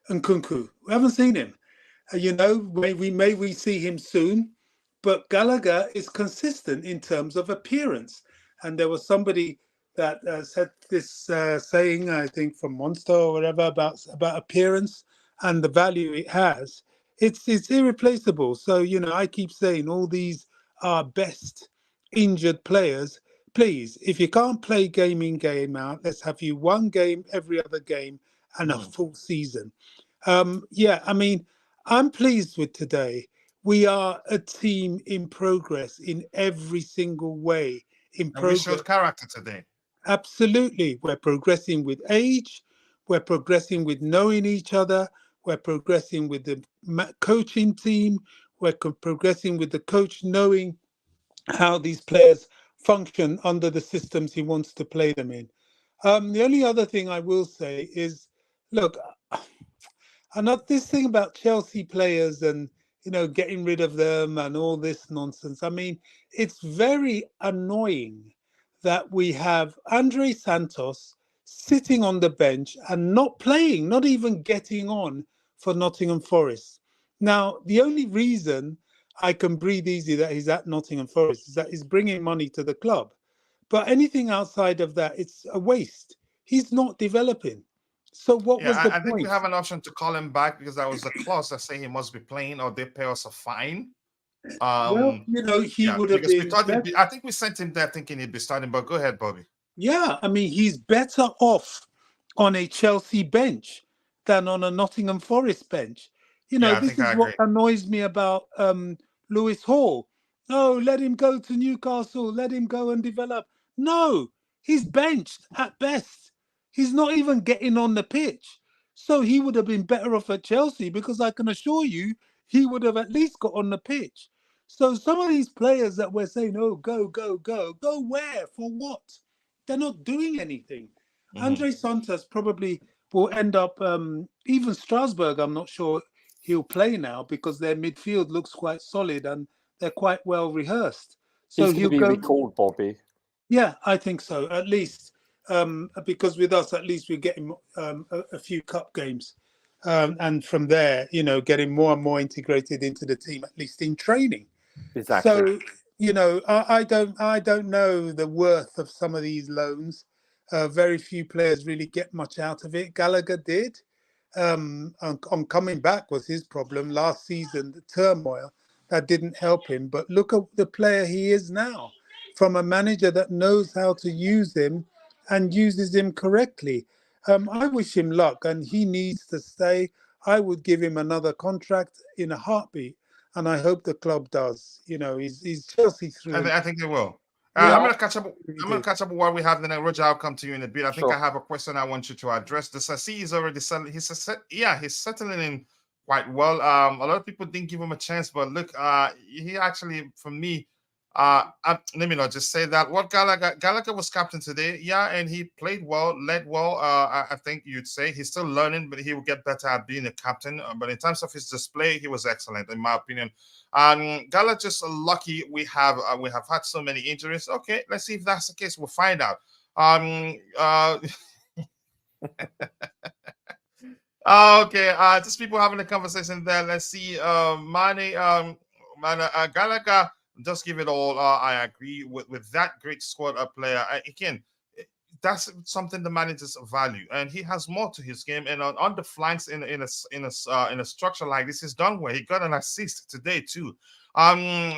Speaker 4: We haven't seen him. You know, we see him soon, but Gallagher is consistent in terms of appearance. And there was somebody that said this saying, I think from Monster or whatever, about appearance and the value it has. It's irreplaceable. So, you know, I keep saying all these are best injured players. Please, if you can't play game in, game out, let's have you one game every other game and a full season. Yeah, I mean, I'm pleased with today. We are a team in progress in every single way.
Speaker 1: And we showed character today.
Speaker 4: Absolutely. We're progressing with age. We're progressing with knowing each other. We're progressing with the coaching team. We're progressing with the coach knowing how these players function under the systems he wants to play them in. The only other thing I will say is, look, and not this thing about Chelsea players and, you know, getting rid of them and all this nonsense. I mean, it's very annoying that we have Andre Santos sitting on the bench and not playing, not even getting on for Nottingham Forest. Now, the only reason I can breathe easy that he's at Nottingham Forest is that he's bringing money to the club. But anything outside of that, it's a waste. He's not developing. So what was the
Speaker 1: I think
Speaker 4: point?
Speaker 1: we have an option to call him back because that was a clause that say he must be playing or they pay us a fine.
Speaker 4: Well, you know, he would have
Speaker 1: because we
Speaker 4: been.
Speaker 1: thought I think we sent him there thinking he'd be starting. But go ahead, Bobby.
Speaker 4: Yeah, I mean, he's better off on a Chelsea bench than on a Nottingham Forest bench. You know, this is what annoys me about Lewis Hall. No, let him go to Newcastle. Let him go and develop. No, he's benched at best. He's not even getting on the pitch. So he would have been better off at Chelsea because I can assure you he would have at least got on the pitch. So some of these players that we're saying, oh, go where? For what? They're not doing anything. Andre Santos probably will end up, even Strasbourg, I'm not sure he'll play now because their midfield looks quite solid and they're quite well rehearsed. So
Speaker 5: he's going to be recalled, Bobby.
Speaker 4: Yeah, I think so, at least. Because with us, at least we're getting a few cup games. And from there, you know, getting more and more integrated into the team, at least in training.
Speaker 5: Exactly.
Speaker 4: So, you know, I don't know the worth of some of these loans. Very few players really get much out of it. Gallagher did. On coming back was his problem last season. The turmoil that didn't help him. But look at the player he is now, from a manager that knows how to use him and uses him correctly. I wish him luck, and he needs to stay. I would give him another contract in a heartbeat. And I hope the club does. You know, he's Chelsea through.
Speaker 1: I think they will.
Speaker 4: Yeah,
Speaker 1: I'm gonna catch up. I'm gonna catch up with what we have. Then Roger, I'll come to you in a bit. I think I have a question I want you to address. The Sassi is already settling. He's settling in quite well. A lot of people didn't give him a chance, but look, he actually, for me, let me not just say that. What Gallagher was captain today, yeah, and he played well, led well. I think you'd say he's still learning, but he will get better at being a captain. But in terms of his display, he was excellent, in my opinion. Gallagher just lucky we have had so many injuries. Okay, let's see if that's the case. We'll find out. Okay, just people having a conversation there. Let's see. Gallagher. Just give it all. I agree with that great squad player. Again, that's something the managers value, and he has more to his game. And on the flanks in a structure like this, he's done well. He got an assist today too.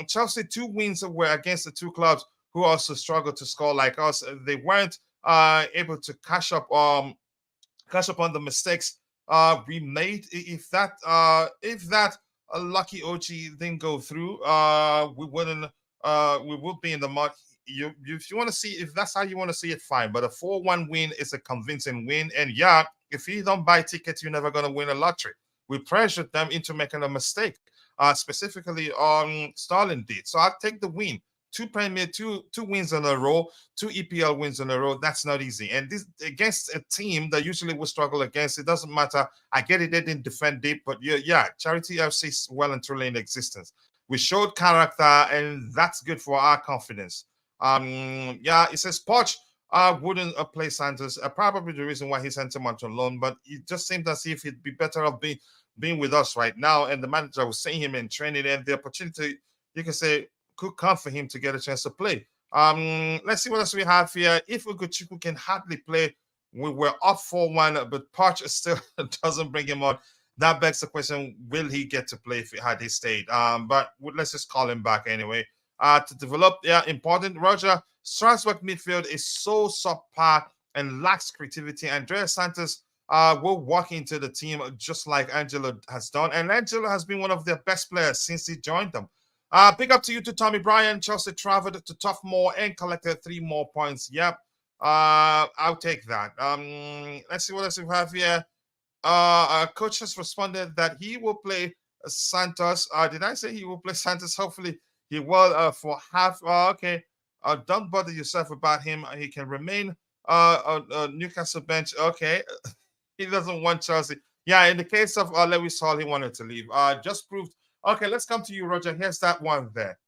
Speaker 1: Chelsea 2 wins were against the 2 clubs who also struggled to score like us. They weren't able to catch up on the mistakes we made. If that lucky OG didn't go through, we would be in the mud. If you want to see, if that's how you want to see it, fine. But a 4-1 win is a convincing win, and yeah, if you don't buy tickets, you're never gonna win a lottery. We pressured them into making a mistake, specifically on Starling did. So I'll take the win. Two wins in a row, 2 EPL wins in a row. That's not easy. And this against a team that usually will struggle against, it doesn't matter. I get it, they didn't defend deep, but yeah, Charity FC is well and truly in existence. We showed character, and that's good for our confidence. Yeah, it says Poch wouldn't play Santos. Probably the reason why he sent him on loan, but it just seemed as if he'd be better off being with us right now. And the manager was seeing him in training, and the opportunity, you can say, could come for him to get a chance to play. Let's see what else we have here. If Ugochukwu can hardly play, we were up 4-1, but Poch still doesn't bring him on. That begs the question: will he get to play if he stayed? But let's just call him back anyway. To develop, important. Roger, Strasbourg midfield is so subpar and lacks creativity. Andrea Santos will walk into the team just like Angelo has done, and Angelo has been one of their best players since he joined them. Big up to you, to Tommy Bryan. Chelsea traveled to Toughmore and collected 3 more points. Yep, I'll take that. Let's see what else we have here. Our coach has responded that he will play Santos. Did I say he will play Santos? Hopefully he will for half. Okay. Don't bother yourself about him. He can remain Newcastle bench. Okay. He doesn't want Chelsea. Yeah, in the case of Lewis Hall, he wanted to leave. Just proved. Okay, let's come to you, Roger. Here's that one there.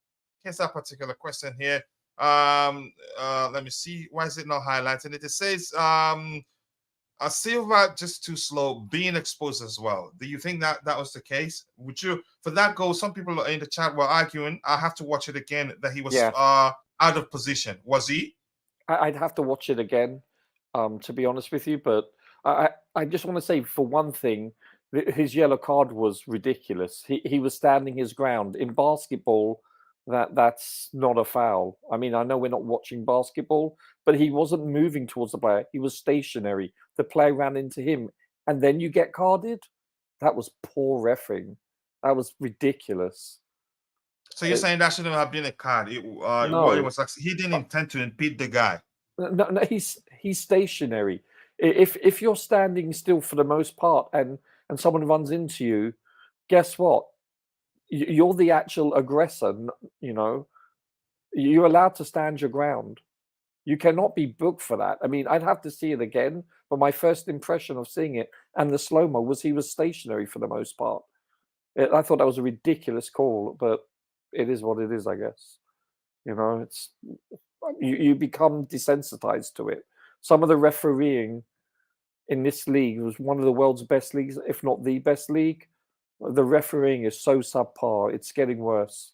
Speaker 1: Here's that particular question here. Let me see. Why is it not highlighting it? It says Silva just too slow, being exposed as well. Do you think that was the case? Would you, for that goal, some people in the chat were arguing, I have to watch it again, that he was out of position. Was he?
Speaker 5: I'd have to watch it again, to be honest with you. But I just want to say, for one thing, his yellow card was ridiculous. He was standing his ground. In basketball, that's not a foul. I mean, I know we're not watching basketball, but he wasn't moving towards the player. He was stationary. The player ran into him, and then you get carded? That was poor reffing. That was ridiculous.
Speaker 1: So you're saying that shouldn't have been a card?
Speaker 5: No.
Speaker 1: It was like he didn't intend to impede the guy.
Speaker 5: No, he's stationary. If you're standing still for the most part, and someone runs into you, guess what? You're the actual aggressor. You know, you're allowed to stand your ground. You cannot be booked for that. I mean, I'd have to see it again, but my first impression of seeing it and the slow-mo was he was stationary for the most part. I thought that was a ridiculous call, but it is what it is, I guess. You know, it's you become desensitized to it. Some of the refereeing in this league was one of the world's best leagues, if not the best league. The refereeing is so subpar. It's getting worse.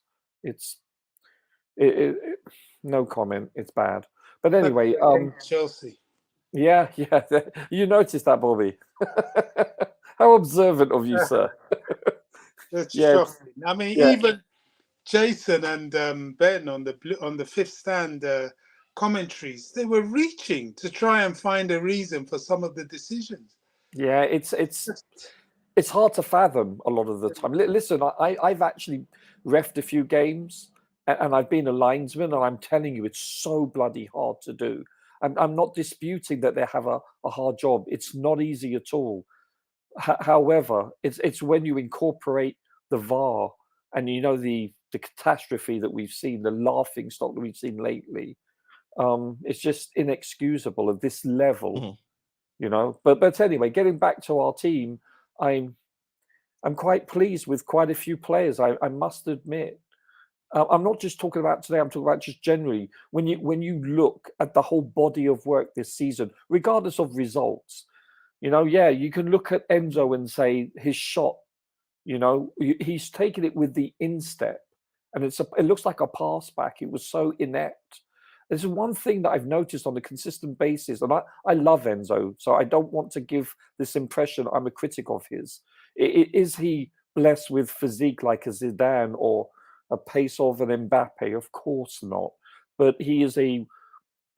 Speaker 5: No comment. It's bad. But anyway,
Speaker 4: Chelsea.
Speaker 5: Yeah. You noticed that, Bobby. How observant of you, sir.
Speaker 4: That's shocking. I mean, even Jason and Ben on the Fifth Stand commentaries, they were reaching to try and find a reason for some of the decisions.
Speaker 5: Yeah, it's hard to fathom a lot of the time. Listen, I've actually reffed a few games, and I've been a linesman, and I'm telling you, it's so bloody hard to do. I'm not disputing that they have a hard job. It's not easy at all. However, it's when you incorporate the VAR and you know the catastrophe that we've seen, the laughing stock that we've seen lately. It's just inexcusable at this level, you know. But anyway, getting back to our team, I'm quite pleased with quite a few players. I must admit. I'm not just talking about today. I'm talking about just generally. When you look at the whole body of work this season, regardless of results, you know, you can look at Enzo and say his shot. You know, he's taken it with the instep, and it looks like a pass back. It was so inept. There's one thing that I've noticed on a consistent basis, and I love Enzo, so I don't want to give this impression I'm a critic of his. Is he blessed with physique like a Zidane or a pace of an Mbappe? Of course not. But he is an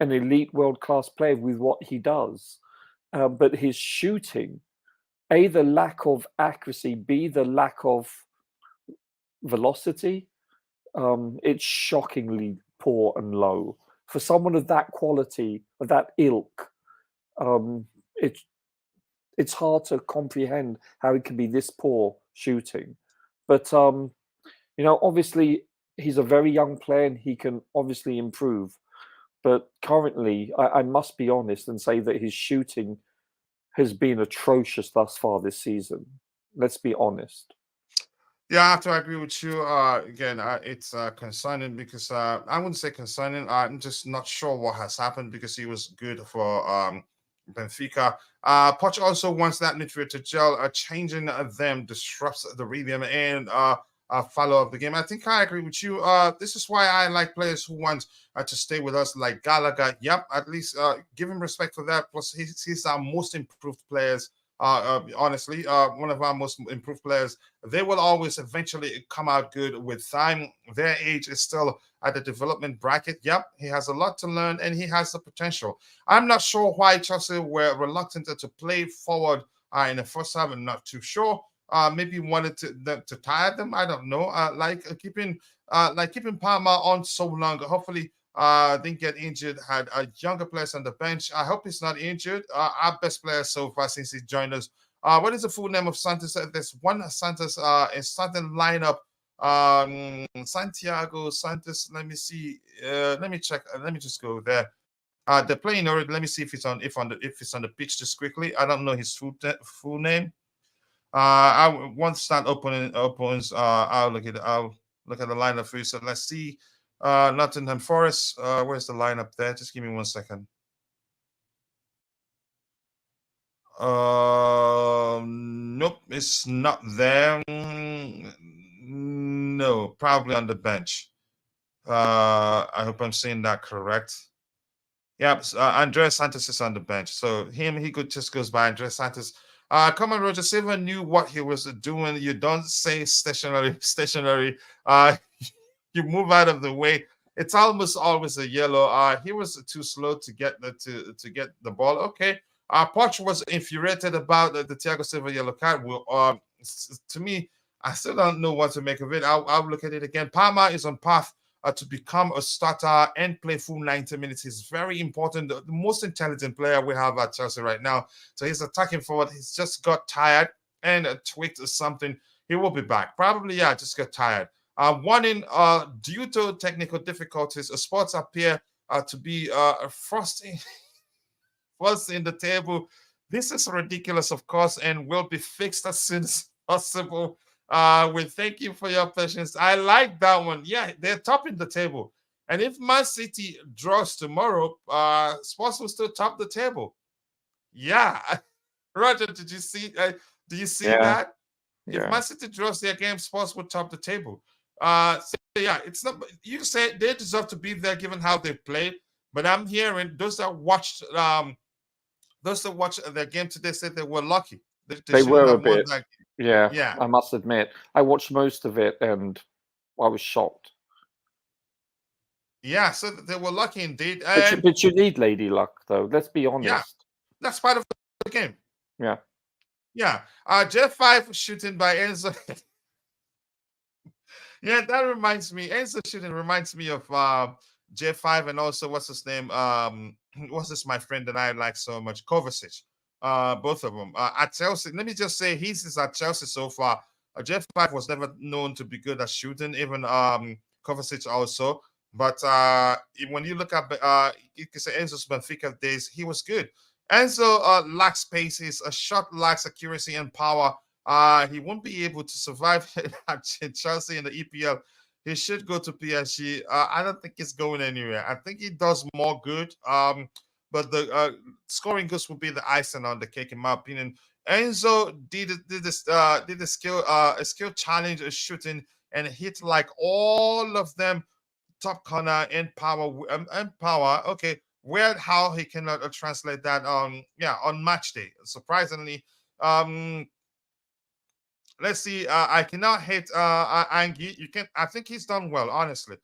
Speaker 5: an elite world-class player with what he does. But his shooting, A, the lack of accuracy, B, the lack of velocity, it's shockingly poor and low. For someone of that quality, of that ilk, it's hard to comprehend how it can be this poor shooting. But, obviously, he's a very young player and he can obviously improve. But currently, I must be honest and say that his shooting has been atrocious thus far this season. Let's be honest.
Speaker 1: Yeah, I have to agree with you. Again, it's concerning because I wouldn't say concerning. I'm just not sure what has happened because he was good for Benfica. Poch also wants that midfield to gel. Changing them disrupts the rhythm and follow up the game. I think I agree with you. This is why I like players who want to stay with us, like Gallagher. Yep, at least give him respect for that. Plus, he's our most improved players. Honestly, one of our most improved players. They will always eventually come out good with time. Their age is still at the development bracket. Yep, he has a lot to learn and he has the potential. I'm not sure why Chelsea were reluctant to play forward in the first half. I'm not too sure. Maybe wanted to tire them. I don't know. Keeping Palmer on so long. Hopefully, didn't get injured. Had younger players on the bench. I hope he's not injured. Our best player so far since he joined us. What is the full name of Santos? There's one Santos in starting lineup. Santiago Santos. Let me see. Let me check. Let me just go there. They're playing already. Let me see if it's on the pitch just quickly. I don't know his full name. Once start opens, I'll look at the lineup for you. So let's see. Nottingham Forest. Where's the lineup there? Just give me 1 second. Nope, it's not there. No, probably on the bench. I hope I'm saying that correct. Yep, Andres Santos is on the bench. So he just goes by Andres Santos. Come on, Roger Silva knew what he was doing. You don't say stationary. You move out of the way. It's almost always a yellow. He was too slow to get to get the ball. Okay. Poch was infuriated about the Thiago Silva yellow card. Well, to me, I still don't know what to make of it. I'll look at it again. Palmer is on path to become a starter and play full 90 minutes. He's very important. The most intelligent player we have at Chelsea right now. So he's attacking forward. He's just got tired and tweaked or something. He will be back. Probably, yeah, just got tired. Due to technical difficulties, sports appear to be first in the table. This is ridiculous, of course, and will be fixed as soon as possible. We thank you for your patience. I like that one. Yeah, they're topping the table. And if Man City draws tomorrow, Spurs will still top the table. Yeah. Roger, did you see? Do you see that? If Man City draws their game, Spurs will top the table. So yeah, it's not. You can say they deserve to be there given how they played. But I'm hearing those that watched their game today said they were lucky.
Speaker 5: They were a bit.
Speaker 1: Yeah.
Speaker 5: I must admit, I watched most of it and I was shocked.
Speaker 1: Yeah, so they were lucky indeed.
Speaker 5: But you need lady luck, though. Let's be honest.
Speaker 1: Yeah, that's part of the game.
Speaker 5: Yeah.
Speaker 1: Yeah. J5 shooting by Enzo. Yeah, that reminds me. Enzo shooting reminds me of J5 and also what's his name? What's this? My friend that I like so much, Kovacic. Both of them at Chelsea. Let me just say, he's at Chelsea so far. J5 was never known to be good at shooting. Even Kovacic also. But when you look at you can say Enzo's Benfica days, he was good. Enzo lacks pace. His shot lacks accuracy and power. He won't be able to survive at Chelsea in the EPL. He should go to PSG. I don't think he's going anywhere. I think he does more good. But the scoring goals will be the icing on the cake, in my opinion. Enzo did a skill challenge, a shooting, and hit like all of them top corner and power. Okay, weird how he cannot translate that on match day. Surprisingly, let's see. I cannot hate Angie. You can. I think he's done well, honestly.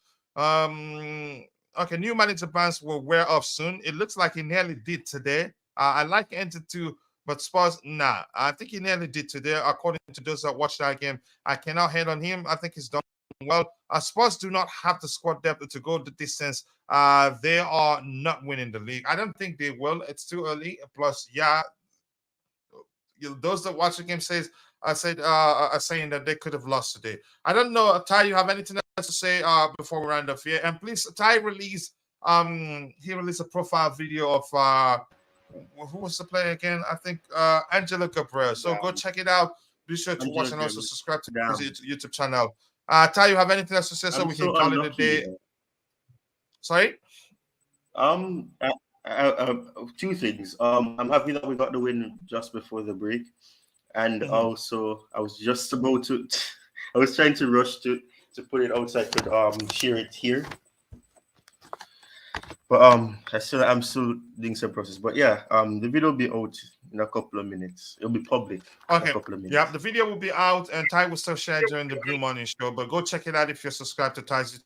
Speaker 1: Okay, new manager bans will wear off soon. It looks like he nearly did today. I like Enter 2, but Spurs, nah. I think he nearly did today, according to those that watched that game. I cannot hate on him. I think he's done well. Spurs do not have the squad depth to go the distance. They are not winning the league. I don't think they will. It's too early. Plus, yeah, those that watch the game are saying that they could have lost today. I don't know, Ty. You have anything else to say before we round off here? And please, Ty released a profile video of who was the player again? I think Angela Gabriel. So go check it out. Be sure to watch and also subscribe to his YouTube channel. Ty, you have anything else to say so we can call it a day? Sorry.
Speaker 3: Two things. I'm happy that we got the win just before the break, and also I was just about to. I was trying to rush to put it out so I could share it here, but I'm still doing some process. But yeah, the video will be out in a couple of minutes. It'll be public.
Speaker 1: Okay.
Speaker 3: In a couple of minutes.
Speaker 1: Yeah, the video will be out, and Ty will still share during the Blue Morning Show. But go check it out if you're subscribed to Ty's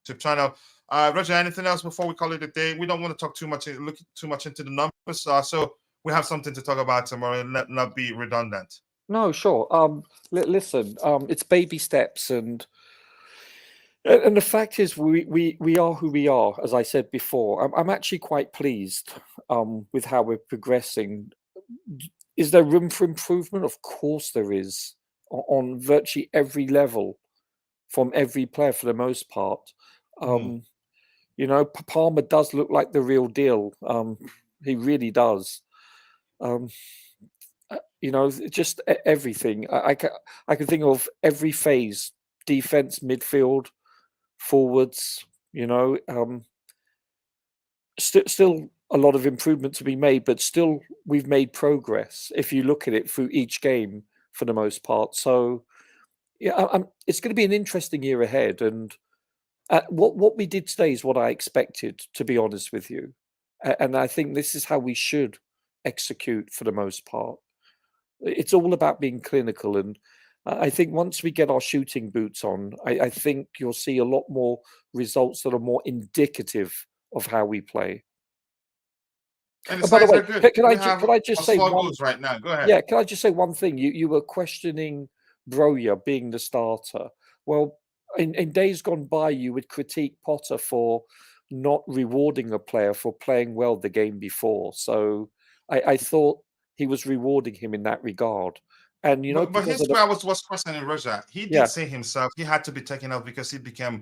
Speaker 1: YouTube channel. Roger, anything else before we call it a day? We don't want to talk look too much into the numbers, so we have something to talk about tomorrow and not be redundant.
Speaker 5: No, sure. Listen, it's baby steps, and the fact is, we are who we are. As I said before, I'm actually quite pleased with how we're progressing. Is there room for improvement? Of course, there is on virtually every level, from every player for the most part. You know, Palmer does look like the real deal. He really does. You know, just everything. I can think of every phase: defense, midfield, forwards. You know, still a lot of improvement to be made, but still we've made progress. If you look at it through each game, for the most part. So, yeah, it's going to be an interesting year ahead, and. What we did today is what I expected, to be honest with you. And I think this is how we should execute for the most part. It's all about being clinical. And I think once we get our shooting boots on, I think you'll see a lot more results that are more indicative of how we play.
Speaker 1: And
Speaker 5: by the way,
Speaker 1: can I just say one right now? Go ahead.
Speaker 5: Yeah, can I just say one thing? You were questioning Broja being the starter. Well, in days gone by, you would critique Potter for not rewarding a player for playing well the game before. So I thought he was rewarding him in that regard. And you know,
Speaker 1: but here's where I was questioning Roger. He did say himself he had to be taken out because he became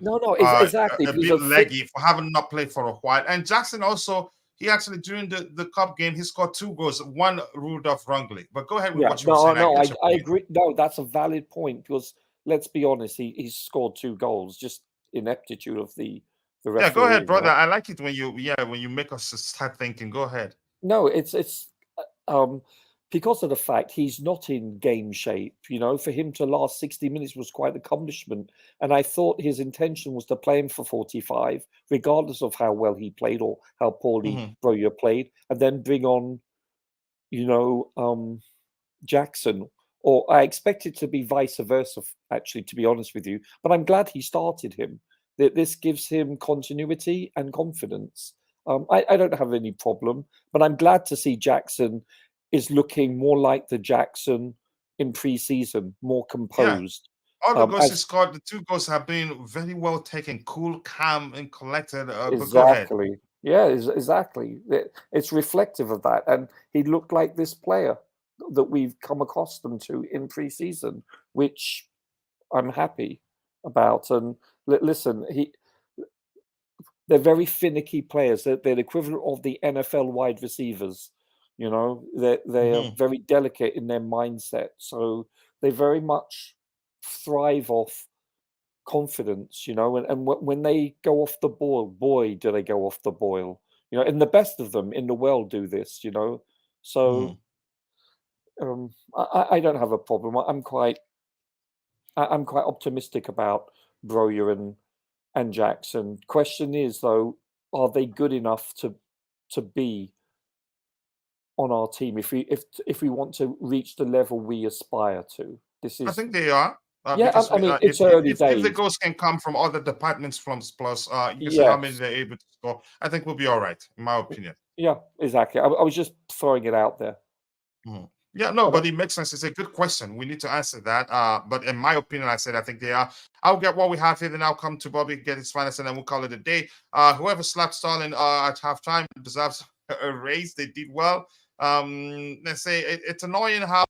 Speaker 5: exactly
Speaker 1: a bit leggy for having not played for a while. And Jackson also, he actually during the cup game he scored 2 goals, one ruled off wrongly. But go ahead with what you were saying.
Speaker 5: I agree. No, that's a valid point because. Let's be honest, he's scored 2 goals, just ineptitude of the referee.
Speaker 1: Yeah, go ahead, brother. Right? I like it when you make us start thinking. Go ahead.
Speaker 5: No, it's because of the fact he's not in game shape. You know, for him to last 60 minutes was quite an accomplishment. And I thought his intention was to play him for 45, regardless of how well he played or how poorly Broja played, and then bring on, you know, Jackson. Or I expect it to be vice versa, actually, to be honest with you. But I'm glad he started him. This gives him continuity and confidence. I don't have any problem, but I'm glad to see Jackson is looking more like the Jackson in pre-season, more composed.
Speaker 1: Yeah. All the goals he scored, the 2 goals have been very well taken, cool, calm, and collected.
Speaker 5: Exactly. Yeah, exactly. It's reflective of that. And he looked like this player that we've come accustomed to in pre-season, which I'm happy about. And listen, they're very finicky players. They're the equivalent of the NFL wide receivers. You know, they're very delicate in their mindset. So they very much thrive off confidence, you know, and when they go off the boil, boy, do they go off the boil. You know, and the best of them in the world do this, you know. So I don't have a problem. I'm quite optimistic about Broja and Jackson. Question is though, are they good enough to be on our team if we want to reach the level we aspire to?
Speaker 1: I think they are.
Speaker 5: Yeah,
Speaker 1: Because
Speaker 5: I mean,
Speaker 1: if,
Speaker 5: it's early
Speaker 1: if the
Speaker 5: days.
Speaker 1: goals can come from other departments from plus, you can see how many
Speaker 5: Yes.
Speaker 1: they're able to score. I think we'll be all right, in my opinion.
Speaker 5: Yeah, exactly. I was just throwing it out there.
Speaker 1: Yeah, no,
Speaker 5: But
Speaker 1: but it makes sense. It's a good question. We need to answer that. But in my opinion, I said I think they are. I'll get what we have here, then I'll come to Bobby, get his finals, and then we'll call it a day. Whoever slapped Stalin at halftime deserves a raise. They did well. Let's say it's annoying how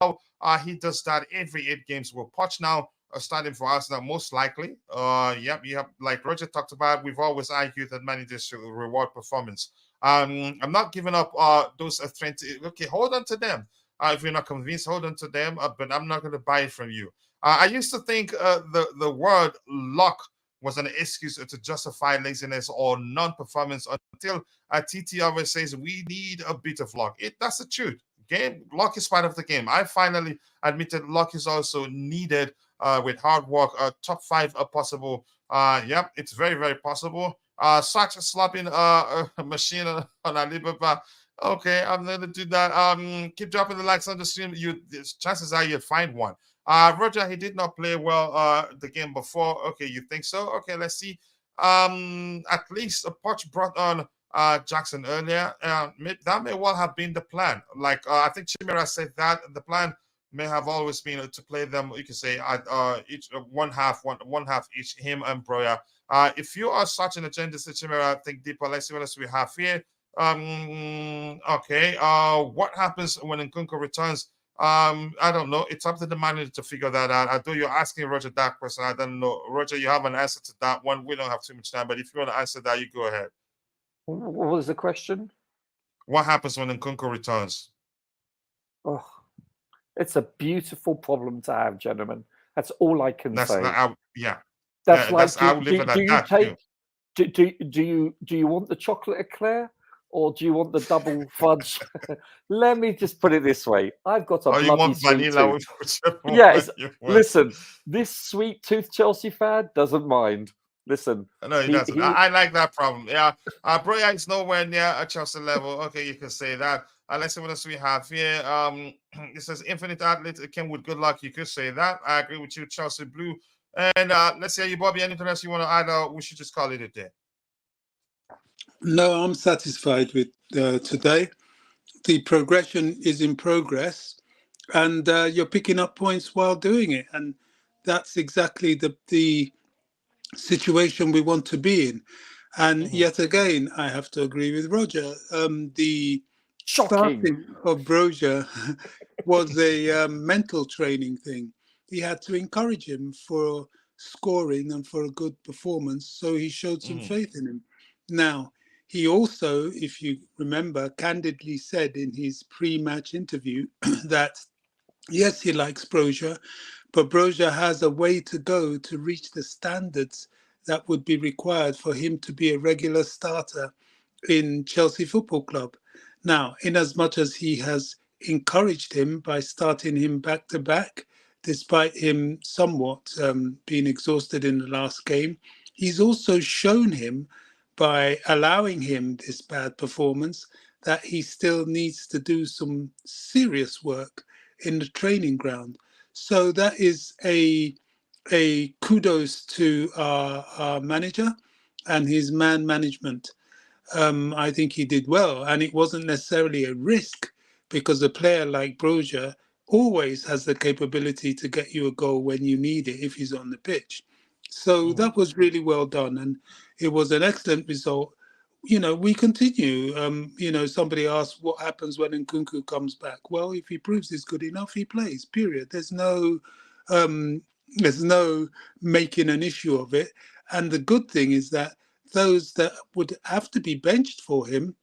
Speaker 1: he does that every 8 games. Will Poch now starting for Arsenal most likely. Yep, you have like Roger talked about. We've always argued that managers should reward performance. I'm not giving up those 20. Okay, hold on to them. If you're not convinced, hold on to them. But I'm not going to buy it from you. I used to think the word luck was an excuse to justify laziness or non-performance until TT always says we need a bit of luck. That's the truth. Game luck is part of the game. I finally admitted luck is also needed with hard work. Top 5 are possible. Yep, it's very, very possible. Such a slapping machine on Alibaba. Okay, I'm gonna do that. Keep dropping the likes on the stream. Chances are you'll find one. Roger, he did not play well the game before. Okay, you think so? Okay, let's see. At least a Poch brought on Jackson earlier. That may well have been the plan. Like I think Chimera said that the plan may have always been to play them. You can say at each one half each, him and Broya. If you are such an agenda, Chimera, think deeper. Let's see what else we have here. Okay. What happens when Nkunku returns? I don't know. It's up to the manager to figure that out. I know you're asking Roger that question. I don't know. Roger, you have an answer to that one. We don't have too much time, but if you want to answer that, you go ahead.
Speaker 5: what was the question?
Speaker 1: What happens when Nkunku returns?
Speaker 5: Oh, it's a beautiful problem to have, gentlemen. That's all I can say.
Speaker 1: Yeah.
Speaker 5: That's like,
Speaker 1: I'll leave it at that too.
Speaker 5: Do you want the chocolate eclair or do you want the double fudge? Let me just put it this way: I've got a bloody
Speaker 1: you want
Speaker 5: sweet
Speaker 1: vanilla
Speaker 5: tooth.
Speaker 1: with
Speaker 5: Yes. Listen, this sweet tooth Chelsea fan doesn't mind. Listen,
Speaker 1: no, he doesn't. I like that problem. Yeah, Broya is nowhere near a Chelsea level. Okay, you can say that. Let's see what else we have here. It says infinite athlete came with good luck. You could say that. I agree with you, Chelsea Blue. And let's say you, Bobby. Anything else you want to add? Or we should just call it a day.
Speaker 4: No, I'm satisfied with today. The progression is in progress, and you're picking up points while doing it, and that's exactly the situation we want to be in. And yet again, I have to agree with Roger. The starting of Broja was a mental training thing. He had to encourage him for scoring and for a good performance, so he showed some faith in him. Now, he also, if you remember, candidly said in his pre-match interview that yes, he likes Broja, but Broja has a way to go to reach the standards that would be required for him to be a regular starter in Chelsea Football Club. Now, in as much as he has encouraged him by starting him back to back, despite him somewhat being exhausted in the last game, he's also shown him by allowing him this bad performance that he still needs to do some serious work in the training ground. So that is a kudos to our manager and his man management. I think he did well, and it wasn't necessarily a risk because a player like Broja always has the capability to get you a goal when you need it if he's on the pitch. So that was really well done, and it was an excellent result. You know, we continue. Somebody asked what happens when Nkunku comes back. Well, if he proves he's good enough, he plays. Period. There's no making an issue of it. And the good thing is that those that would have to be benched for him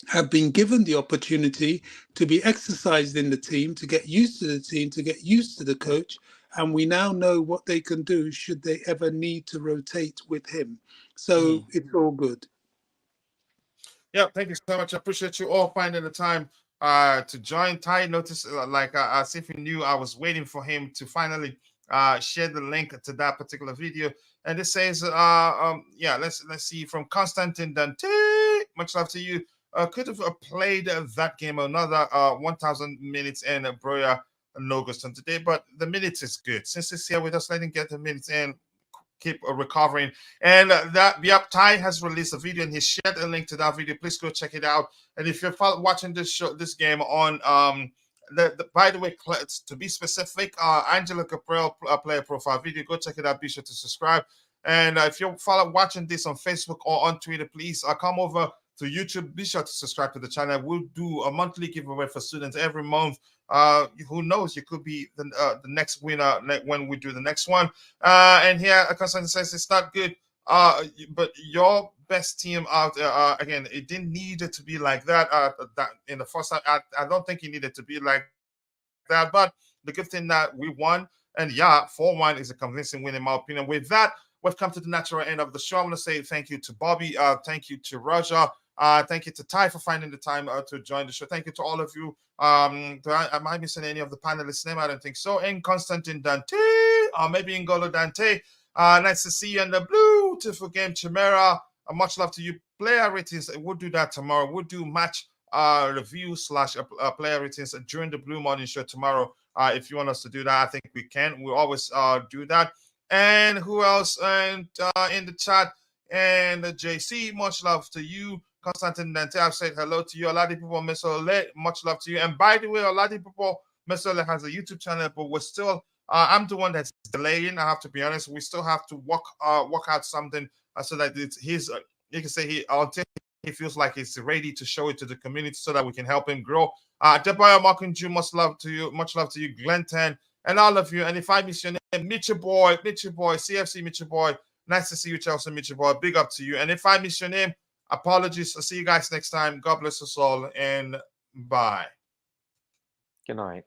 Speaker 4: have been given the opportunity to be exercised in the team, to get used to the team, to get used to the coach. And we now know what they can do should they ever need to rotate with him. So it's all good.
Speaker 1: Yeah, thank you so much. I appreciate you all finding the time to join. Ty noticed, as if he knew I was waiting for him to finally share the link to that particular video. And it says, let's see, from Constantine Dante, much love to you. Could have played that game another 1,000 minutes, and Broya no goals done today, but the minutes is good. Since it's here, we're just letting get the minutes in, keep recovering. And Ty has released a video and he shared a link to that video. Please go check it out. And if you're watching this game on by the way, to be specific, Angela Caprell player profile video, go check it out. Be sure to subscribe. And if you're watching this on Facebook or on Twitter, please come over to YouTube. Be sure to subscribe to the channel. We'll do a monthly giveaway for students every month. Who knows? You could be the next winner when we do the next one. And here, Constantine says it's not good. But your best team out again, it didn't need it to be like that. That in the first time, I don't think it needed to be like that. But the good thing that we won, and 4-1 is a convincing win in my opinion. With that, we've come to the natural end of the show. I want to say thank you to Bobby, thank you to Roger, thank you to Ty for finding the time to join the show. Thank you to all of you. Am I missing any of the panelists' name? I don't think so. And Constantine Dante, or maybe N'Golo Dante. Nice to see you in the beautiful game, Chimera. Much love to you. Player ratings, we'll do that tomorrow. We'll do match review / player ratings during the Blue Morning Show tomorrow. If you want us to do that, I think we can. We always do that. And who else? And in the chat, and JC, much love to you. Constantine Dante, I've said hello to you. A lot of people, Mr. Ole, much love to you. And by the way, a lot of people, Mr. Ole has a YouTube channel, but we're still, I'm the one that's delaying. I have to be honest. We still have to work out something so that it's his, you can say until he feels like he's ready to show it to the community so that we can help him grow. Deborah Markinju, much love to you, Glenn 10, and all of you. And if I miss your name, Mitchell Boy, CFC Mitchell Boy, nice to see you, Chelsea Mitchell Boy, big up to you. And if I miss your name, apologies. I'll see you guys next time. God bless us all, and bye.
Speaker 5: Good night.